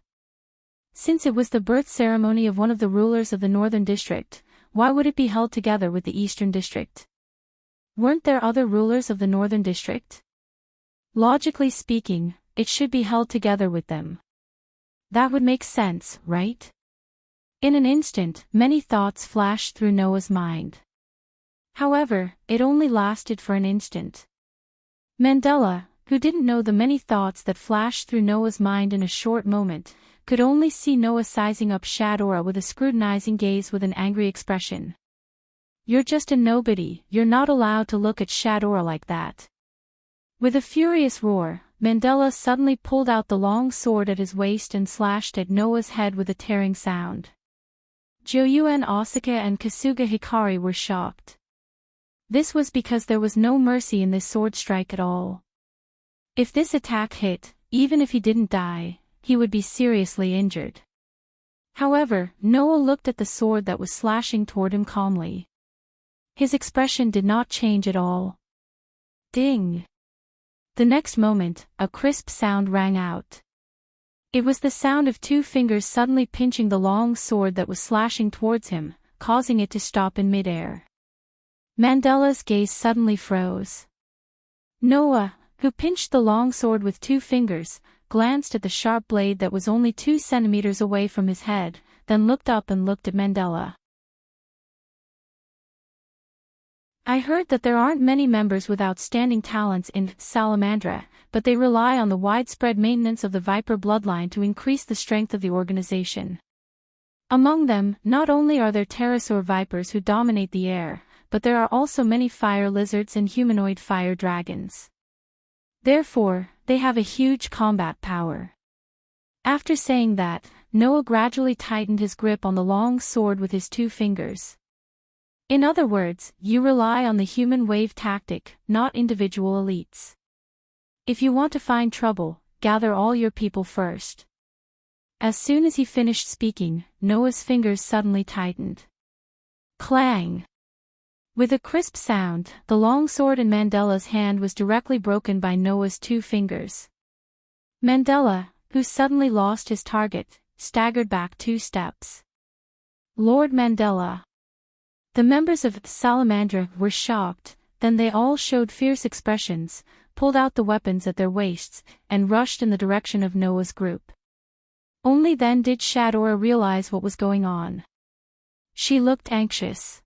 Since it was the birth ceremony of one of the rulers of the Northern District, why would it be held together with the Eastern District? Weren't there other rulers of the Northern District? Logically speaking, it should be held together with them. That would make sense, right? In an instant, many thoughts flashed through Noah's mind. However, it only lasted for an instant. Mandela, who didn't know the many thoughts that flashed through Noah's mind in a short moment, could only see Noah sizing up Shadora with a scrutinizing gaze with an angry expression. You're just a nobody, you're not allowed to look at Shadora like that. With a furious roar, Mandela suddenly pulled out the long sword at his waist and slashed at Noah's head with a tearing sound. Joyuan Osaka and Kasuga Hikari were shocked. This was because there was no mercy in this sword strike at all. If this attack hit, even if he didn't die, he would be seriously injured. However, Noah looked at the sword that was slashing toward him calmly. His expression did not change at all. Ding! The next moment, a crisp sound rang out. It was the sound of two fingers suddenly pinching the long sword that was slashing towards him, causing it to stop in midair. Mandela's gaze suddenly froze. Noah, who pinched the long sword with two fingers, glanced at the sharp blade that was only 2 centimeters away from his head, then looked up and looked at Mandela. I heard that there aren't many members with outstanding talents in Salamandra, but they rely on the widespread maintenance of the Viper bloodline to increase the strength of the organization. Among them, not only are there pterosaur vipers who dominate the air, but there are also many fire lizards and humanoid fire dragons. Therefore, they have a huge combat power. After saying that, Noah gradually tightened his grip on the long sword with his 2 fingers. In other words, you rely on the human wave tactic, not individual elites. If you want to find trouble, gather all your people first. As soon as he finished speaking, Noah's fingers suddenly tightened. Clang! With a crisp sound, the long sword in Mandela's hand was directly broken by Noah's 2 fingers. Mandela, who suddenly lost his target, staggered back 2 steps. Lord Mandela. The members of Salamandra were shocked, then they all showed fierce expressions, pulled out the weapons at their waists, and rushed in the direction of Noah's group. Only then did Shadora realize what was going on. She looked anxious.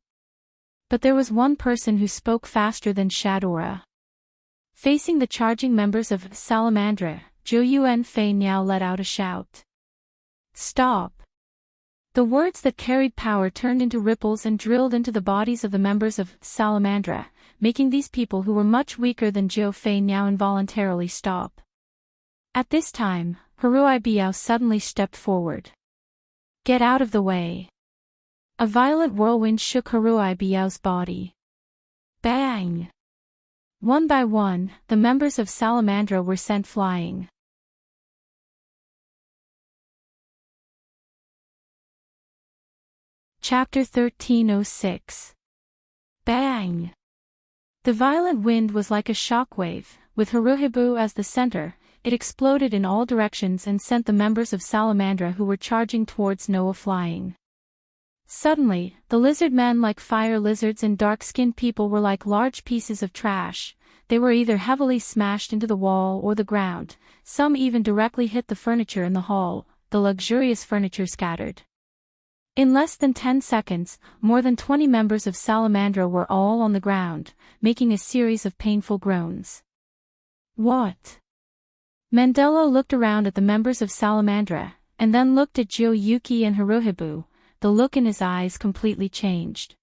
But there was one person who spoke faster than Shadora. Facing the charging members of Salamandra, Zhou Yuan Fei now let out a shout. Stop! The words that carried power turned into ripples and drilled into the bodies of the members of Salamandra, making these people who were much weaker than Zhou Fei now involuntarily stop. At this time, Haruai Biao suddenly stepped forward. Get out of the way! A violent whirlwind shook Haruai Biao's body. Bang! One by one, the members of Salamandra were sent flying. Chapter 1306. Bang! The violent wind was like a shockwave, with Haruhibu as the center. It exploded in all directions and sent the members of Salamandra who were charging towards Noah flying. Suddenly, the lizard men like fire lizards and dark-skinned people were like large pieces of trash. They were either heavily smashed into the wall or the ground, some even directly hit the furniture in the hall, the luxurious furniture scattered. In less than 10 seconds, more than 20 members of Salamandra were all on the ground, making a series of painful groans. What? Mandela looked around at the members of Salamandra, and then looked at Jiuyuki and Haruhibu. The look in his eyes completely changed.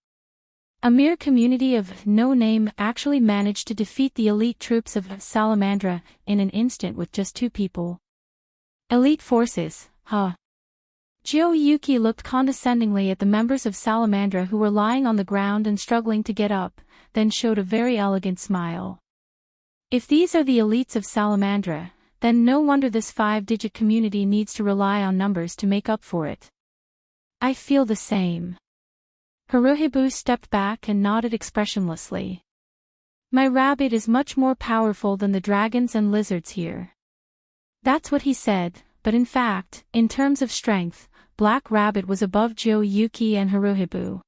A mere community of no name actually managed to defeat the elite troops of Salamandra in an instant with just 2 people. Elite forces, huh? Jiuyuki looked condescendingly at the members of Salamandra who were lying on the ground and struggling to get up, then showed a very elegant smile. If these are the elites of Salamandra, then no wonder this 5-digit community needs to rely on numbers to make up for it. I feel the same. Haruhibu stepped back and nodded expressionlessly. My rabbit is much more powerful than the dragons and lizards here. That's what he said, but in fact, in terms of strength, Black Rabbit was above Jiuyuki and Haruhibu.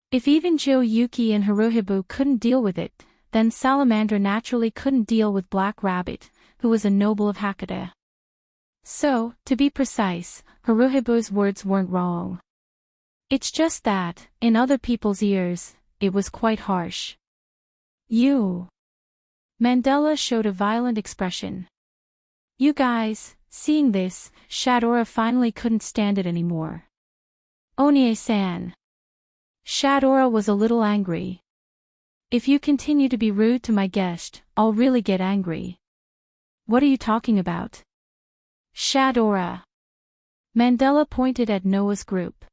If even Jiuyuki and Haruhibu couldn't deal with it, then Salamandra naturally couldn't deal with Black Rabbit, who was a noble of Hakata. So, to be precise, Haruhibu's words weren't wrong. It's just that, in other people's ears, it was quite harsh. You. Mandela showed a violent expression. You guys, seeing this, Shadora finally couldn't stand it anymore. Onie-san. Shadora was a little angry. If you continue to be rude to my guest, I'll really get angry. What are you talking about? Shadora. Mandela pointed at Noah's group.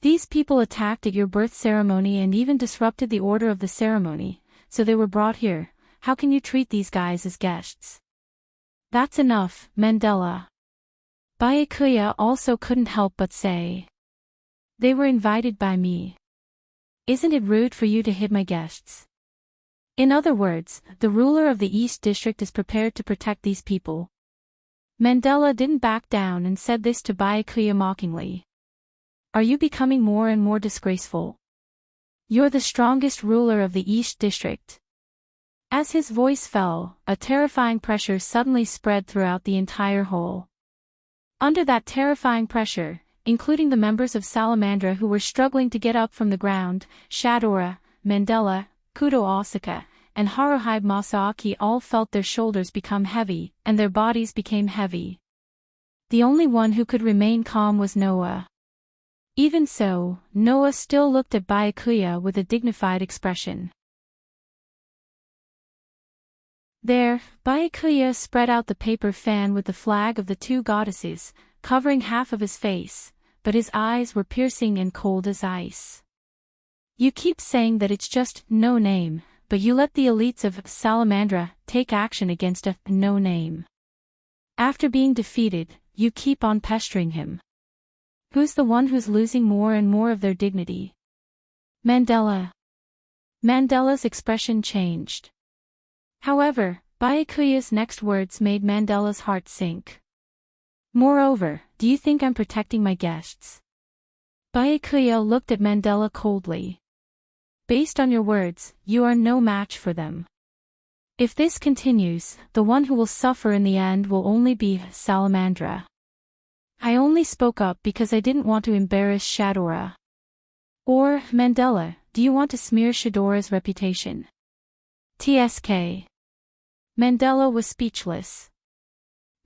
These people attacked at your birth ceremony and even disrupted the order of the ceremony, so they were brought here. How can you treat these guys as guests? That's enough, Mandela. Byakuya also couldn't help but say. They were invited by me. Isn't it rude for you to hit my guests? In other words, the ruler of the East District is prepared to protect these people. Mandela didn't back down and said this to Byakuya mockingly. Are you becoming more and more disgraceful? You're the strongest ruler of the East District. As his voice fell, a terrifying pressure suddenly spread throughout the entire hall. Under that terrifying pressure, including the members of Salamandra who were struggling to get up from the ground, Shadora, Mandela, Kudo Asaka, and Haruhi Masaaki all felt their shoulders become heavy, and their bodies became heavy. The only one who could remain calm was Noah. Even so, Noah still looked at Byakuya with a dignified expression. There, Byakuya spread out the paper fan with the flag of the 2 goddesses, covering half of his face, but his eyes were piercing and cold as ice. You keep saying that it's just no name, but you let the elites of Salamandra take action against a no name. After being defeated, you keep on pestering him. Who's the one who's losing more and more of their dignity? Mandela. Mandela's expression changed. However, Byakuya's next words made Mandela's heart sink. Moreover, do you think I'm protecting my guests? Byakuya looked at Mandela coldly. Based on your words, you are no match for them. If this continues, the one who will suffer in the end will only be Salamandra. I only spoke up because I didn't want to embarrass Shadora. Or, Mandela, do you want to smear Shadora's reputation? TSK. Mandela was speechless.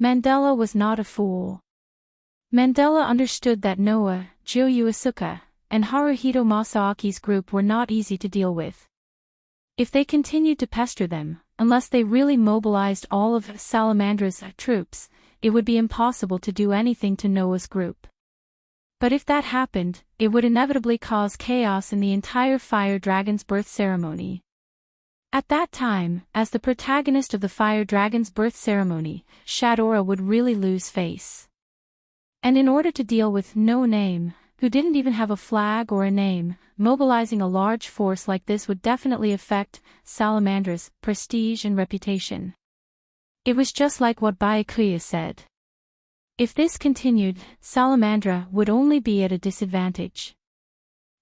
Mandela was not a fool. Mandela understood that Noah, Jo Yuasuke, and Haruhito Masaaki's group were not easy to deal with. If they continued to pester them, unless they really mobilized all of Salamandra's troops, it would be impossible to do anything to Noah's group. But if that happened, it would inevitably cause chaos in the entire Fire Dragon's birth ceremony. At that time, as the protagonist of the Fire Dragon's birth ceremony, Shadora would really lose face. And in order to deal with No Name, who didn't even have a flag or a name, mobilizing a large force like this would definitely affect Salamandra's prestige and reputation. It was just like what Byakuya said. If this continued, Salamandra would only be at a disadvantage.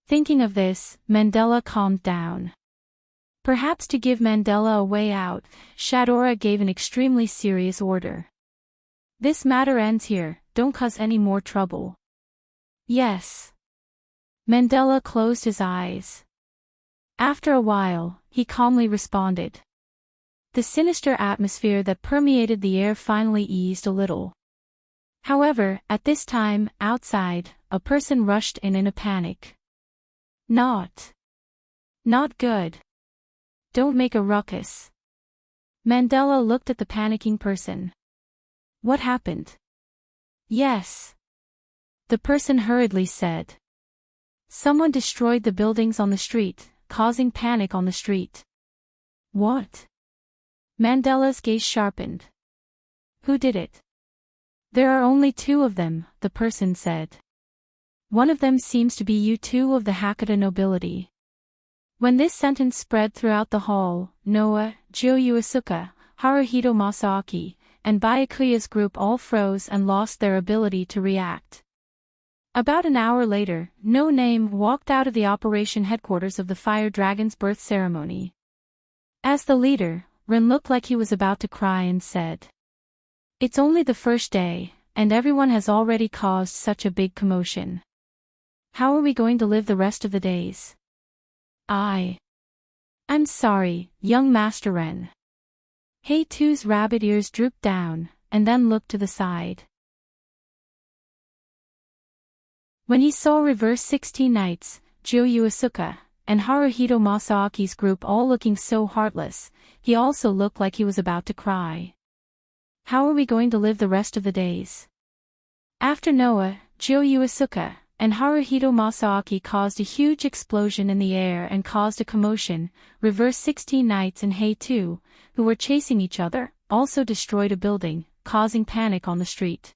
Thinking of this, Mandela calmed down. Perhaps to give Mandela a way out, Shadora gave an extremely serious order. This matter ends here, don't cause any more trouble. Yes. Mandela closed his eyes. After a while, he calmly responded. The sinister atmosphere that permeated the air finally eased a little. However, at this time, outside, a person rushed in a panic. Not good. Don't make a ruckus. Mandela looked at the panicking person. What happened? Yes. The person hurriedly said. Someone destroyed the buildings on the street, causing panic on the street. What? Mandela's gaze sharpened. Who did it? There are only two of them, the person said. One of them seems to be you two of the Hakata nobility. When this sentence spread throughout the hall, Noah, Jo Yuasuke, Haruhito Masaaki, and Byakuya's group all froze and lost their ability to react. About an hour later, No Name walked out of the operation headquarters of the Fire Dragon's birth ceremony. As the leader, Rin looked like he was about to cry and said, "It's only the first day, and everyone has already caused such a big commotion. How are we going to live the rest of the days?" I'm sorry, young Master Ren. Hei-Tu's rabbit ears drooped down, and then looked to the side. When he saw Reverse 16 Knights, Jo Yuasuke, and Haruhito Masaaki's group all looking so heartless, he also looked like he was about to cry. How are we going to live the rest of the days? After Noah, Jo Yuasuke, and Haruhito Masaaki caused a huge explosion in the air and caused a commotion, Reverse 16 Knights and Hei-Tu, who were chasing each other, also destroyed a building, causing panic on the street.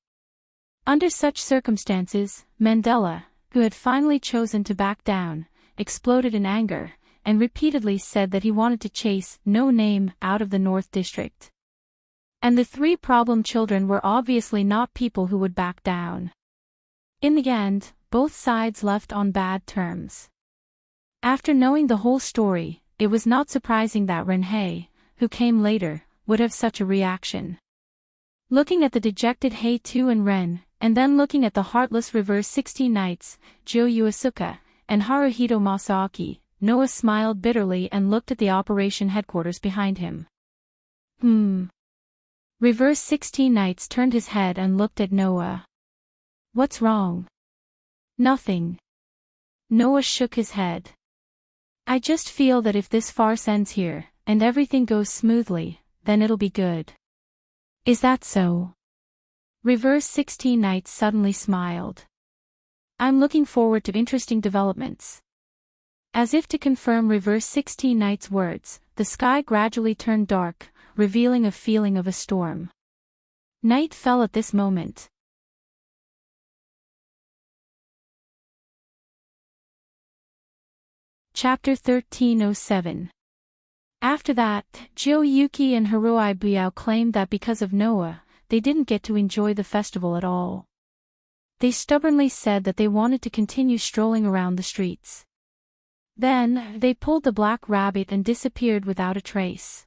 Under such circumstances, Mandela, who had finally chosen to back down, exploded in anger, and repeatedly said that he wanted to chase No Name out of the North District. And the three problem children were obviously not people who would back down. In the end, both sides left on bad terms. After knowing the whole story, it was not surprising that Renhei, who came later, would have such a reaction. Looking at the dejected Hei-Tu and Ren, and then looking at the heartless Reverse 16 Knights, Jo Yuasuke, and Haruhito Masaaki, Noah smiled bitterly and looked at the operation headquarters behind him. Reverse 16 Knights turned his head and looked at Noah. What's wrong? Nothing. Noah shook his head. I just feel that if this farce ends here, and everything goes smoothly, then it'll be good. Is that so? Reverse 16 Knights suddenly smiled. I'm looking forward to interesting developments. As if to confirm Reverse 16 Knights' words, the sky gradually turned dark, revealing a feeling of a storm. Night fell at this moment. Chapter 1307. After that, Jo Yuki and Hiroi Buyao claimed that because of Noah, they didn't get to enjoy the festival at all. They stubbornly said that they wanted to continue strolling around the streets. Then, they pulled the black rabbit and disappeared without a trace.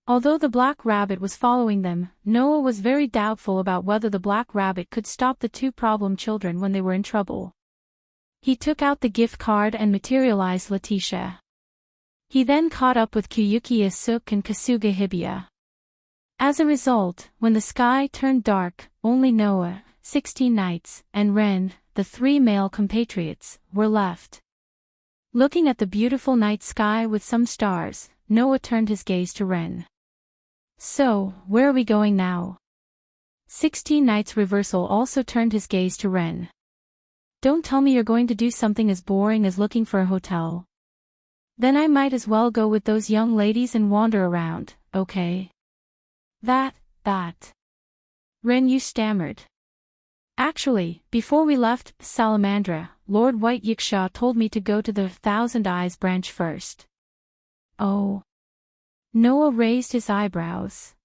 Although the black rabbit was following them, Noah was very doubtful about whether the black rabbit could stop the two problem children when they were in trouble. He took out the gift card and materialized Letitia. He then caught up with Kyuki Asuke and Kasuga Hibiya. As a result, when the sky turned dark, only Noah, 16 knights, and Ren, the three male compatriots, were left. Looking at the beautiful night sky with some stars, Noah turned his gaze to Ren. So, where are we going now? 16 Knights Reversal also turned his gaze to Ren. Don't tell me you're going to do something as boring as looking for a hotel. Then I might as well go with those young ladies and wander around, okay? That. Ren, you stammered. Actually, before we left Salamandra, Lord White Yiksha told me to go to the Thousand Eyes branch first. Oh. Noah raised his eyebrows.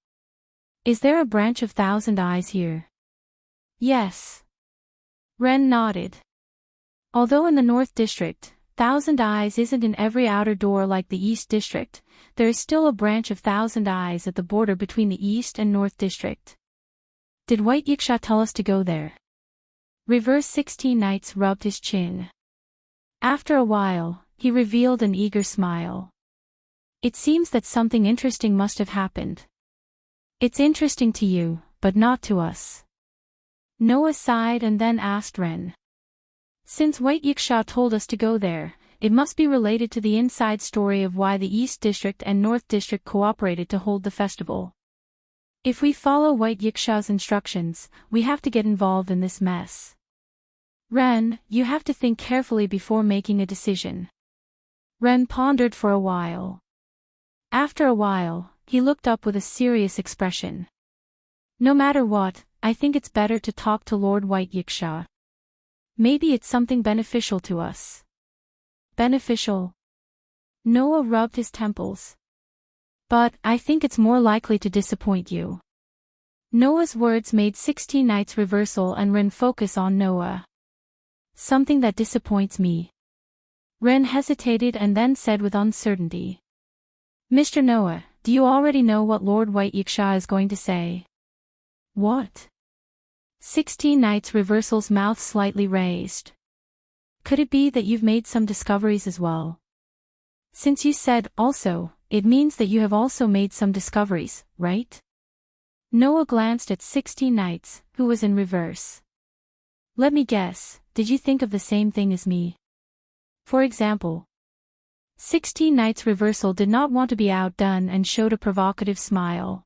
Is there a branch of Thousand Eyes here? Yes. Ren nodded. Although in the North District, Thousand Eyes isn't in every outer door like the East District, there is still a branch of Thousand Eyes at the border between the East and North District. Did White Yiksha tell us to go there? Reverse 16 Knights rubbed his chin. After a while, he revealed an eager smile. It seems that something interesting must have happened. It's interesting to you, but not to us. Noah sighed and then asked Ren. Since White Yiksha told us to go there, it must be related to the inside story of why the East District and North District cooperated to hold the festival. If we follow White Yiksha's instructions, we have to get involved in this mess. Ren, you have to think carefully before making a decision. Ren pondered for a while. After a while, he looked up with a serious expression. No matter what, I think it's better to talk to Lord White Yiksha. Maybe it's something beneficial to us. Beneficial? Noah rubbed his temples. But, I think it's more likely to disappoint you. Noah's words made 16 Knights Reversal and Ren focus on Noah. Something that disappoints me. Ren hesitated and then said with uncertainty. Mr. Noah, do you already know what Lord White Yiksha is going to say? What? 16 Knights Reversal's mouth slightly raised. Could it be that you've made some discoveries as well? Since you said, also, it means that you have also made some discoveries, right? Noah glanced at 16 Knights, who was in reverse. Let me guess, did you think of the same thing as me? For example, 16 Knights Reversal did not want to be outdone and showed a provocative smile.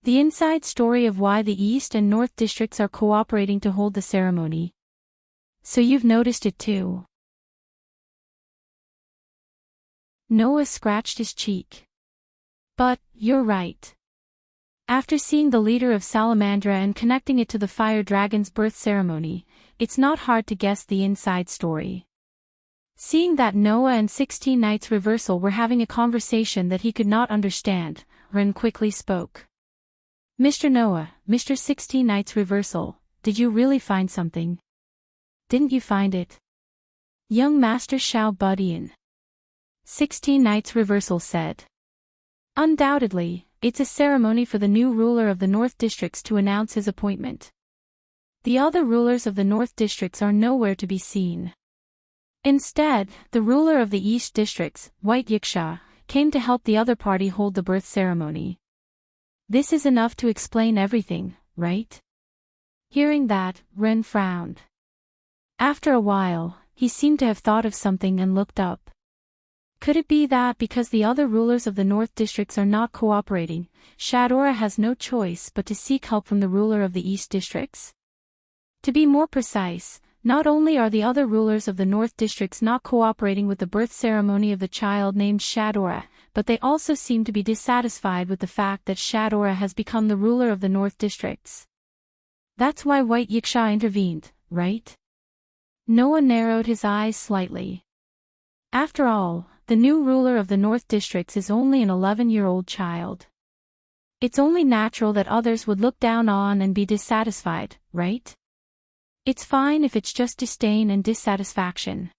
The inside story of why the East and North Districts are cooperating to hold the ceremony. So you've noticed it too. Noah scratched his cheek. But, you're right. After seeing the leader of Salamandra and connecting it to the fire dragon's birth ceremony, it's not hard to guess the inside story. Seeing that Noah and 16 Knights Reversal were having a conversation that he could not understand, Ren quickly spoke. Mr. Noah, Mr. 16 Knights Reversal, did you really find something? Didn't you find it? Young Master Shao Budian. 16 Knights Reversal said. Undoubtedly, it's a ceremony for the new ruler of the North Districts to announce his appointment. The other rulers of the North Districts are nowhere to be seen. Instead, the ruler of the East Districts, White Yiksha, came to help the other party hold the birth ceremony. This is enough to explain everything, right? Hearing that, Ren frowned. After a while, he seemed to have thought of something and looked up. Could it be that because the other rulers of the North Districts are not cooperating, Shadora has no choice but to seek help from the ruler of the East Districts? To be more precise, not only are the other rulers of the North Districts not cooperating with the birth ceremony of the child named Shadora, but they also seem to be dissatisfied with the fact that Shadora has become the ruler of the North Districts. That's why White Yiksha intervened, right? Noah narrowed his eyes slightly. After all, the new ruler of the North Districts is only an 11-year-old child. It's only natural that others would look down on and be dissatisfied, right? It's fine if it's just disdain and dissatisfaction.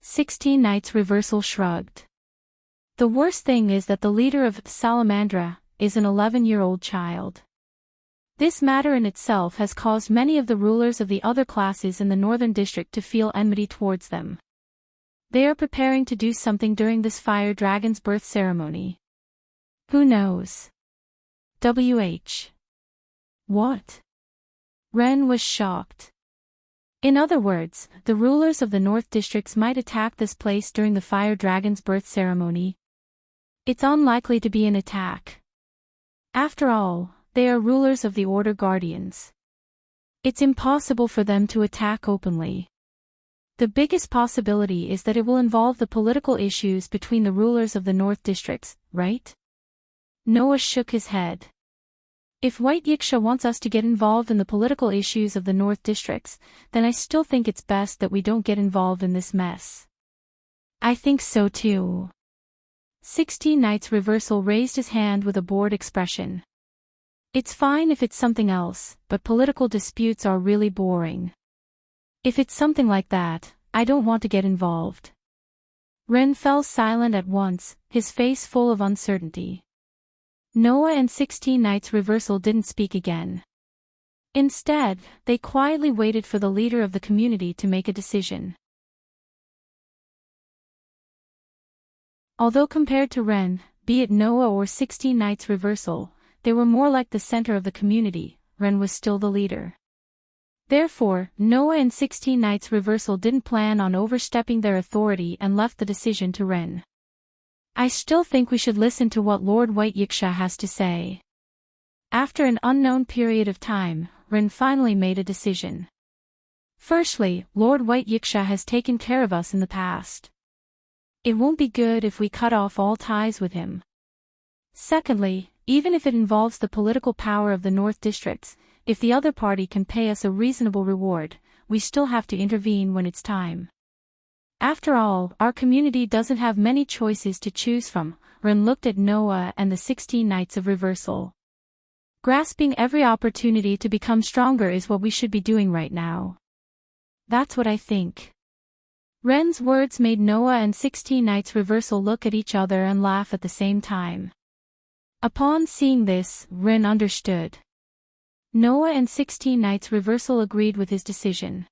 16 Knights Reversal shrugged. The worst thing is that the leader of Salamandra is an 11-year-old child. This matter in itself has caused many of the rulers of the other classes in the Northern District to feel enmity towards them. They are preparing to do something during this fire dragon's birth ceremony. Who knows? What? Ren was shocked. In other words, the rulers of the North Districts might attack this place during the fire dragon's birth ceremony. It's unlikely to be an attack. After all, they are rulers of the Order Guardians. It's impossible for them to attack openly. The biggest possibility is that it will involve the political issues between the rulers of the North Districts, right? Noah shook his head. If White Yiksha wants us to get involved in the political issues of the North Districts, then I still think it's best that we don't get involved in this mess. I think so too. 16 Knights Reversal raised his hand with a bored expression. It's fine if it's something else, but political disputes are really boring. If it's something like that, I don't want to get involved. Ren fell silent at once, his face full of uncertainty. Noah and 16 Knights Reversal didn't speak again. Instead, they quietly waited for the leader of the community to make a decision. Although compared to Ren, be it Noah or 16 Knights Reversal, they were more like the center of the community. Ren was still the leader. Therefore, Noah and 16 Knights Reversal didn't plan on overstepping their authority and left the decision to Ren. I still think we should listen to what Lord White Yiksha has to say. After an unknown period of time, Ren finally made a decision. Firstly, Lord White Yiksha has taken care of us in the past. It won't be good if we cut off all ties with him. Secondly, even if it involves the political power of the North Districts, if the other party can pay us a reasonable reward, we still have to intervene when it's time. After all, our community doesn't have many choices to choose from. Ren looked at Noah and the 16 Knights of Reversal. Grasping every opportunity to become stronger is what we should be doing right now. That's what I think. Ren's words made Noah and 16 Knights Reversal look at each other and laugh at the same time. Upon seeing this, Ren understood. Noah and 16 Knights Reversal agreed with his decision.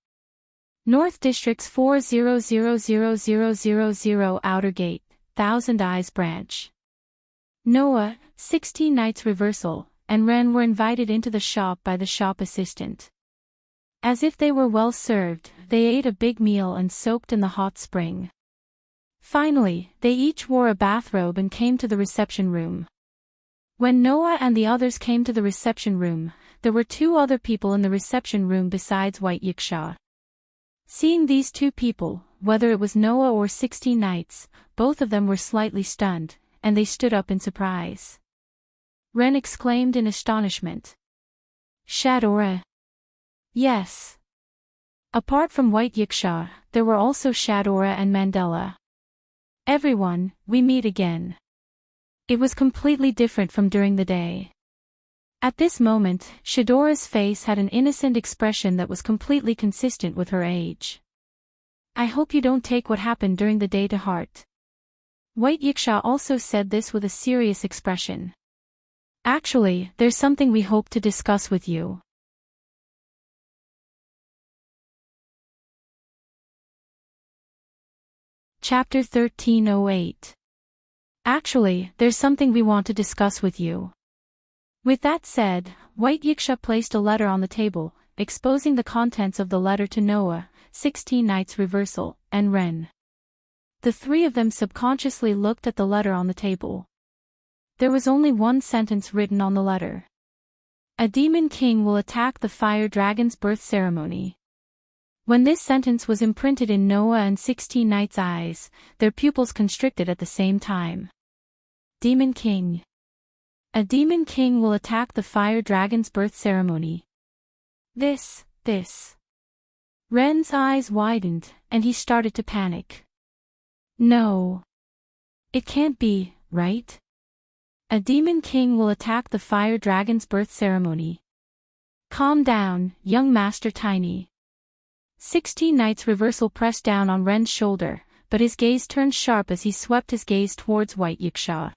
North District's 400000 Outer Gate, Thousand Eyes Branch. Noah, 16 Knights Reversal, and Ren were invited into the shop by the shop assistant. As if they were well served, they ate a big meal and soaked in the hot spring. Finally, they each wore a bathrobe and came to the reception room. When Noah and the others came to the reception room, there were 2 other people in the reception room besides White Yiksha. Seeing these 2 people, whether it was Noah or 16 Knights, both of them were slightly stunned, and they stood up in surprise. Ren exclaimed in astonishment. Shadora. Yes. Apart from White Yiksha, there were also Shadora and Mandela. Everyone, we meet again. It was completely different from during the day. At this moment, Shadora's face had an innocent expression that was completely consistent with her age. I hope you don't take what happened during the day to heart. White Yiksha also said this with a serious expression. Actually, there's something we hope to discuss with you. Chapter 1308. Actually, there's something we want to discuss with you. With that said, White Yiksha placed a letter on the table, exposing the contents of the letter to Noah, 16 Knights Reversal, and Ren. The 3 of them subconsciously looked at the letter on the table. There was only one sentence written on the letter. A demon king will attack the fire dragon's birth ceremony. When this sentence was imprinted in Noah and 16 Knights' eyes, their pupils constricted at the same time. Demon King. A demon king will attack the fire dragon's birth ceremony. This. Ren's eyes widened, and he started to panic. No. It can't be, right? A demon king will attack the fire dragon's birth ceremony. Calm down, young Master Tiny. 16 Knights Reversal pressed down on Ren's shoulder, but his gaze turned sharp as he swept his gaze towards White Yiksha.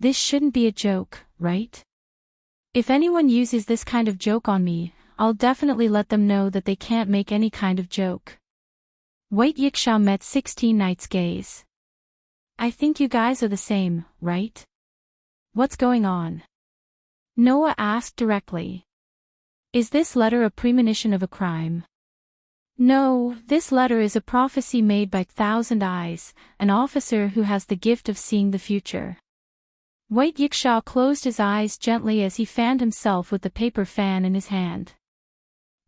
This shouldn't be a joke, right? If anyone uses this kind of joke on me, I'll definitely let them know that they can't make any kind of joke. White Yiksha met 16 Knights' gaze. I think you guys are the same, right? What's going on? Noah asked directly. Is this letter a premonition of a crime? No, this letter is a prophecy made by Thousand Eyes, an officer who has the gift of seeing the future. White Yiksha closed his eyes gently as he fanned himself with the paper fan in his hand.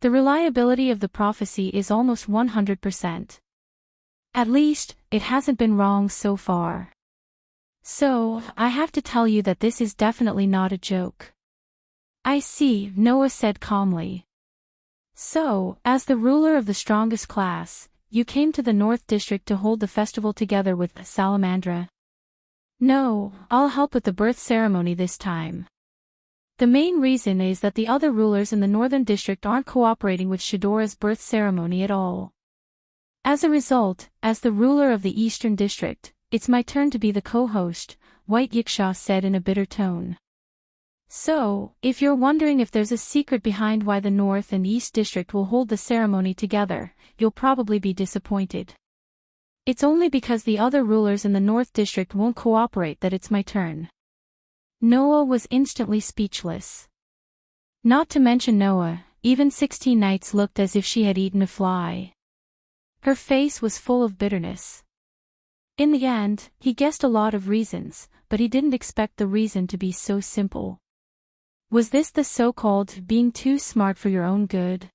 The reliability of the prophecy is almost 100%. At least, it hasn't been wrong so far. So, I have to tell you that this is definitely not a joke. I see, Noah said calmly. So, as the ruler of the strongest class, you came to the North District to hold the festival together with Salamandra? No, I'll help with the birth ceremony this time. The main reason is that the other rulers in the Northern District aren't cooperating with Shadora's birth ceremony at all. As a result, as the ruler of the Eastern District, it's my turn to be the co-host, White Yiksha said in a bitter tone. So, if you're wondering if there's a secret behind why the North and East District will hold the ceremony together, you'll probably be disappointed. It's only because the other rulers in the North District won't cooperate that it's my turn. Noah was instantly speechless. Not to mention Noah, even 16 Knights looked as if she had eaten a fly. Her face was full of bitterness. In the end, he guessed a lot of reasons, but he didn't expect the reason to be so simple. Was this the so-called being too smart for your own good?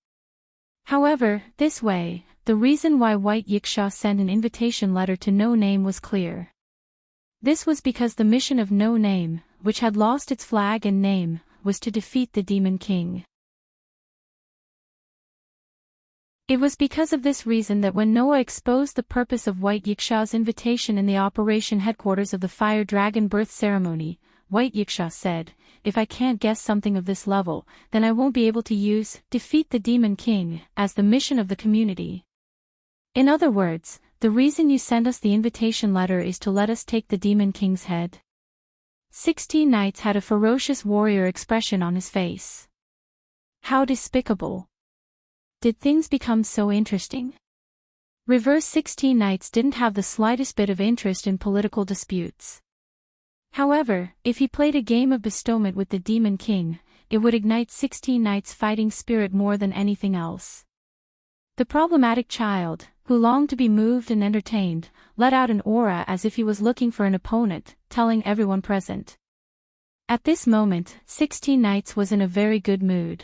However, this way, the reason why White Yiksha sent an invitation letter to No Name was clear. This was because the mission of No Name, which had lost its flag and name, was to defeat the Demon King. It was because of this reason that when Noah exposed the purpose of White Yiksha's invitation in the operation headquarters of the Fire Dragon birth ceremony, White Yiksha said, if I can't guess something of this level, then I won't be able to use defeat the Demon King as the mission of the community. In other words, the reason you sent us the invitation letter is to let us take the Demon King's head. 16 Knights had a ferocious warrior expression on his face. How despicable. Did things become so interesting? Reverse 16 Knights didn't have the slightest bit of interest in political disputes. However, if he played a game of bestowment with the Demon King, it would ignite 16 Knights' fighting spirit more than anything else. The problematic child, who longed to be moved and entertained, let out an aura as if he was looking for an opponent, telling everyone present. At this moment, 16 Knights was in a very good mood.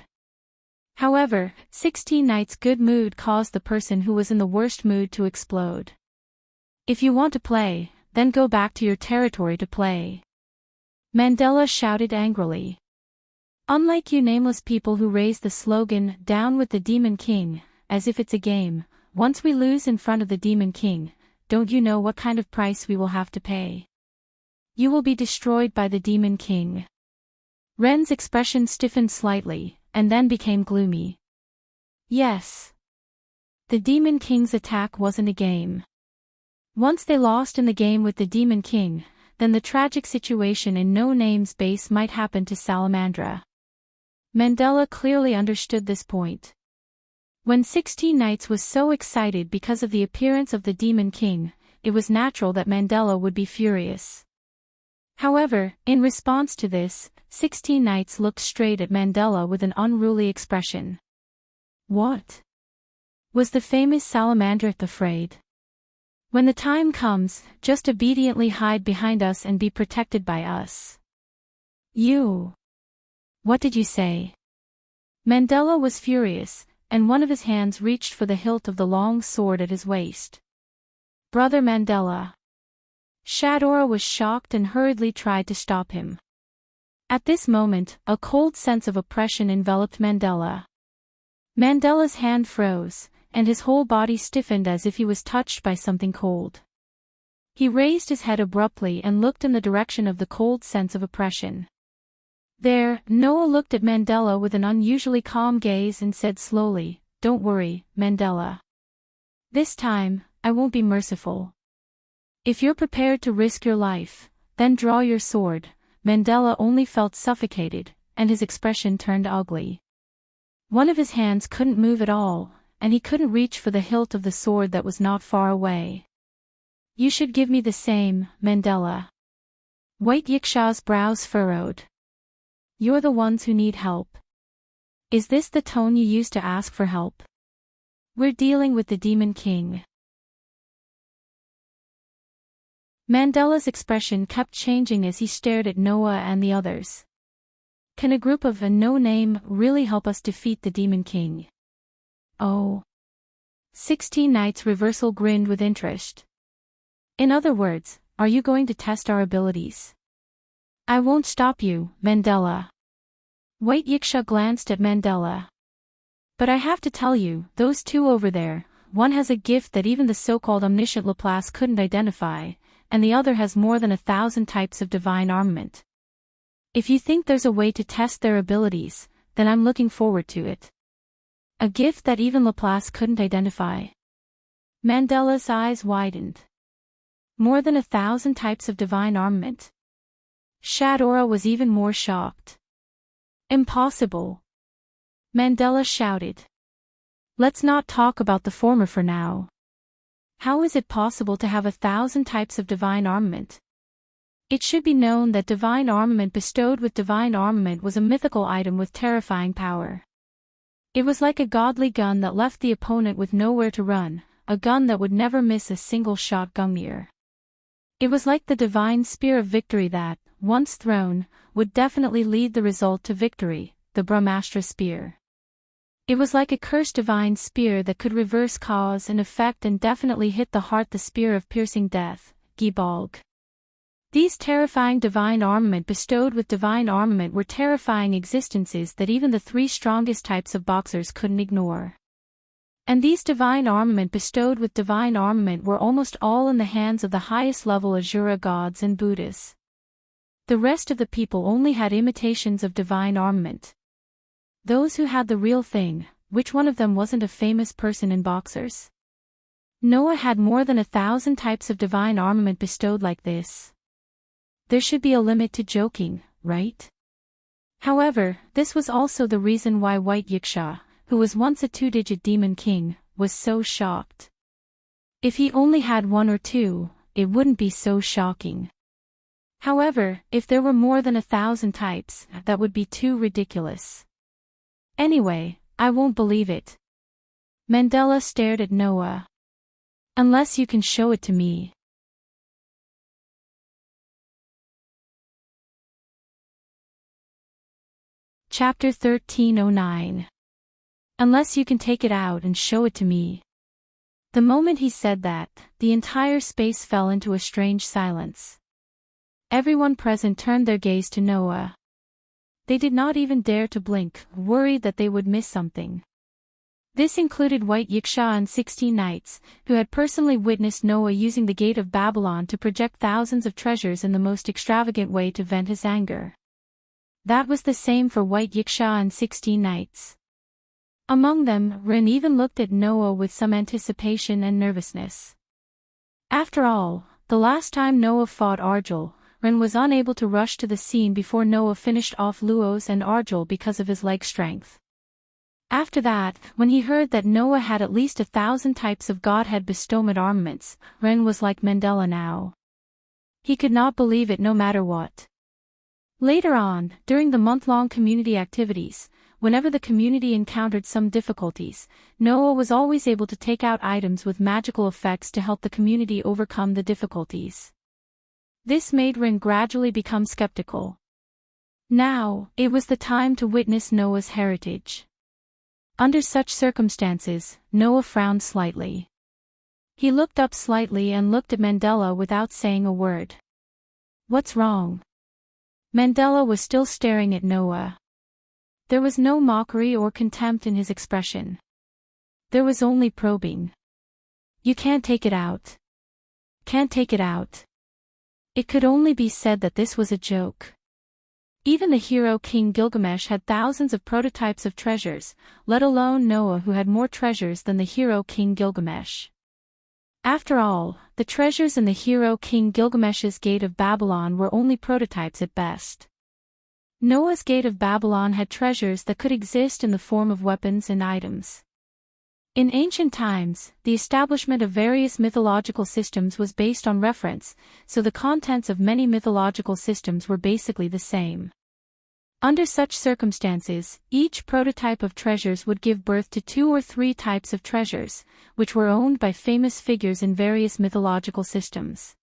However, 16 Knights' good mood caused the person who was in the worst mood to explode. If you want to play, then go back to your territory to play. Mandela shouted angrily. Unlike you nameless people who raise the slogan, down with the Demon King, as if it's a game, once we lose in front of the Demon King, don't you know what kind of price we will have to pay? You will be destroyed by the Demon King. Ren's expression stiffened slightly, and then became gloomy. Yes. The Demon King's attack wasn't a game. Once they lost in the game with the Demon King, then the tragic situation in No Name's base might happen to Salamandra. Mandela clearly understood this point. When 16 Knights was so excited because of the appearance of the Demon King, it was natural that Mandela would be furious. However, in response to this, 16 Knights looked straight at Mandela with an unruly expression. What? Was the famous Salamandra afraid? When the time comes, just obediently hide behind us and be protected by us. You. What did you say? Mandela was furious, and one of his hands reached for the hilt of the long sword at his waist. Brother Mandela. Shadora was shocked and hurriedly tried to stop him. At this moment, a cold sense of oppression enveloped Mandela. Mandela's hand froze, and his whole body stiffened as if he was touched by something cold. He raised his head abruptly and looked in the direction of the cold sense of oppression. There, Noah looked at Mandela with an unusually calm gaze and said slowly, "Don't worry, Mandela. This time, I won't be merciful. If you're prepared to risk your life, then draw your sword. Mandela only felt suffocated, and his expression turned ugly. One of his hands couldn't move at all, and he couldn't reach for the hilt of the sword that was not far away. You should give me the same, Mandela. White Yiksha's brows furrowed. You're the ones who need help. Is this the tone you use to ask for help? We're dealing with the Demon King. Mandela's expression kept changing as he stared at Noah and the others. Can a group of a no-name really help us defeat the Demon King? Oh. 16 Knights Reversal grinned with interest. In other words, are you going to test our abilities? I won't stop you, Mandela. White Yiksha glanced at Mandela. But I have to tell you, those two over there, one has a gift that even the so-called omniscient Laplace couldn't identify, and the other has more than 1,000 types of divine armament. If you think there's a way to test their abilities, then I'm looking forward to it. A gift that even Laplace couldn't identify. Mandela's eyes widened. More than 1,000 types of divine armament. Shadora was even more shocked. Impossible. Mandela shouted. Let's not talk about the former for now. How is it possible to have 1,000 types of divine armament? It should be known that divine armament bestowed with divine armament was a mythical item with terrifying power. It was like a godly gun that left the opponent with nowhere to run, a gun that would never miss a single shot Gungnir. It was like the divine spear of victory that, once thrown, would definitely lead the result to victory, the Brahmastra spear. It was like a cursed divine spear that could reverse cause and effect and definitely hit the heart, the spear of piercing death, Gibalg. These terrifying divine armament bestowed with divine armament were terrifying existences that even the 3 strongest types of boxers couldn't ignore. And these divine armament bestowed with divine armament were almost all in the hands of the highest level Asura gods and Buddhas. The rest of the people only had imitations of divine armament. Those who had the real thing, which one of them wasn't a famous person in boxers? Noah had more than 1,000 types of divine armament bestowed like this. There should be a limit to joking, right? However, this was also the reason why White Yiksha, who was once a 2-digit demon king, was so shocked. If he only had 1 or 2, it wouldn't be so shocking. However, if there were more than 1,000 types, that would be too ridiculous. Anyway, I won't believe it. Mandela stared at Noah. Unless you can show it to me. Chapter 1309. Unless you can take it out and show it to me. The moment he said that, the entire space fell into a strange silence. Everyone present turned their gaze to Noah. They did not even dare to blink, worried that they would miss something. This included White Yiksha and 16 Knights, who had personally witnessed Noah using the Gate of Babylon to project thousands of treasures in the most extravagant way to vent his anger. That was the same for White Yiksha and 16 Knights. Among them, Ren even looked at Noah with some anticipation and nervousness. After all, the last time Noah fought Arjul, Ren was unable to rush to the scene before Noah finished off Luos and Arjul because of his leg strength. After that, when he heard that Noah had at least 1,000 types of Godhead bestowment armaments, Ren was like Mandela now. He could not believe it no matter what. Later on, during the month-long community activities, whenever the community encountered some difficulties, Noah was always able to take out items with magical effects to help the community overcome the difficulties. This made Ren gradually become skeptical. Now, it was the time to witness Noah's heritage. Under such circumstances, Noah frowned slightly. He looked up slightly and looked at Mandela without saying a word. What's wrong? Mandela was still staring at Noah. There was no mockery or contempt in his expression. There was only probing. You can't take it out. Can't take it out. It could only be said that this was a joke. Even the hero King Gilgamesh had thousands of prototypes of treasures, let alone Noah who had more treasures than the hero King Gilgamesh. After all, the treasures in the hero King Gilgamesh's Gate of Babylon were only prototypes at best. Noah's Gate of Babylon had treasures that could exist in the form of weapons and items. In ancient times, the establishment of various mythological systems was based on reference, so the contents of many mythological systems were basically the same. Under such circumstances, each prototype of treasures would give birth to 2 or 3 types of treasures, which were owned by famous figures in various mythological systems.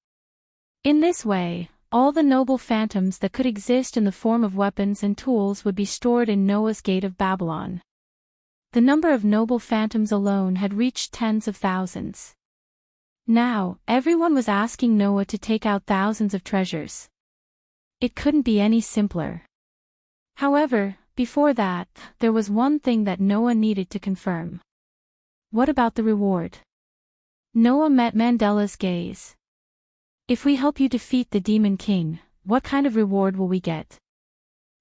In this way, all the noble phantoms that could exist in the form of weapons and tools would be stored in Noah's Gate of Babylon. The number of noble phantoms alone had reached tens of thousands. Now, everyone was asking Noah to take out thousands of treasures. It couldn't be any simpler. However, before that, there was one thing that Noah needed to confirm. What about the reward? Noah met Mandela's gaze. If we help you defeat the Demon King, what kind of reward will we get?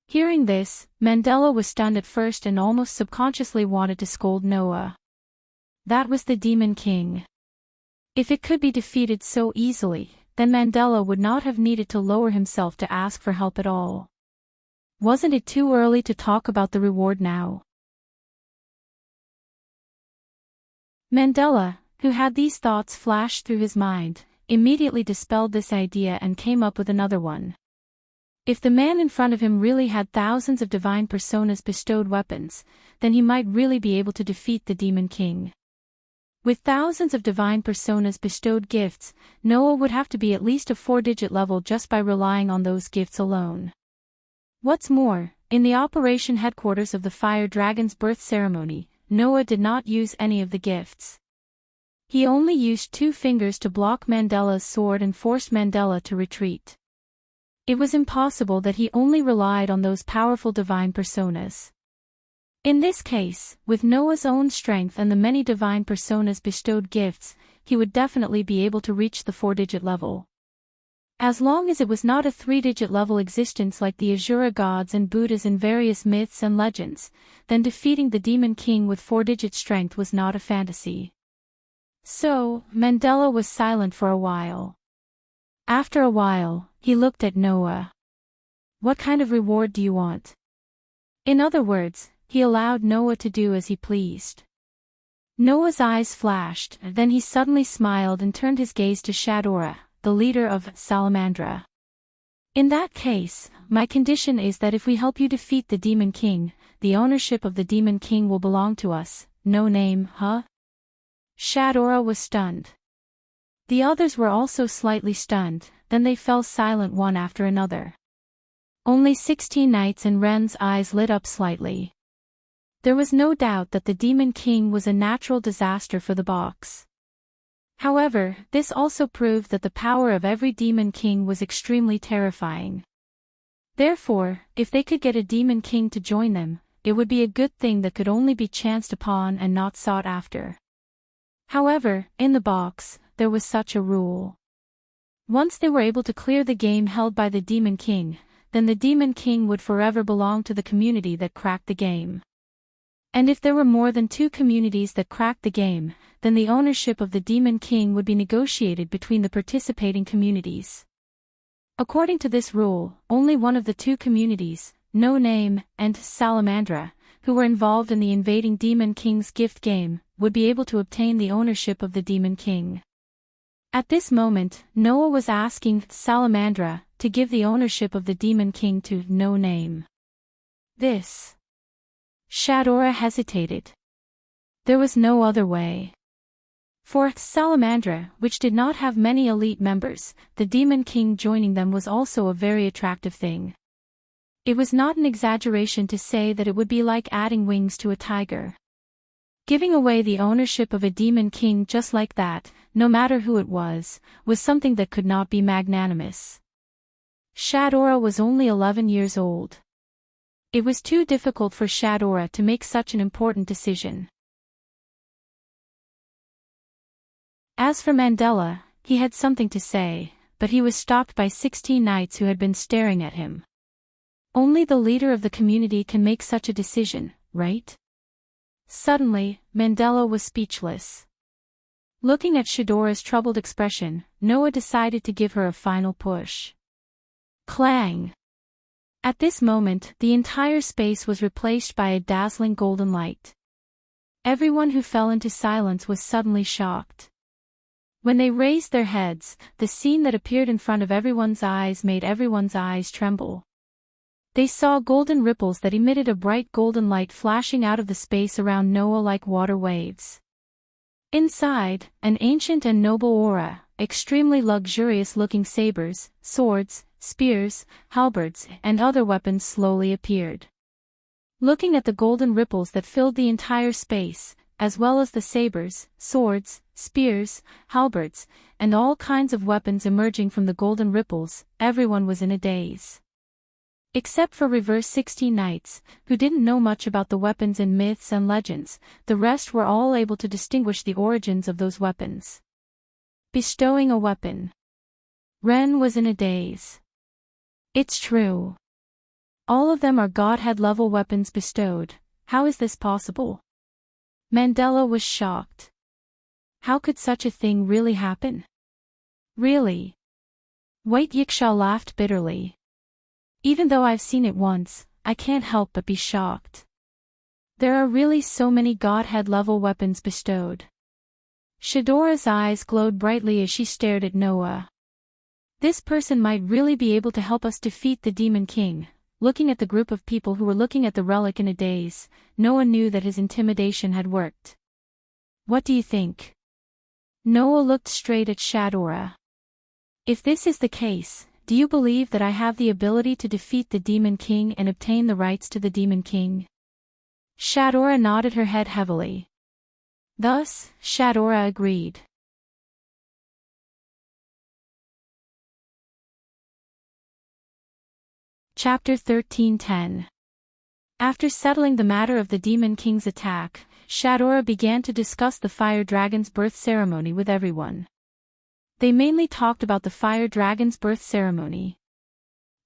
Hearing this, Mandela was stunned at first and almost subconsciously wanted to scold Noah. That was the Demon King. If it could be defeated so easily, then Mandela would not have needed to lower himself to ask for help at all. Wasn't it too early to talk about the reward now? Mandela, who had these thoughts flash through his mind, immediately dispelled this idea and came up with another one. If the man in front of him really had thousands of divine personas bestowed weapons, then he might really be able to defeat the Demon King. With thousands of divine personas bestowed gifts, Noah would have to be at least a 4-digit level just by relying on those gifts alone. What's more, in the operation headquarters of the Fire Dragon's birth ceremony, Noah did not use any of the gifts. He only used 2 fingers to block Mandela's sword and forced Mandela to retreat. It was impossible that he only relied on those powerful divine personas. In this case, with Noah's own strength and the many divine personas bestowed gifts, he would definitely be able to reach the 4-digit level. As long as it was not a 3-digit level existence like the Asura gods and Buddhas in various myths and legends, then defeating the Demon King with 4-digit strength was not a fantasy. So, Mandela was silent for a while. After a while, he looked at Noah. What kind of reward do you want? In other words, he allowed Noah to do as he pleased. Noah's eyes flashed, then he suddenly smiled and turned his gaze to Shadora, the leader of Salamandra. In that case, my condition is that if we help you defeat the Demon King, the ownership of the Demon King will belong to us. No name, huh? Shadora was stunned. The others were also slightly stunned, then they fell silent one after another. Only 16 knights and Ren's eyes lit up slightly. There was no doubt that the Demon King was a natural disaster for the box. However, this also proved that the power of every Demon King was extremely terrifying. Therefore, if they could get a Demon King to join them, it would be a good thing that could only be chanced upon and not sought after. However, in the box, there was such a rule. Once they were able to clear the game held by the Demon King, then the Demon King would forever belong to the community that cracked the game. And if there were more than 2 communities that cracked the game, then the ownership of the Demon King would be negotiated between the participating communities. According to this rule, only one of the 2 communities, No Name and Salamandra, who were involved in the invading Demon King's gift game, would be able to obtain the ownership of the Demon King. At this moment, Noah was asking Salamandra to give the ownership of the Demon King to No Name. This. Shadora hesitated. There was no other way. For Salamandra, which did not have many elite members, the Demon King joining them was also a very attractive thing. It was not an exaggeration to say that it would be like adding wings to a tiger. Giving away the ownership of a Demon King just like that, no matter who it was something that could not be magnanimous. Shadora was only 11 years old. It was too difficult for Shadora to make such an important decision. As for Mandela, he had something to say, but he was stopped by 16 knights who had been staring at him. Only the leader of the community can make such a decision, right? Suddenly, Mandela was speechless. Looking at Shadora's troubled expression, Noah decided to give her a final push. Clang! At this moment, the entire space was replaced by a dazzling golden light. Everyone who fell into silence was suddenly shocked. When they raised their heads, the scene that appeared in front of everyone's eyes made everyone's eyes tremble. They saw golden ripples that emitted a bright golden light flashing out of the space around Noah like water waves. Inside, an ancient and noble aura, extremely luxurious-looking sabers, swords, spears, halberds, and other weapons slowly appeared. Looking at the golden ripples that filled the entire space, as well as the sabers, swords, spears, halberds, and all kinds of weapons emerging from the golden ripples, everyone was in a daze. Except for Reverse 16 Knights, who didn't know much about the weapons in myths and legends, the rest were all able to distinguish the origins of those weapons. Bestowing a weapon. Ren was in a daze. It's true. All of them are Godhead-level weapons bestowed. How is this possible? Mandela was shocked. How could such a thing really happen? Really? White Yiksha laughed bitterly. Even though I've seen it once, I can't help but be shocked. There are really so many Godhead-level weapons bestowed. Shadora's eyes glowed brightly as she stared at Noah. This person might really be able to help us defeat the Demon King. Looking at the group of people who were looking at the relic in a daze, Noah knew that his intimidation had worked. What do you think? Noah looked straight at Shadora. If this is the case, do you believe that I have the ability to defeat the Demon King and obtain the rights to the Demon King? Shadora nodded her head heavily. Thus, Shadora agreed. Chapter 13:10. After settling the matter of the Demon King's attack, Shadora began to discuss the Fire Dragon's birth ceremony with everyone. They mainly talked about the Fire Dragon's birth ceremony.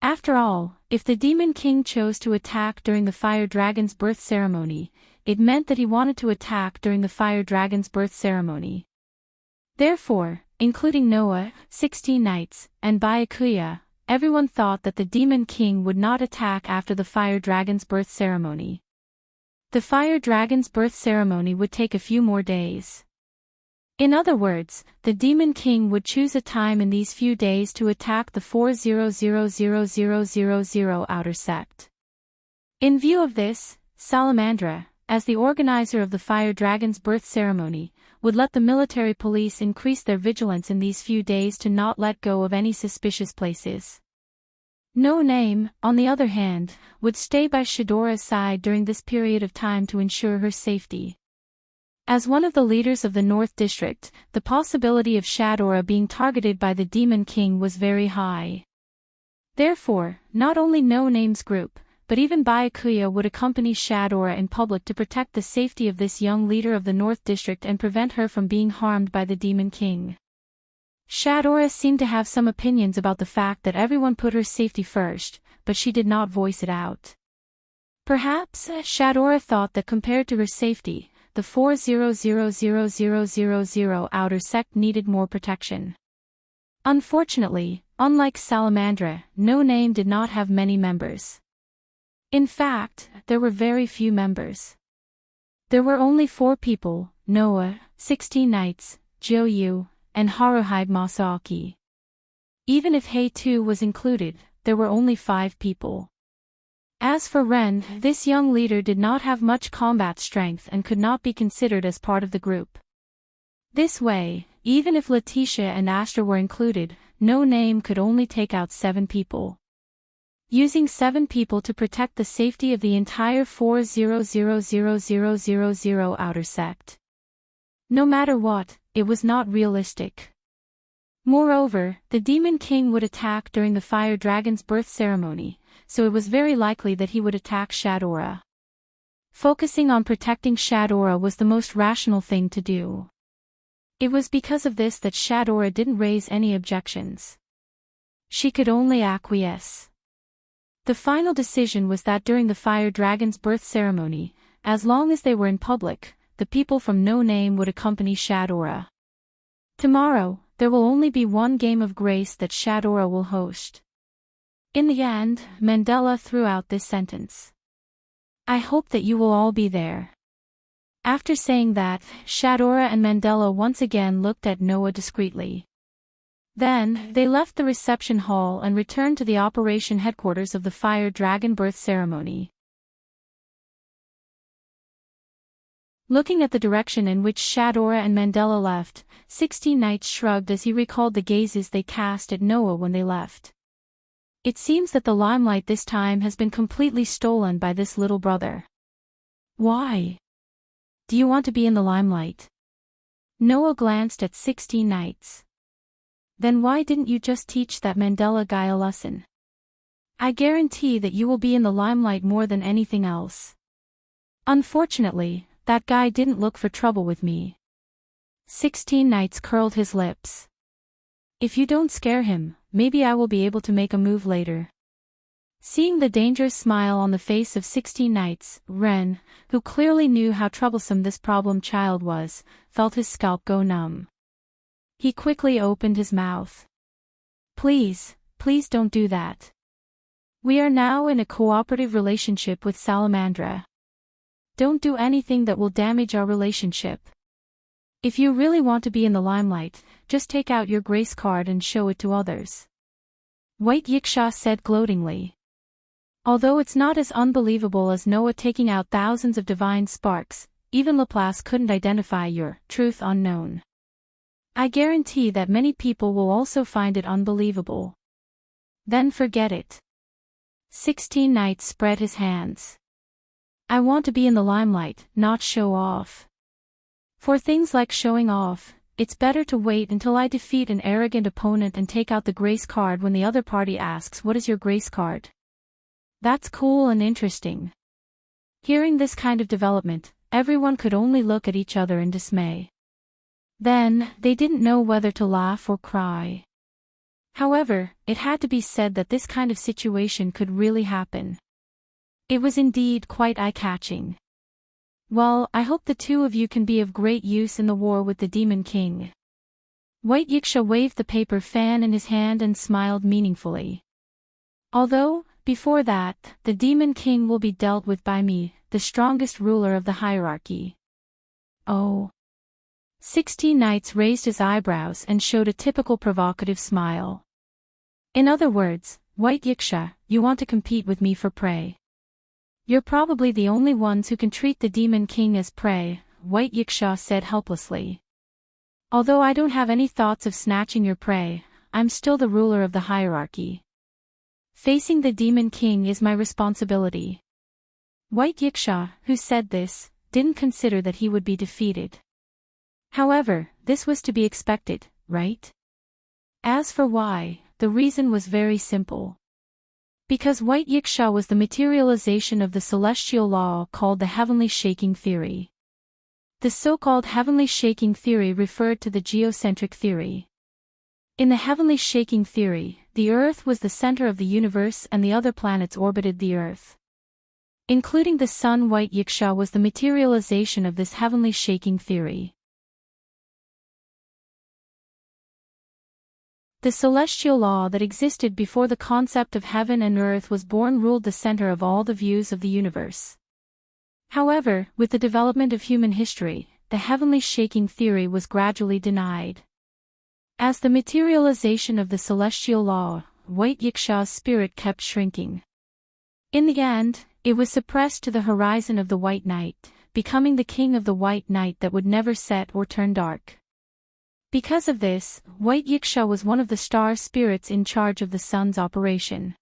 After all, if the Demon King chose to attack during the Fire Dragon's birth ceremony, it meant that he wanted to attack during the Fire Dragon's birth ceremony. Therefore, including Noah, 16 Knights, and Byakuya, everyone thought that the Demon King would not attack after the Fire Dragon's birth ceremony. The Fire Dragon's birth ceremony would take a few more days. In other words, the Demon King would choose a time in these few days to attack the 40000000 outer sect. In view of this, Salamandra, as the organizer of the Fire Dragon's birth ceremony, would let the military police increase their vigilance in these few days to not let go of any suspicious places. No Name, on the other hand, would stay by Shadora's side during this period of time to ensure her safety. As one of the leaders of the North District, the possibility of Shadora being targeted by the Demon King was very high. Therefore, not only No Name's group, but even Byakuya would accompany Shadora in public to protect the safety of this young leader of the North District and prevent her from being harmed by the Demon King. Shadora seemed to have some opinions about the fact that everyone put her safety first, but she did not voice it out. Perhaps, Shadora thought that compared to her safety, the 400000 outer sect needed more protection. Unfortunately, unlike Salamandra, No Name did not have many members. In fact, there were very few members. There were only 4 people: Noah, 16 Knights, Joyu, and Haruhide Masaaki. Even if Hei-2 was included, there were only 5 people. As for Ren, this young leader did not have much combat strength and could not be considered as part of the group. This way, even if Letitia and Astra were included, No Name could only take out 7 people. Using 7 people to protect the safety of the entire 400000 outer sect. No matter what, it was not realistic. Moreover, the Demon King would attack during the Fire Dragon's birth ceremony, so it was very likely that he would attack Shadora. Focusing on protecting Shadora was the most rational thing to do. It was because of this that Shadora didn't raise any objections. She could only acquiesce. The final decision was that during the Fire Dragon's birth ceremony, as long as they were in public, the people from No Name would accompany Shadora. Tomorrow, there will only be one game of grace that Shadora will host. In the end, Mandela threw out this sentence. I hope that you will all be there. After saying that, Shadora and Mandela once again looked at Noah discreetly. Then, they left the reception hall and returned to the operation headquarters of the Fire Dragon birth ceremony. Looking at the direction in which Shadora and Mandela left, 16 Knights shrugged as he recalled the gazes they cast at Noah when they left. It seems that the limelight this time has been completely stolen by this little brother. Why? Do you want to be in the limelight? Noah glanced at 16 Knights. Then why didn't you just teach that Mandela guy a lesson? I guarantee that you will be in the limelight more than anything else. Unfortunately, that guy didn't look for trouble with me. 16 Knights curled his lips. If you don't scare him, maybe I will be able to make a move later. Seeing the dangerous smile on the face of 16 Knights, Ren, who clearly knew how troublesome this problem child was, felt his scalp go numb. He quickly opened his mouth. Please, please don't do that. We are now in a cooperative relationship with Salamandra. Don't do anything that will damage our relationship. If you really want to be in the limelight, just take out your grace card and show it to others. White Yiksha said gloatingly. Although it's not as unbelievable as Noah taking out thousands of divine sparks, even Laplace couldn't identify your truth unknown. I guarantee that many people will also find it unbelievable. Then forget it. 16 Knights spread his hands. I want to be in the limelight, not show off. For things like showing off, it's better to wait until I defeat an arrogant opponent and take out the grace card when the other party asks what is your grace card. That's cool and interesting. Hearing this kind of development, everyone could only look at each other in dismay. Then, they didn't know whether to laugh or cry. However, it had to be said that this kind of situation could really happen. It was indeed quite eye-catching. Well, I hope the two of you can be of great use in the war with the Demon King. White Yiksha waved the paper fan in his hand and smiled meaningfully. Although, before that, the Demon King will be dealt with by me, the strongest ruler of the hierarchy. Oh. 16 Knights raised his eyebrows and showed a typical provocative smile. In other words, White Yiksha, you want to compete with me for prey. You're probably the only ones who can treat the Demon King as prey, White Yiksha said helplessly. Although I don't have any thoughts of snatching your prey, I'm still the ruler of the hierarchy. Facing the Demon King is my responsibility. White Yiksha, who said this, didn't consider that he would be defeated. However, this was to be expected, right? As for why, the reason was very simple. Because White Yiksha was the materialization of the celestial law called the heavenly shaking theory. The so-called heavenly shaking theory referred to the geocentric theory. In the heavenly shaking theory, the Earth was the center of the universe and the other planets orbited the Earth. Including the Sun. White Yiksha was the materialization of this heavenly shaking theory. The celestial law that existed before the concept of heaven and earth was born ruled the center of all the views of the universe. However, with the development of human history, the heavenly shaking theory was gradually denied. As the materialization of the celestial law, White Yiksha's spirit kept shrinking. In the end, it was suppressed to the horizon of the White Night, becoming the king of the White Night that would never set or turn dark. Because of this, White Yiksha was one of the star spirits in charge of the sun's operation.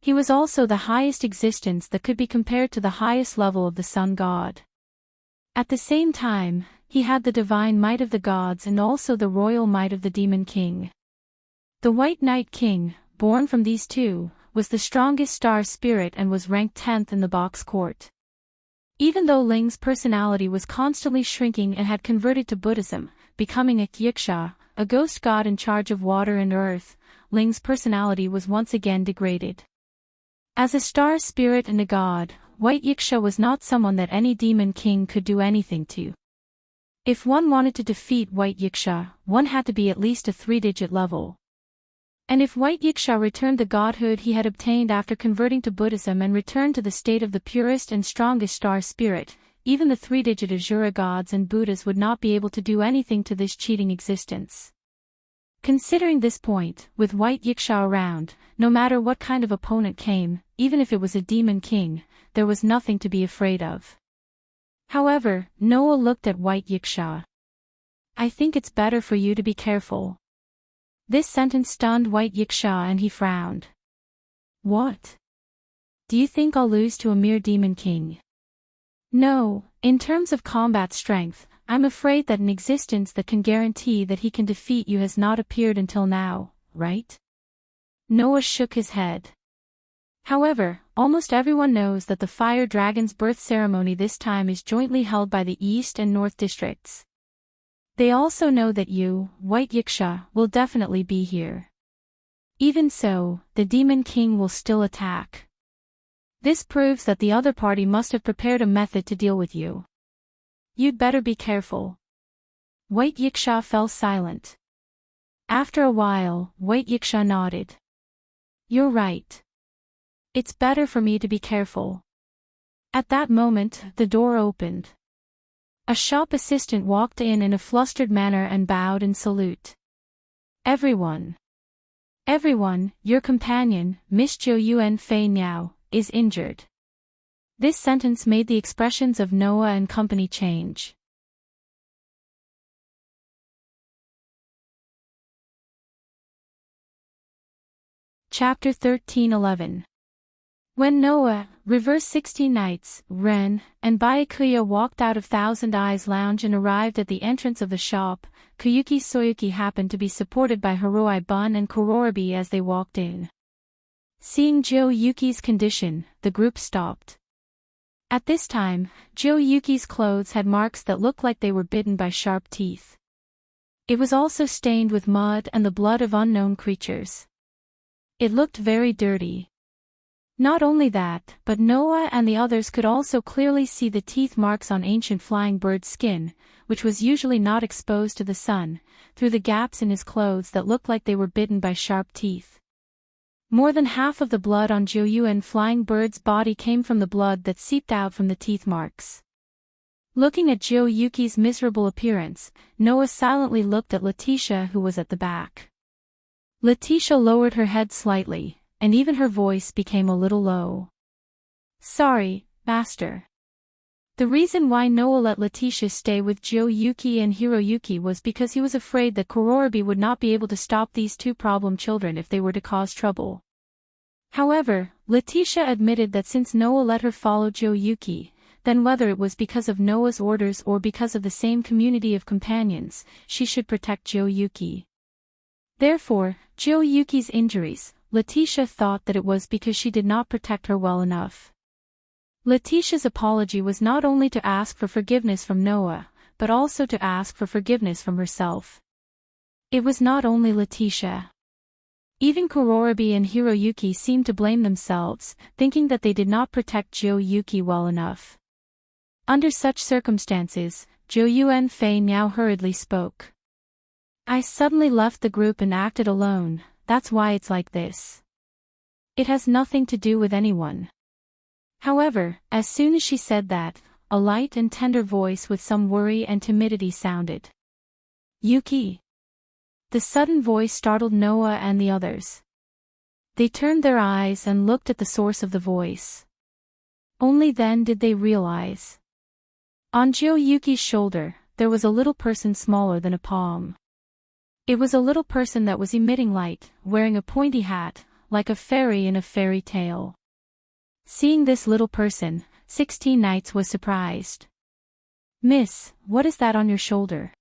He was also the highest existence that could be compared to the highest level of the sun god. At the same time, he had the divine might of the gods and also the royal might of the Demon King. The White Night King, born from these two, was the strongest star spirit and was ranked 10th in the box court. Even though Ling's personality was constantly shrinking and had converted to Buddhism, becoming a Yiksha, a ghost god in charge of water and earth, Ling's personality was once again degraded. As a star spirit and a god, White Yiksha was not someone that any Demon King could do anything to. If one wanted to defeat White Yiksha, one had to be at least a 3-digit level. And if White Yiksha returned the godhood he had obtained after converting to Buddhism and returned to the state of the purest and strongest star spirit, even the 3-digit Asura gods and Buddhas would not be able to do anything to this cheating existence. Considering this point, with White Yiksha around, no matter what kind of opponent came, even if it was a demon king, there was nothing to be afraid of. However, Noah looked at White Yiksha. I think it's better for you to be careful. This sentence stunned White Yiksha and he frowned. What? Do you think I'll lose to a mere demon king? No, in terms of combat strength, I'm afraid that an existence that can guarantee that he can defeat you has not appeared until now, right? Noah shook his head. However, almost everyone knows that the Fire Dragon's birth ceremony this time is jointly held by the East and North districts. They also know that you, White Yiksha, will definitely be here. Even so, the Demon King will still attack. This proves that the other party must have prepared a method to deal with you. You'd better be careful. White Yiksha fell silent. After a while, White Yiksha nodded. You're right. It's better for me to be careful. At that moment, the door opened. A shop assistant walked in a flustered manner and bowed in salute. Everyone, your companion, Miss Zhou Yuan Fei Niao, is injured. This sentence made the expressions of Noah and company change. Chapter 13:11. When Noah, Reverse 16 Nights, Ren, and Byakuya walked out of Thousand Eyes Lounge and arrived at the entrance of the shop, Koyuki Soyuki happened to be supported by Hiroi Bun and Kororobi as they walked in. Seeing Jo Yuki's condition, the group stopped. At this time, Jo Yuki's clothes had marks that looked like they were bitten by sharp teeth. It was also stained with mud and the blood of unknown creatures. It looked very dirty. Not only that, but Noah and the others could also clearly see the teeth marks on ancient flying bird's skin, which was usually not exposed to the sun, through the gaps in his clothes that looked like they were bitten by sharp teeth. More than half of the blood on Joyuan flying bird's body came from the blood that seeped out from the teeth marks. Looking at Jo Yuki's miserable appearance, Noah silently looked at Letitia who was at the back. Letitia lowered her head slightly, and even her voice became a little low. Sorry, Master. The reason why Noah let Letitia stay with Jo Yuki and Hiroyuki was because he was afraid that Kororobi would not be able to stop these two problem children if they were to cause trouble. However, Letitia admitted that since Noah let her follow Jo Yuki, then whether it was because of Noah's orders or because of the same community of companions, she should protect Jo Yuki. Therefore, Jo Yuki's injuries, Letitia thought that it was because she did not protect her well enough. Letitia's apology was not only to ask for forgiveness from Noah, but also to ask for forgiveness from herself. It was not only Letitia. Even Kororobi and Hiroyuki seemed to blame themselves, thinking that they did not protect Jo Yuki well enough. Under such circumstances, Jo Yuan Fei now hurriedly spoke. I suddenly left the group and acted alone. That's why it's like this. It has nothing to do with anyone. However, as soon as she said that, a light and tender voice with some worry and timidity sounded. Yuki. The sudden voice startled Noah and the others. They turned their eyes and looked at the source of the voice. Only then did they realize. On Jo Yuki's shoulder, there was a little person smaller than a palm. It was a little person that was emitting light, wearing a pointy hat, like a fairy in a fairy tale. Seeing this little person, 16 Nights was surprised. Miss, what is that on your shoulder?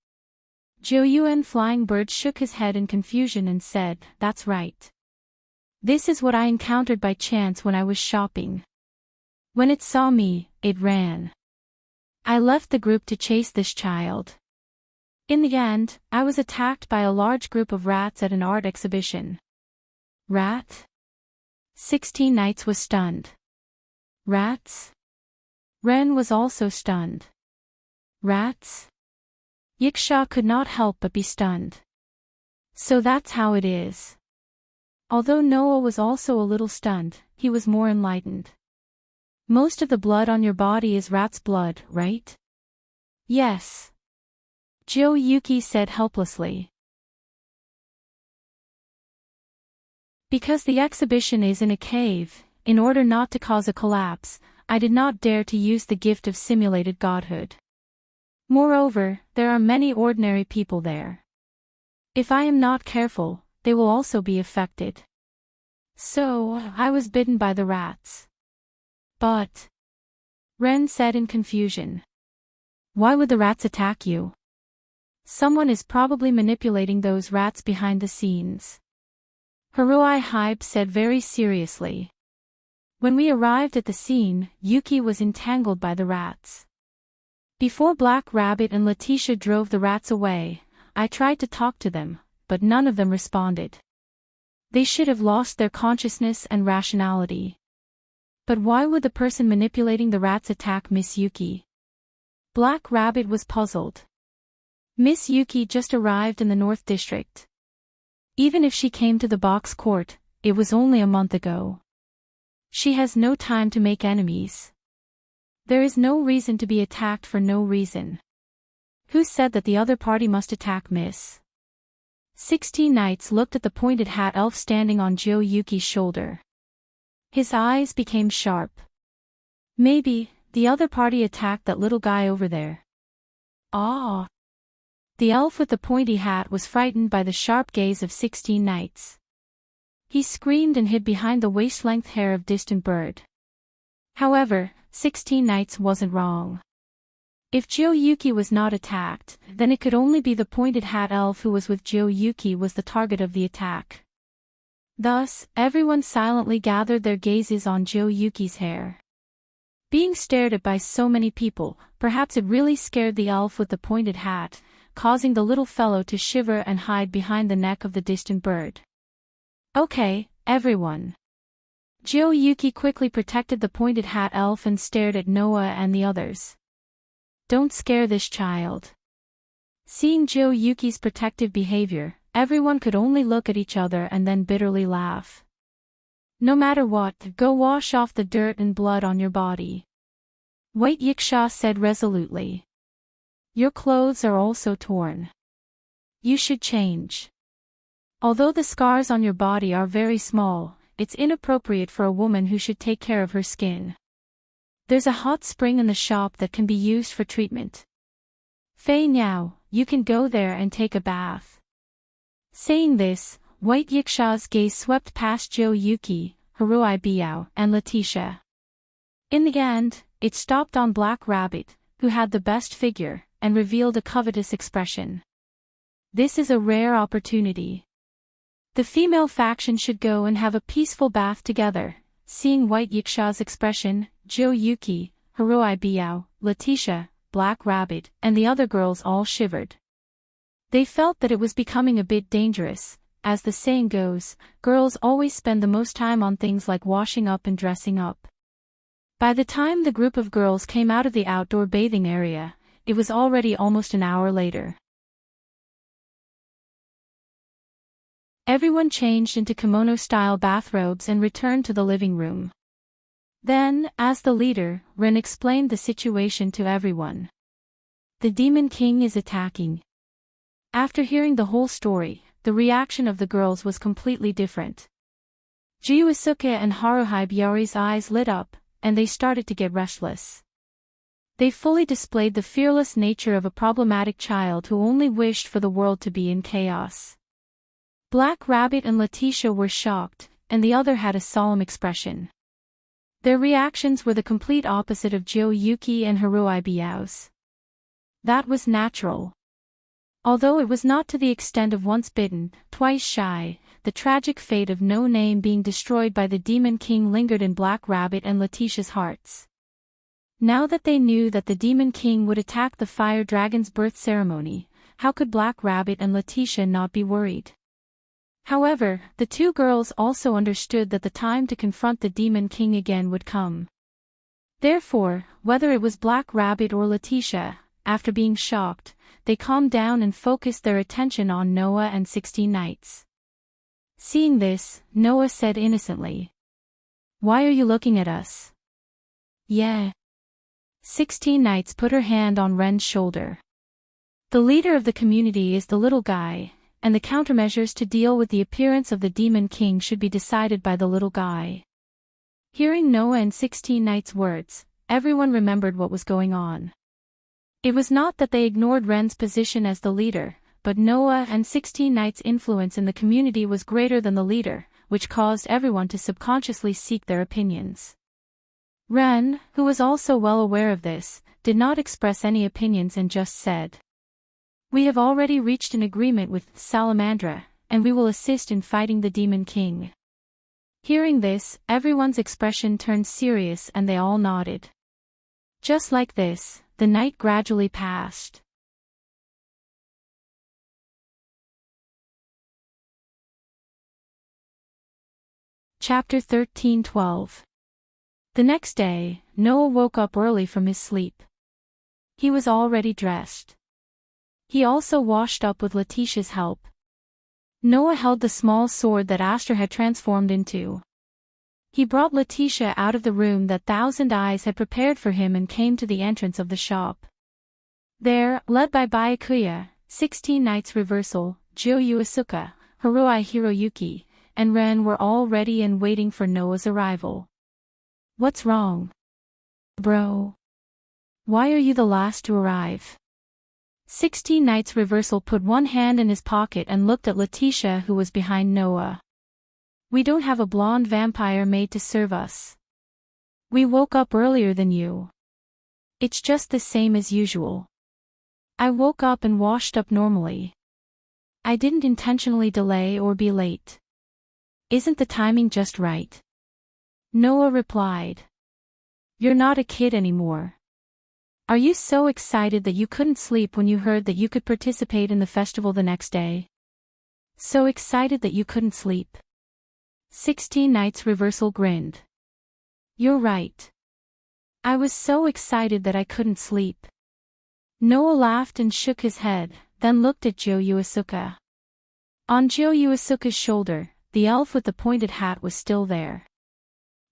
Jo Yuan Flying Bird shook his head in confusion and said, That's right. This is what I encountered by chance when I was shopping. When it saw me, it ran. I left the group to chase this child. In the end, I was attacked by a large group of rats at an art exhibition. Rat? 16 Nights was stunned. Rats? Ren was also stunned. Rats? Yiksha could not help but be stunned. So that's how it is. Although Noah was also a little stunned, he was more enlightened. Most of the blood on your body is rat's blood, right? Yes. Yuki said helplessly. Because the exhibition is in a cave, in order not to cause a collapse, I did not dare to use the gift of simulated godhood. Moreover, there are many ordinary people there. If I am not careful, they will also be affected. So, I was bitten by the rats. But... Ren said in confusion. Why would the rats attack you? Someone is probably manipulating those rats behind the scenes. Haruai Hybe said very seriously. When we arrived at the scene, Yuki was entangled by the rats. Before Black Rabbit and Letitia drove the rats away, I tried to talk to them, but none of them responded. They should have lost their consciousness and rationality. But why would the person manipulating the rats attack Miss Yuki? Black Rabbit was puzzled. Miss Yuki just arrived in the North District. Even if she came to the box court, it was only a month ago. She has no time to make enemies. There is no reason to be attacked for no reason. Who said that the other party must attack Miss? 16 Knights looked at the pointed hat elf standing on Yuki's shoulder. His eyes became sharp. Maybe, the other party attacked that little guy over there. Ah! The elf with the pointy hat was frightened by the sharp gaze of 16 Knights. He screamed and hid behind the waist-length hair of Distant Bird. However, 16 Knights wasn't wrong. If Yuki was not attacked, then it could only be the pointed hat elf who was with Yuki was the target of the attack. Thus, everyone silently gathered their gazes on Yuki's hair. Being stared at by so many people, perhaps it really scared the elf with the pointed hat, causing the little fellow to shiver and hide behind the neck of the Distant Bird. Okay, everyone. Yuki quickly protected the pointed hat elf and stared at Noah and the others. Don't scare this child. Seeing Yuki's protective behavior, everyone could only look at each other and then bitterly laugh. No matter what, go wash off the dirt and blood on your body. White Yiksha said resolutely. Your clothes are also torn. You should change. Although the scars on your body are very small, it's inappropriate for a woman who should take care of her skin. There's a hot spring in the shop that can be used for treatment. Fei Niao, you can go there and take a bath. Saying this, White Yiksha's gaze swept past Yuki, Haruai Biao, and Letitia. In the end, it stopped on Black Rabbit, who had the best figure, and revealed a covetous expression. This is a rare opportunity. The female faction should go and have a peaceful bath together. Seeing White Yiksha's expression, Yuki, Haruai Biao, Letitia, Black Rabbit, and the other girls all shivered. They felt that it was becoming a bit dangerous. As the saying goes, girls always spend the most time on things like washing up and dressing up. By the time the group of girls came out of the outdoor bathing area, it was already almost an hour later. Everyone changed into kimono-style bathrobes and returned to the living room. Then, as the leader, Ren explained the situation to everyone. The Demon King is attacking. After hearing the whole story, the reaction of the girls was completely different. Jiyusuke and Haruhi Byari's eyes lit up, and they started to get restless. They fully displayed the fearless nature of a problematic child who only wished for the world to be in chaos. Black Rabbit and Letitia were shocked, and the other had a solemn expression. Their reactions were the complete opposite of Yuki and Haruai Biao's. That was natural. Although it was not to the extent of once bitten, twice shy, the tragic fate of No Name being destroyed by the Demon King lingered in Black Rabbit and Letitia's hearts. Now that they knew that the Demon King would attack the Fire Dragon's birth ceremony, how could Black Rabbit and Letitia not be worried? However, the two girls also understood that the time to confront the Demon King again would come. Therefore, whether it was Black Rabbit or Letitia, after being shocked, they calmed down and focused their attention on Noah and 16 knights. Seeing this, Noah said innocently, "Why are you looking at us?" "Yeah." 16 knights put her hand on Ren's shoulder. The leader of the community is the little guy, and the countermeasures to deal with the appearance of the Demon King should be decided by the little guy. Hearing Noah and 16 knights' words, everyone remembered what was going on. It was not that they ignored Ren's position as the leader, but Noah and 16 knights' influence in the community was greater than the leader, which caused everyone to subconsciously seek their opinions. Ren, who was also well aware of this, did not express any opinions and just said, "We have already reached an agreement with Salamandra, and we will assist in fighting the Demon King." Hearing this, everyone's expression turned serious and they all nodded. Just like this, the night gradually passed. Chapter 13:12. The next day, Noah woke up early from his sleep. He was already dressed. He also washed up with Letitia's help. Noah held the small sword that Aster had transformed into. He brought Letitia out of the room that Thousand Eyes had prepared for him and came to the entrance of the shop. There, led by Byakuya, 16 Knights Reversal, Jo Yuasuke, Haruhi Hiroyuki, and Ren were all ready and waiting for Noah's arrival. "What's wrong, bro? Why are you the last to arrive?" 16 Knights Reversal put one hand in his pocket and looked at Letitia, who was behind Noah. "We don't have a blonde vampire maid to serve us. We woke up earlier than you. It's just the same as usual. I woke up and washed up normally. I didn't intentionally delay or be late. Isn't the timing just right?" Noah replied. "You're not a kid anymore. Are you so excited that you couldn't sleep when you heard that you could participate in the festival the next day? So excited that you couldn't sleep?" 16 Knights Reversal grinned. "You're right. I was so excited that I couldn't sleep." Noah laughed and shook his head, then looked at Jo Yuasuke. On Jo Yuasuke's shoulder, the elf with the pointed hat was still there.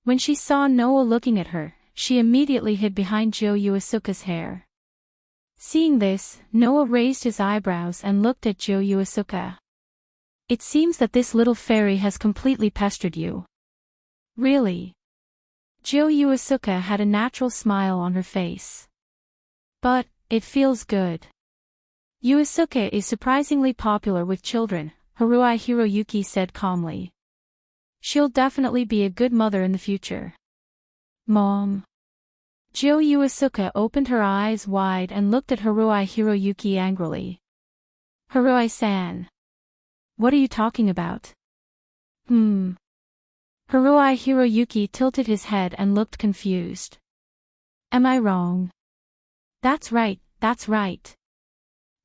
When she saw Noah looking at her, she immediately hid behind Jo Yuasuke's hair. Seeing this, Noah raised his eyebrows and looked at Jo Yuasuke. "It seems that this little fairy has completely pestered you." "Really?" Jo Yuasuke had a natural smile on her face. "But, it feels good." "Yuasuke is surprisingly popular with children," Haruhi Hiroyuki said calmly. "She'll definitely be a good mother in the future." "Mom." Jo Yuasuke opened her eyes wide and looked at Haruhi Hiroyuki angrily. "Haruhi-san. What are you talking about?" Haruhi Hiroyuki tilted his head and looked confused. "Am I wrong?" That's right, that's right."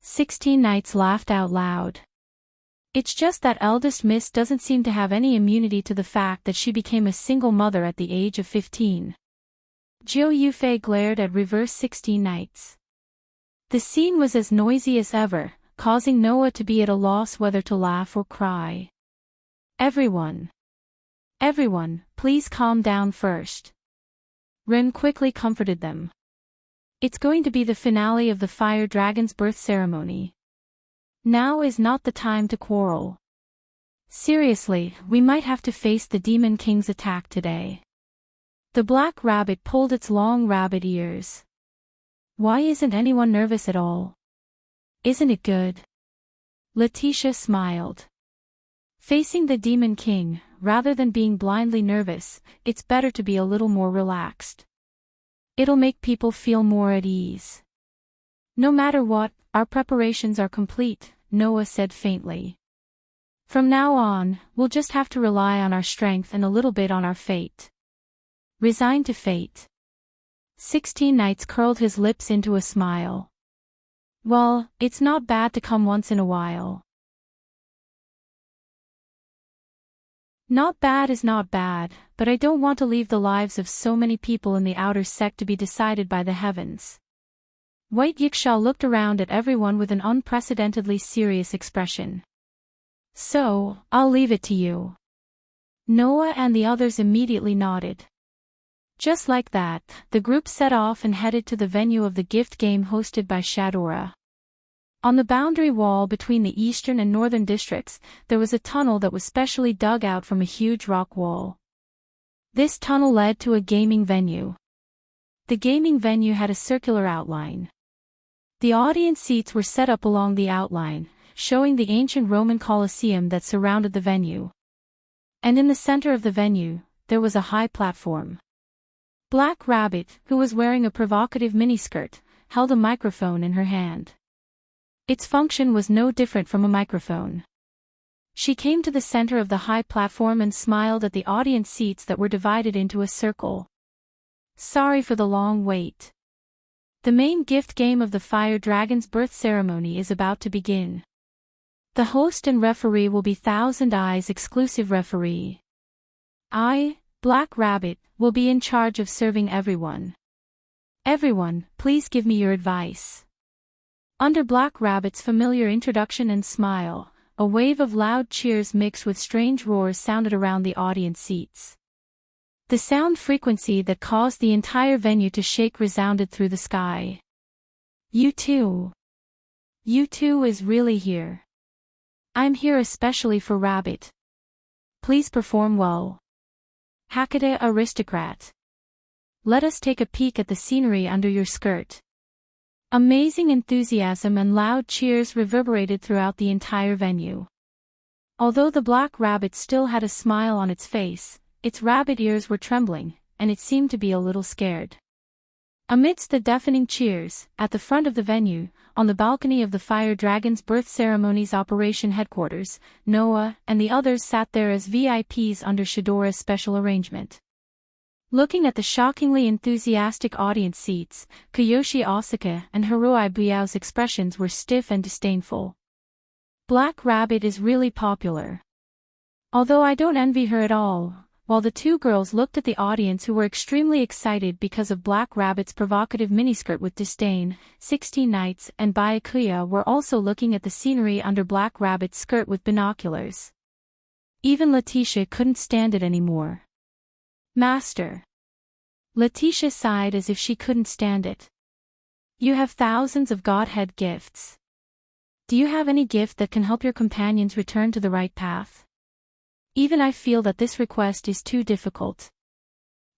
16 Knights laughed out loud. "It's just that eldest miss doesn't seem to have any immunity to the fact that she became a single mother at the age of 15. Jo Yufei glared at reverse 16 Knights. The scene was as noisy as ever, causing Noah to be at a loss whether to laugh or cry. Everyone, please calm down first." Ren quickly comforted them. "It's going to be the finale of the Fire Dragon's birth ceremony. Now is not the time to quarrel. Seriously, we might have to face the Demon King's attack today." The black rabbit pulled its long rabbit ears. "Why isn't anyone nervous at all? Isn't it good?" Letitia smiled. "Facing the Demon King, rather than being blindly nervous, it's better to be a little more relaxed. It'll make people feel more at ease." "No matter what, our preparations are complete," Noah said faintly. "From now on, we'll just have to rely on our strength and a little bit on our fate." "Resigned to fate?" 16 Knights curled his lips into a smile. "Well, it's not bad to come once in a while." "Not bad is not bad, but I don't want to leave the lives of so many people in the outer sect to be decided by the heavens." White Yiksha looked around at everyone with an unprecedentedly serious expression. So, I'll leave it to you. Noah and the others immediately nodded. Just like that, the group set off and headed to the venue of the gift game hosted by Shadora. On the boundary wall between the eastern and northern districts, there was a tunnel that was specially dug out from a huge rock wall. This tunnel led to a gaming venue. The gaming venue had a circular outline. The audience seats were set up along the outline, showing the ancient Roman Colosseum that surrounded the venue. And in the center of the venue, there was a high platform. Black Rabbit, who was wearing a provocative miniskirt, held a microphone in her hand. Its function was no different from a microphone. She came to the center of the high platform and smiled at the audience seats that were divided into a circle. Sorry for the long wait. The main gift game of the Fire Dragon's birth ceremony is about to begin. The host and referee will be Thousand Eyes' exclusive referee. I, Black Rabbit, will be in charge of serving everyone. Everyone, please give me your advice. Under Black Rabbit's familiar introduction and smile, a wave of loud cheers mixed with strange roars sounded around the audience seats. The sound frequency that caused the entire venue to shake resounded through the sky. You too. You too is really here. I'm here especially for Rabbit. Please perform well. Hakata aristocrat. Let us take a peek at the scenery under your skirt. Amazing enthusiasm and loud cheers reverberated throughout the entire venue. Although the Black Rabbit still had a smile on its face, its rabbit ears were trembling, and it seemed to be a little scared. Amidst the deafening cheers, at the front of the venue, on the balcony of the Fire Dragon's birth ceremony's operation headquarters, Noah and the others sat there as VIPs under Shadora's special arrangement. Looking at the shockingly enthusiastic audience seats, Kiyoshi Asuka and Hiroi Biao's expressions were stiff and disdainful. Black Rabbit is really popular. Although I don't envy her at all, while the two girls looked at the audience who were extremely excited because of Black Rabbit's provocative miniskirt with disdain, 16 Knights and Byakuya were also looking at the scenery under Black Rabbit's skirt with binoculars. Even Letitia couldn't stand it anymore. Master. Letitia sighed as if she couldn't stand it. You have thousands of Godhead gifts. Do you have any gift that can help your companions return to the right path? Even I feel that this request is too difficult.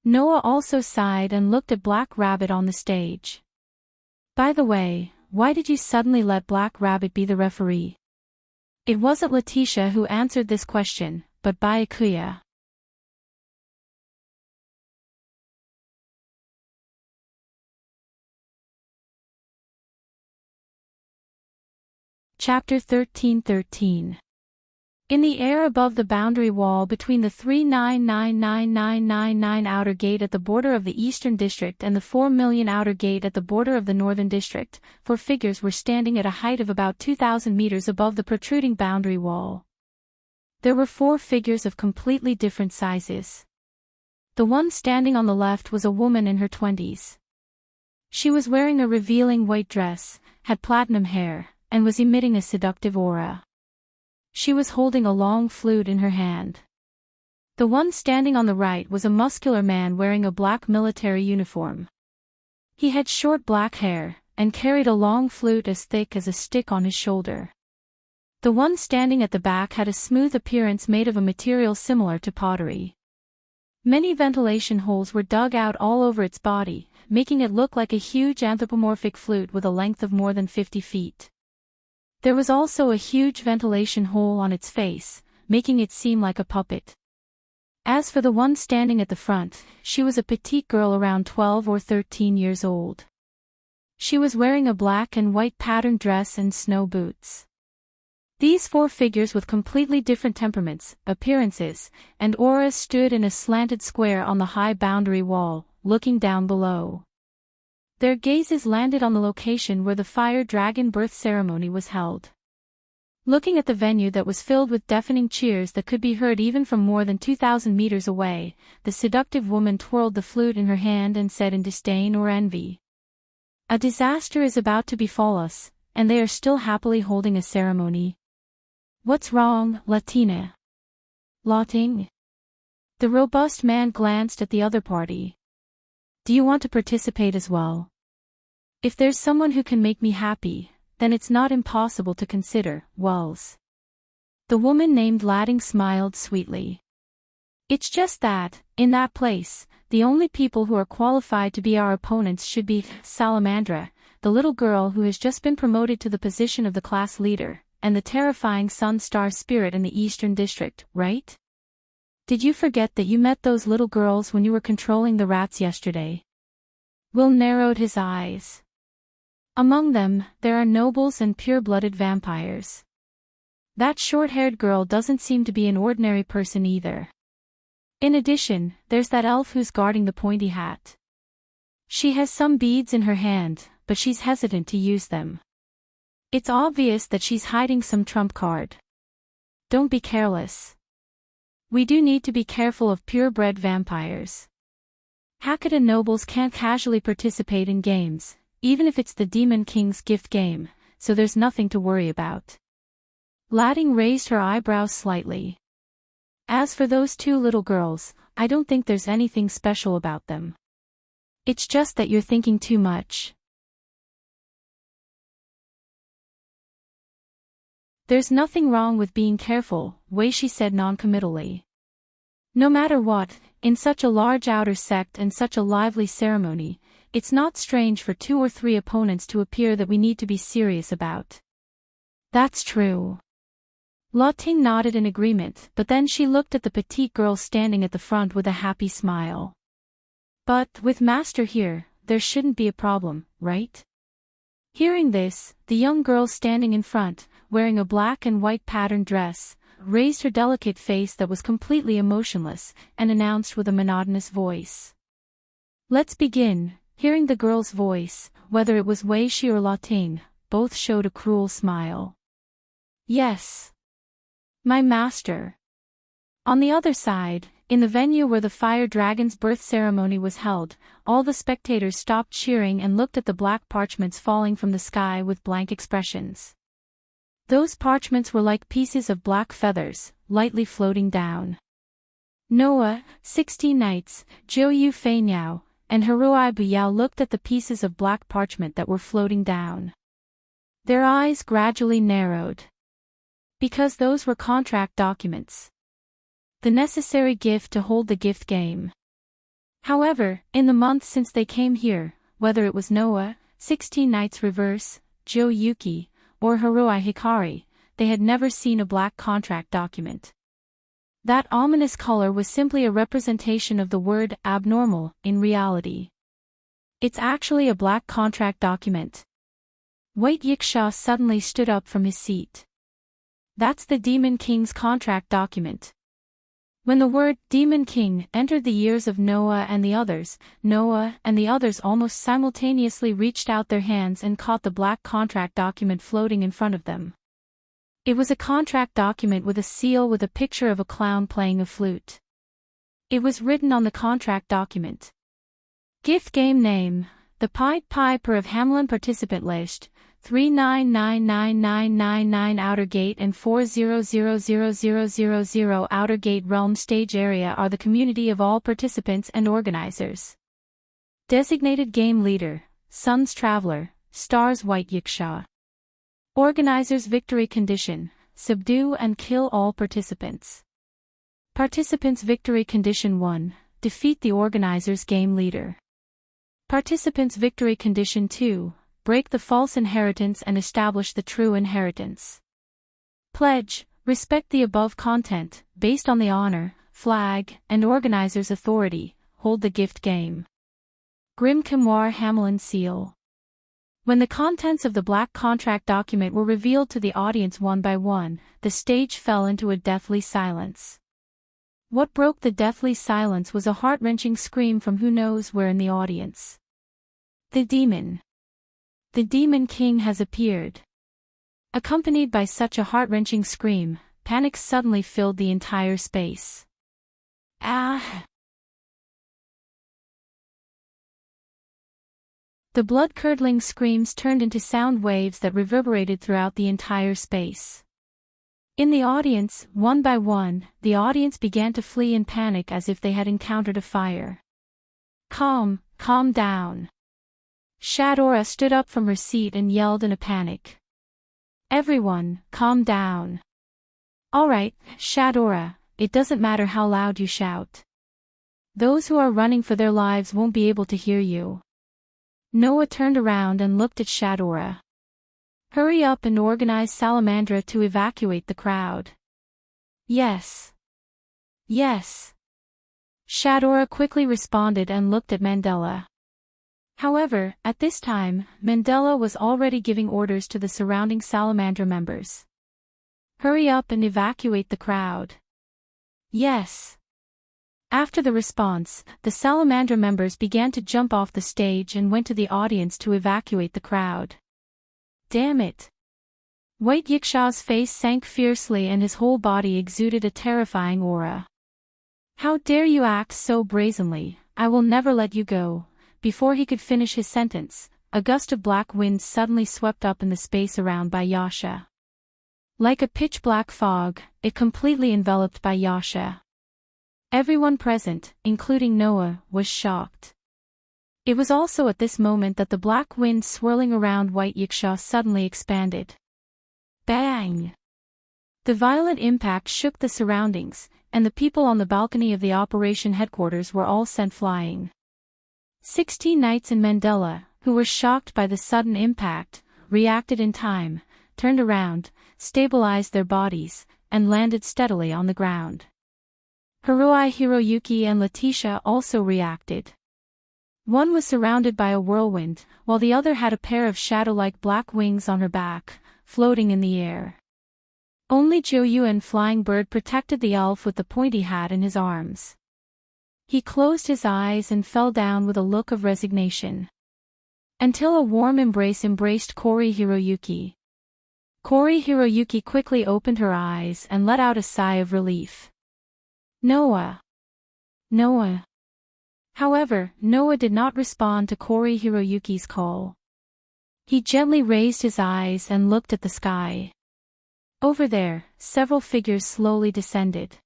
Noah also sighed and looked at Black Rabbit on the stage. By the way, why did you suddenly let Black Rabbit be the referee? It wasn't Letitia who answered this question, but Byakuya. Chapter 13:13. In the air above the boundary wall between the 3,999,999 outer gate at the border of the Eastern District and the 4,000,000 outer gate at the border of the Northern District, 4 figures were standing at a height of about 2,000 meters above the protruding boundary wall. There were 4 figures of completely different sizes. The one standing on the left was a woman in her 20s. She was wearing a revealing white dress, had platinum hair, and was emitting a seductive aura. She was holding a long flute in her hand. The one standing on the right was a muscular man wearing a black military uniform. He had short black hair, and carried a long flute as thick as a stick on his shoulder. The one standing at the back had a smooth appearance made of a material similar to pottery. Many ventilation holes were dug out all over its body, making it look like a huge anthropomorphic flute with a length of more than 50 feet. There was also a huge ventilation hole on its face, making it seem like a puppet. As for the one standing at the front, she was a petite girl around 12 or 13 years old. She was wearing a black and white patterned dress and snow boots. These 4 figures with completely different temperaments, appearances, and auras stood in a slanted square on the high boundary wall, looking down below. Their gazes landed on the location where the Fire Dragon birth ceremony was held. Looking at the venue that was filled with deafening cheers that could be heard even from more than 2,000 meters away, the seductive woman twirled the flute in her hand and said in disdain or envy. A disaster is about to befall us, and they are still happily holding a ceremony. What's wrong, Latina? Lotting? The robust man glanced at the other party. Do you want to participate as well? If there's someone who can make me happy, then it's not impossible to consider, Wells. The woman named Ladding smiled sweetly. It's just that, in that place, the only people who are qualified to be our opponents should be Salamandra, the little girl who has just been promoted to the position of the class leader, and the terrifying Sun-Star spirit in the Eastern District, right? Did you forget that you met those little girls when you were controlling the rats yesterday? Will narrowed his eyes. Among them, there are nobles and pure-blooded vampires. That short-haired girl doesn't seem to be an ordinary person either. In addition, there's that elf who's guarding the pointy hat. She has some beads in her hand, but she's hesitant to use them. It's obvious that she's hiding some trump card. Don't be careless. We do need to be careful of purebred vampires. Hackadah nobles can't casually participate in games, even if it's the Demon King's gift game, so there's nothing to worry about. Ladding raised her eyebrows slightly. As for those two little girls, I don't think there's anything special about them. It's just that you're thinking too much. There's nothing wrong with being careful, Weishi said noncommittally. No matter what, in such a large outer sect and such a lively ceremony, it's not strange for 2 or 3 opponents to appear that we need to be serious about. That's true. Lotting nodded in agreement, but then she looked at the petite girl standing at the front with a happy smile. But, with Master here, there shouldn't be a problem, right? Hearing this, the young girl standing in front, wearing a black and white patterned dress, raised her delicate face that was completely emotionless, and announced with a monotonous voice. Let's begin. Hearing the girl's voice, whether it was Weishi or Lotting, both showed a cruel smile. Yes. My master. On the other side, in the venue where the fire dragon's birth ceremony was held, all the spectators stopped cheering and looked at the black parchments falling from the sky with blank expressions. Those parchments were like pieces of black feathers, lightly floating down. Noah, 16 Knights, Zhou Feinyao, and Haruai Buyao looked at the pieces of black parchment that were floating down. Their eyes gradually narrowed. Because those were contract documents. The necessary gift to hold the gift game. However, in the month since they came here, whether it was Noah, 16 Knights Reverse, Zhou Yuki, or Haruai Hikari, they had never seen a black contract document. That ominous color was simply a representation of the word abnormal in reality. It's actually a black contract document. White Yiksha suddenly stood up from his seat. That's the Demon King's contract document. When the word Demon King entered the ears of Noah and the others almost simultaneously reached out their hands and caught the black contract document floating in front of them. It was a contract document with a seal with a picture of a clown playing a flute. It was written on the contract document. Gift game name, the Pied Piper of Hamelin participant list, 39999999 Outer Gate and 40000000 Outer Gate Realm Stage Area are the community of all participants and organizers. Designated Game Leader, Sun's Traveler, Stars White Yiksha. Organizers Victory Condition, subdue and kill all participants. Participants Victory Condition 1, defeat the organizer's game leader. Participants Victory Condition 2, break the false inheritance and establish the true inheritance. Pledge, respect the above content, based on the honor, flag, and organizer's authority, hold the gift game. Grim Grimoire Hamelin Seal. When the contents of the black contract document were revealed to the audience one by one, the stage fell into a deathly silence. What broke the deathly silence was a heart-wrenching scream from who knows where in the audience. The demon. The Demon King has appeared. Accompanied by such a heart-wrenching scream, panic suddenly filled the entire space. Ah! The blood-curdling screams turned into sound waves that reverberated throughout the entire space. In the audience, one by one, the audience began to flee in panic as if they had encountered a fire. Calm down. Shadora stood up from her seat and yelled in a panic. Everyone, calm down. All right, Shadora, it doesn't matter how loud you shout. Those who are running for their lives won't be able to hear you. Noah turned around and looked at Shadora. Hurry up and organize Salamandra to evacuate the crowd. Yes. Yes. Shadora quickly responded and looked at Mandela. However, at this time, Mandela was already giving orders to the surrounding Salamandra members. Hurry up and evacuate the crowd. Yes. After the response, the Salamandra members began to jump off the stage and went to the audience to evacuate the crowd. Damn it. White Yiksha's face sank fiercely and his whole body exuded a terrifying aura. How dare you act so brazenly, I will never let you go. Before he could finish his sentence, a gust of black wind suddenly swept up in the space around Bayasha. Like a pitch-black fog, it completely enveloped Bayasha. Everyone present, including Noah, was shocked. It was also at this moment that the black wind swirling around White Yiksha suddenly expanded. Bang! The violent impact shook the surroundings, and the people on the balcony of the operation headquarters were all sent flying. 16 knights in Mandela, who were shocked by the sudden impact, reacted in time, turned around, stabilized their bodies, and landed steadily on the ground. Haruhi, Hiroyuki and Letitia also reacted. One was surrounded by a whirlwind, while the other had a pair of shadow-like black wings on her back, floating in the air. Only Joyuan Flying Bird protected the elf with the pointy hat in his arms. He closed his eyes and fell down with a look of resignation. Until a warm embrace embraced Kori Hiroyuki. Kori Hiroyuki quickly opened her eyes and let out a sigh of relief. Noah. Noah. However, Noah did not respond to Kori Hiroyuki's call. He gently raised his eyes and looked at the sky. Over there, several figures slowly descended.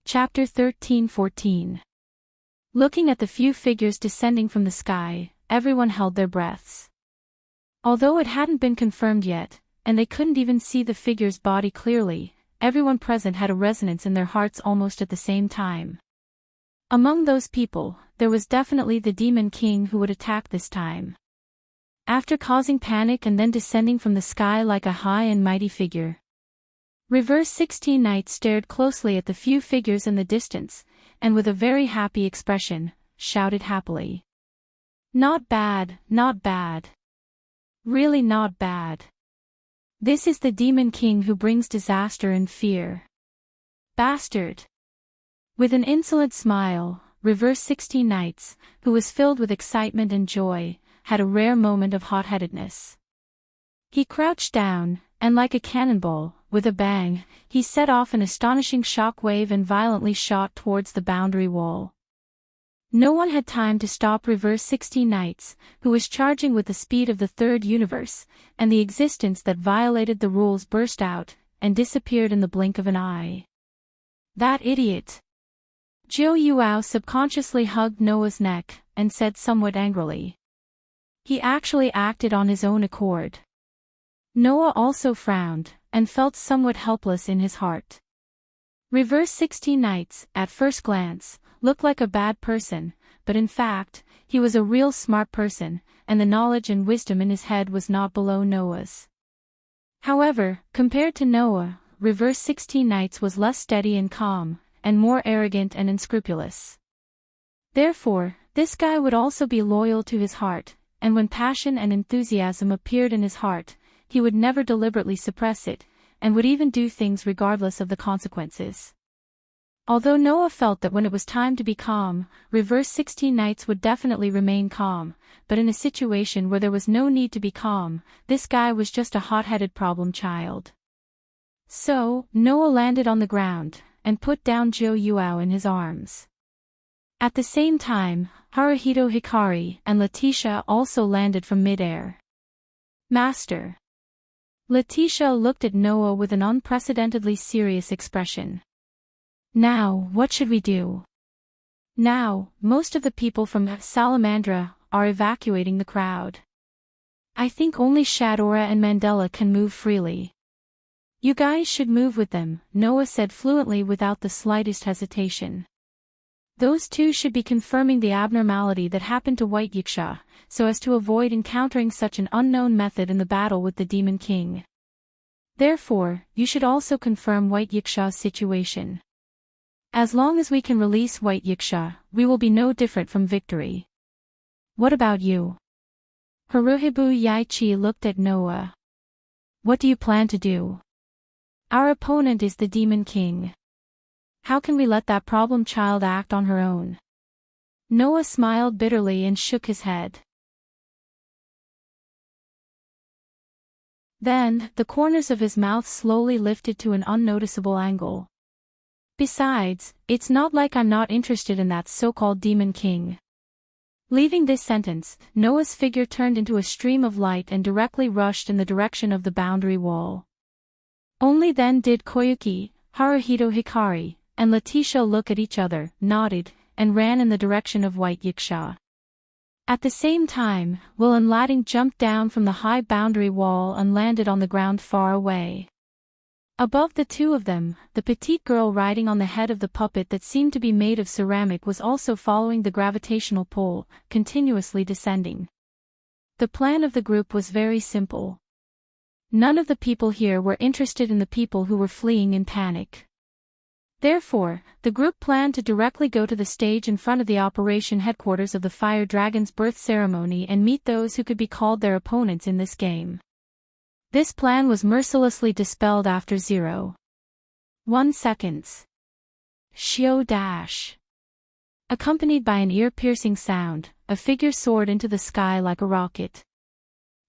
Chapter 13-14. Looking at the few figures descending from the sky, everyone held their breaths. Although it hadn't been confirmed yet, and they couldn't even see the figure's body clearly, everyone present had a resonance in their hearts almost at the same time. Among those people, there was definitely the Demon King who would attack this time. After causing panic and then descending from the sky like a high and mighty figure. Reverse 16 Knights stared closely at the few figures in the distance, and with a very happy expression, shouted happily. Not bad, not bad. Really not bad. This is the Demon King who brings disaster and fear. Bastard. With an insolent smile, Reverse 16 Knights, who was filled with excitement and joy, had a rare moment of hot-headedness. He crouched down, and like a cannonball, with a bang, he set off an astonishing shock-wave and violently shot towards the boundary wall. No one had time to stop Reverse 16 Knights, who was charging with the speed of the third universe, and the existence that violated the rules burst out, and disappeared in the blink of an eye. That idiot! Zhou Yuao subconsciously hugged Noah's neck, and said somewhat angrily. He actually acted on his own accord. Noah also frowned, and felt somewhat helpless in his heart. Reverse 16 Knights, at first glance, looked like a bad person, but in fact, he was a real smart person, and the knowledge and wisdom in his head was not below Noah's. However, compared to Noah, Reverse 16 Knights was less steady and calm, and more arrogant and unscrupulous. Therefore, this guy would also be loyal to his heart, and when passion and enthusiasm appeared in his heart, he would never deliberately suppress it, and would even do things regardless of the consequences. Although Noah felt that when it was time to be calm, Reverse 16 Knights would definitely remain calm, but in a situation where there was no need to be calm, this guy was just a hot-headed problem child. So, Noah landed on the ground, and put down Jo Yuao in his arms. At the same time, Haruhito Hikari and Letitia also landed from midair. Master. Letitia looked at Noah with an unprecedentedly serious expression. Now, what should we do? Now, most of the people from Salamandra are evacuating the crowd. I think only Shadora and Mandela can move freely. You guys should move with them, Noah said fluently without the slightest hesitation. Those two should be confirming the abnormality that happened to White Yiksha, so as to avoid encountering such an unknown method in the battle with the Demon King. Therefore, you should also confirm White Yiksha's situation. As long as we can release White Yiksha, we will be no different from victory. What about you? Haruhibu Yaichi looked at Noah. What do you plan to do? Our opponent is the Demon King. How can we let that problem child act on her own? Noah smiled bitterly and shook his head. Then, the corners of his mouth slowly lifted to an unnoticeable angle. Besides, it's not like I'm not interested in that so-called Demon King. Leaving this sentence, Noah's figure turned into a stream of light and directly rushed in the direction of the boundary wall. Only then did Koyuki, Haruhito Hikari, and Letitia look at each other, nodded, and ran in the direction of White Yiksha. At the same time, Will and Lading jumped down from the high boundary wall and landed on the ground far away. Above the two of them, the petite girl riding on the head of the puppet that seemed to be made of ceramic was also following the gravitational pull, continuously descending. The plan of the group was very simple. None of the people here were interested in the people who were fleeing in panic. Therefore, the group planned to directly go to the stage in front of the operation headquarters of the Fire Dragon's birth ceremony and meet those who could be called their opponents in this game. This plan was mercilessly dispelled after 0.1 seconds. Shio dash. Accompanied by an ear-piercing sound, a figure soared into the sky like a rocket.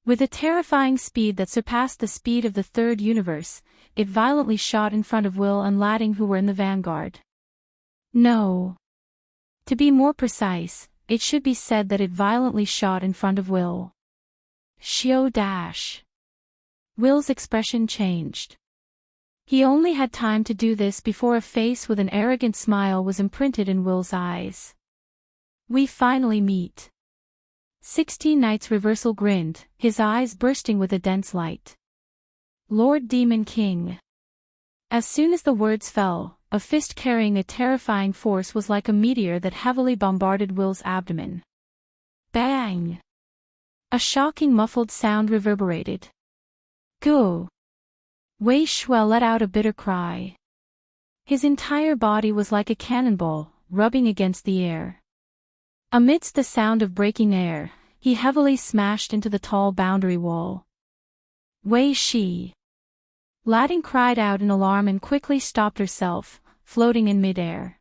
With a terrifying speed that surpassed the speed of the third universe, it violently shot in front of Will and Lading who were in the vanguard. No. To be more precise, it should be said that it violently shot in front of Will. Shio dash. Will's expression changed. He only had time to do this before a face with an arrogant smile was imprinted in Will's eyes. We finally meet. 16 Knights Reversal grinned, his eyes bursting with a dense light. Lord Demon King. As soon as the words fell, a fist carrying a terrifying force was like a meteor that heavily bombarded Will's abdomen. Bang! A shocking muffled sound reverberated. Go! Wei Shuai let out a bitter cry. His entire body was like a cannonball, rubbing against the air. Amidst the sound of breaking air, he heavily smashed into the tall boundary wall. Wei Shi! Lading cried out in alarm and quickly stopped herself, floating in midair.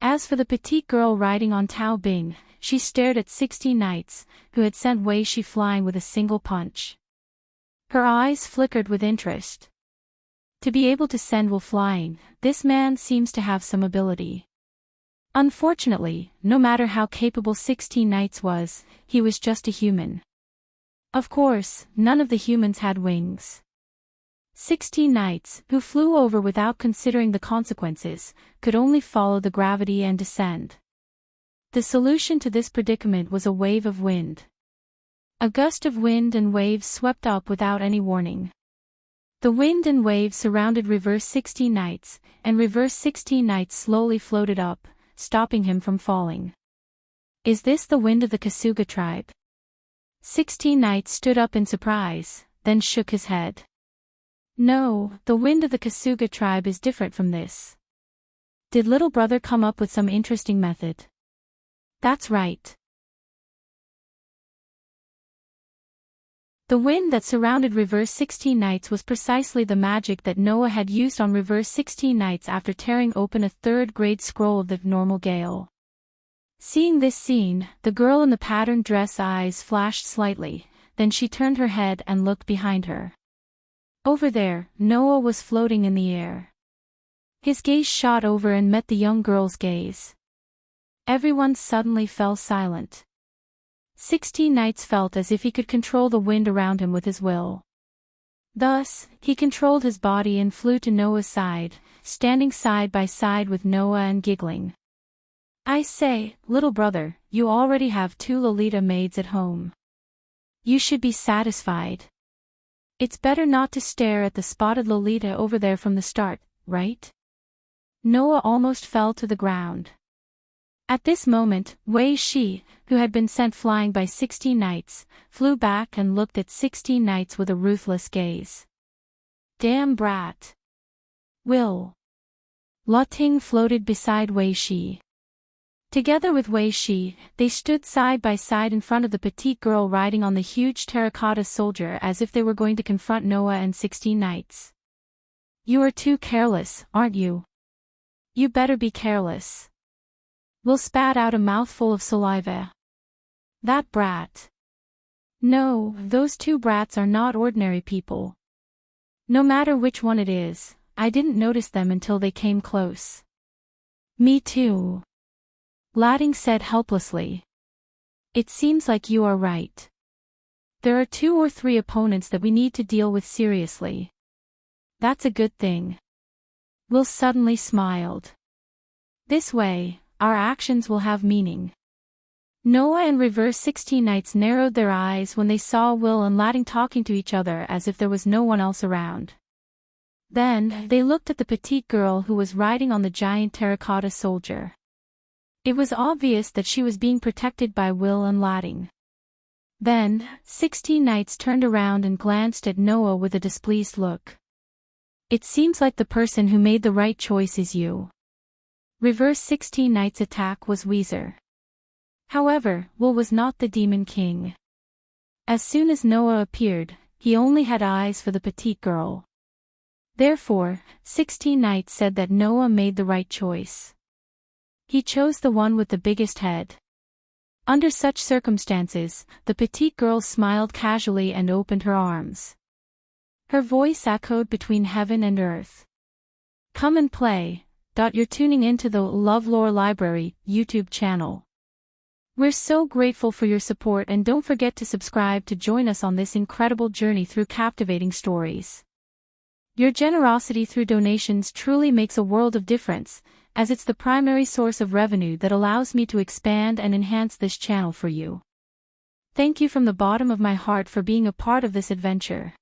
As for the petite girl riding on Tao Bing, she stared at 16 knights, who had sent Wei Shi flying with a single punch. Her eyes flickered with interest. To be able to send Will flying, this man seems to have some ability. Unfortunately, no matter how capable 16 Knights was, he was just a human. Of course, none of the humans had wings. 16 Knights, who flew over without considering the consequences, could only follow the gravity and descend. The solution to this predicament was a wave of wind. A gust of wind and waves swept up without any warning. The wind and waves surrounded Reverse 16 Knights, and Reverse 16 Knights slowly floated up, stopping him from falling. Is this the wind of the Kasuga tribe? 16 Knights stood up in surprise, then shook his head. No, the wind of the Kasuga tribe is different from this. Did little brother come up with some interesting method? That's right. The wind that surrounded Reverse 16 Knights was precisely the magic that Noah had used on Reverse 16 Knights after tearing open a third-grade scroll of the normal gale. Seeing this scene, the girl in the patterned dress eyes flashed slightly, then she turned her head and looked behind her. Over there, Noah was floating in the air. His gaze shot over and met the young girl's gaze. Everyone suddenly fell silent. 16 Nights felt as if he could control the wind around him with his will. Thus, he controlled his body and flew to Noah's side, standing side by side with Noah and giggling. I say, little brother, you already have 2 Lolita maids at home. You should be satisfied. It's better not to stare at the spotted Lolita over there from the start, right? Noah almost fell to the ground. At this moment, Wei Shi, who had been sent flying by 16 Nights, flew back and looked at 16 Nights with a ruthless gaze. Damn brat. Will. La Ting floated beside Wei Shi. Together with Wei Shi, they stood side by side in front of the petite girl riding on the huge terracotta soldier as if they were going to confront Noah and 16 Nights. You are too careless, aren't you? You better be careless. Will spat out a mouthful of saliva. That brat. No, those 2 brats are not ordinary people. No matter which one it is, I didn't notice them until they came close. Me too. Lading said helplessly. It seems like you are right. There are 2 or 3 opponents that we need to deal with seriously. That's a good thing. Will suddenly smiled. This way, our actions will have meaning. Noah and Reverse 16 Nights narrowed their eyes when they saw Will and Lading talking to each other as if there was no one else around. Then, they looked at the petite girl who was riding on the giant terracotta soldier. It was obvious that she was being protected by Will and Lading. Then, 16 Nights turned around and glanced at Noah with a displeased look. It seems like the person who made the right choice is you. Reverse 16 Nights' attack was Weezer. However, Will was not the Demon King. As soon as Noah appeared, he only had eyes for the petite girl. Therefore, 16 Nights said that Noah made the right choice. He chose the one with the biggest head. Under such circumstances, the petite girl smiled casually and opened her arms. Her voice echoed between heaven and earth. Come and play. You're tuning into the LoveLore Library YouTube channel. We're so grateful for your support and don't forget to subscribe to join us on this incredible journey through captivating stories. Your generosity through donations truly makes a world of difference, as it's the primary source of revenue that allows me to expand and enhance this channel for you. Thank you from the bottom of my heart for being a part of this adventure.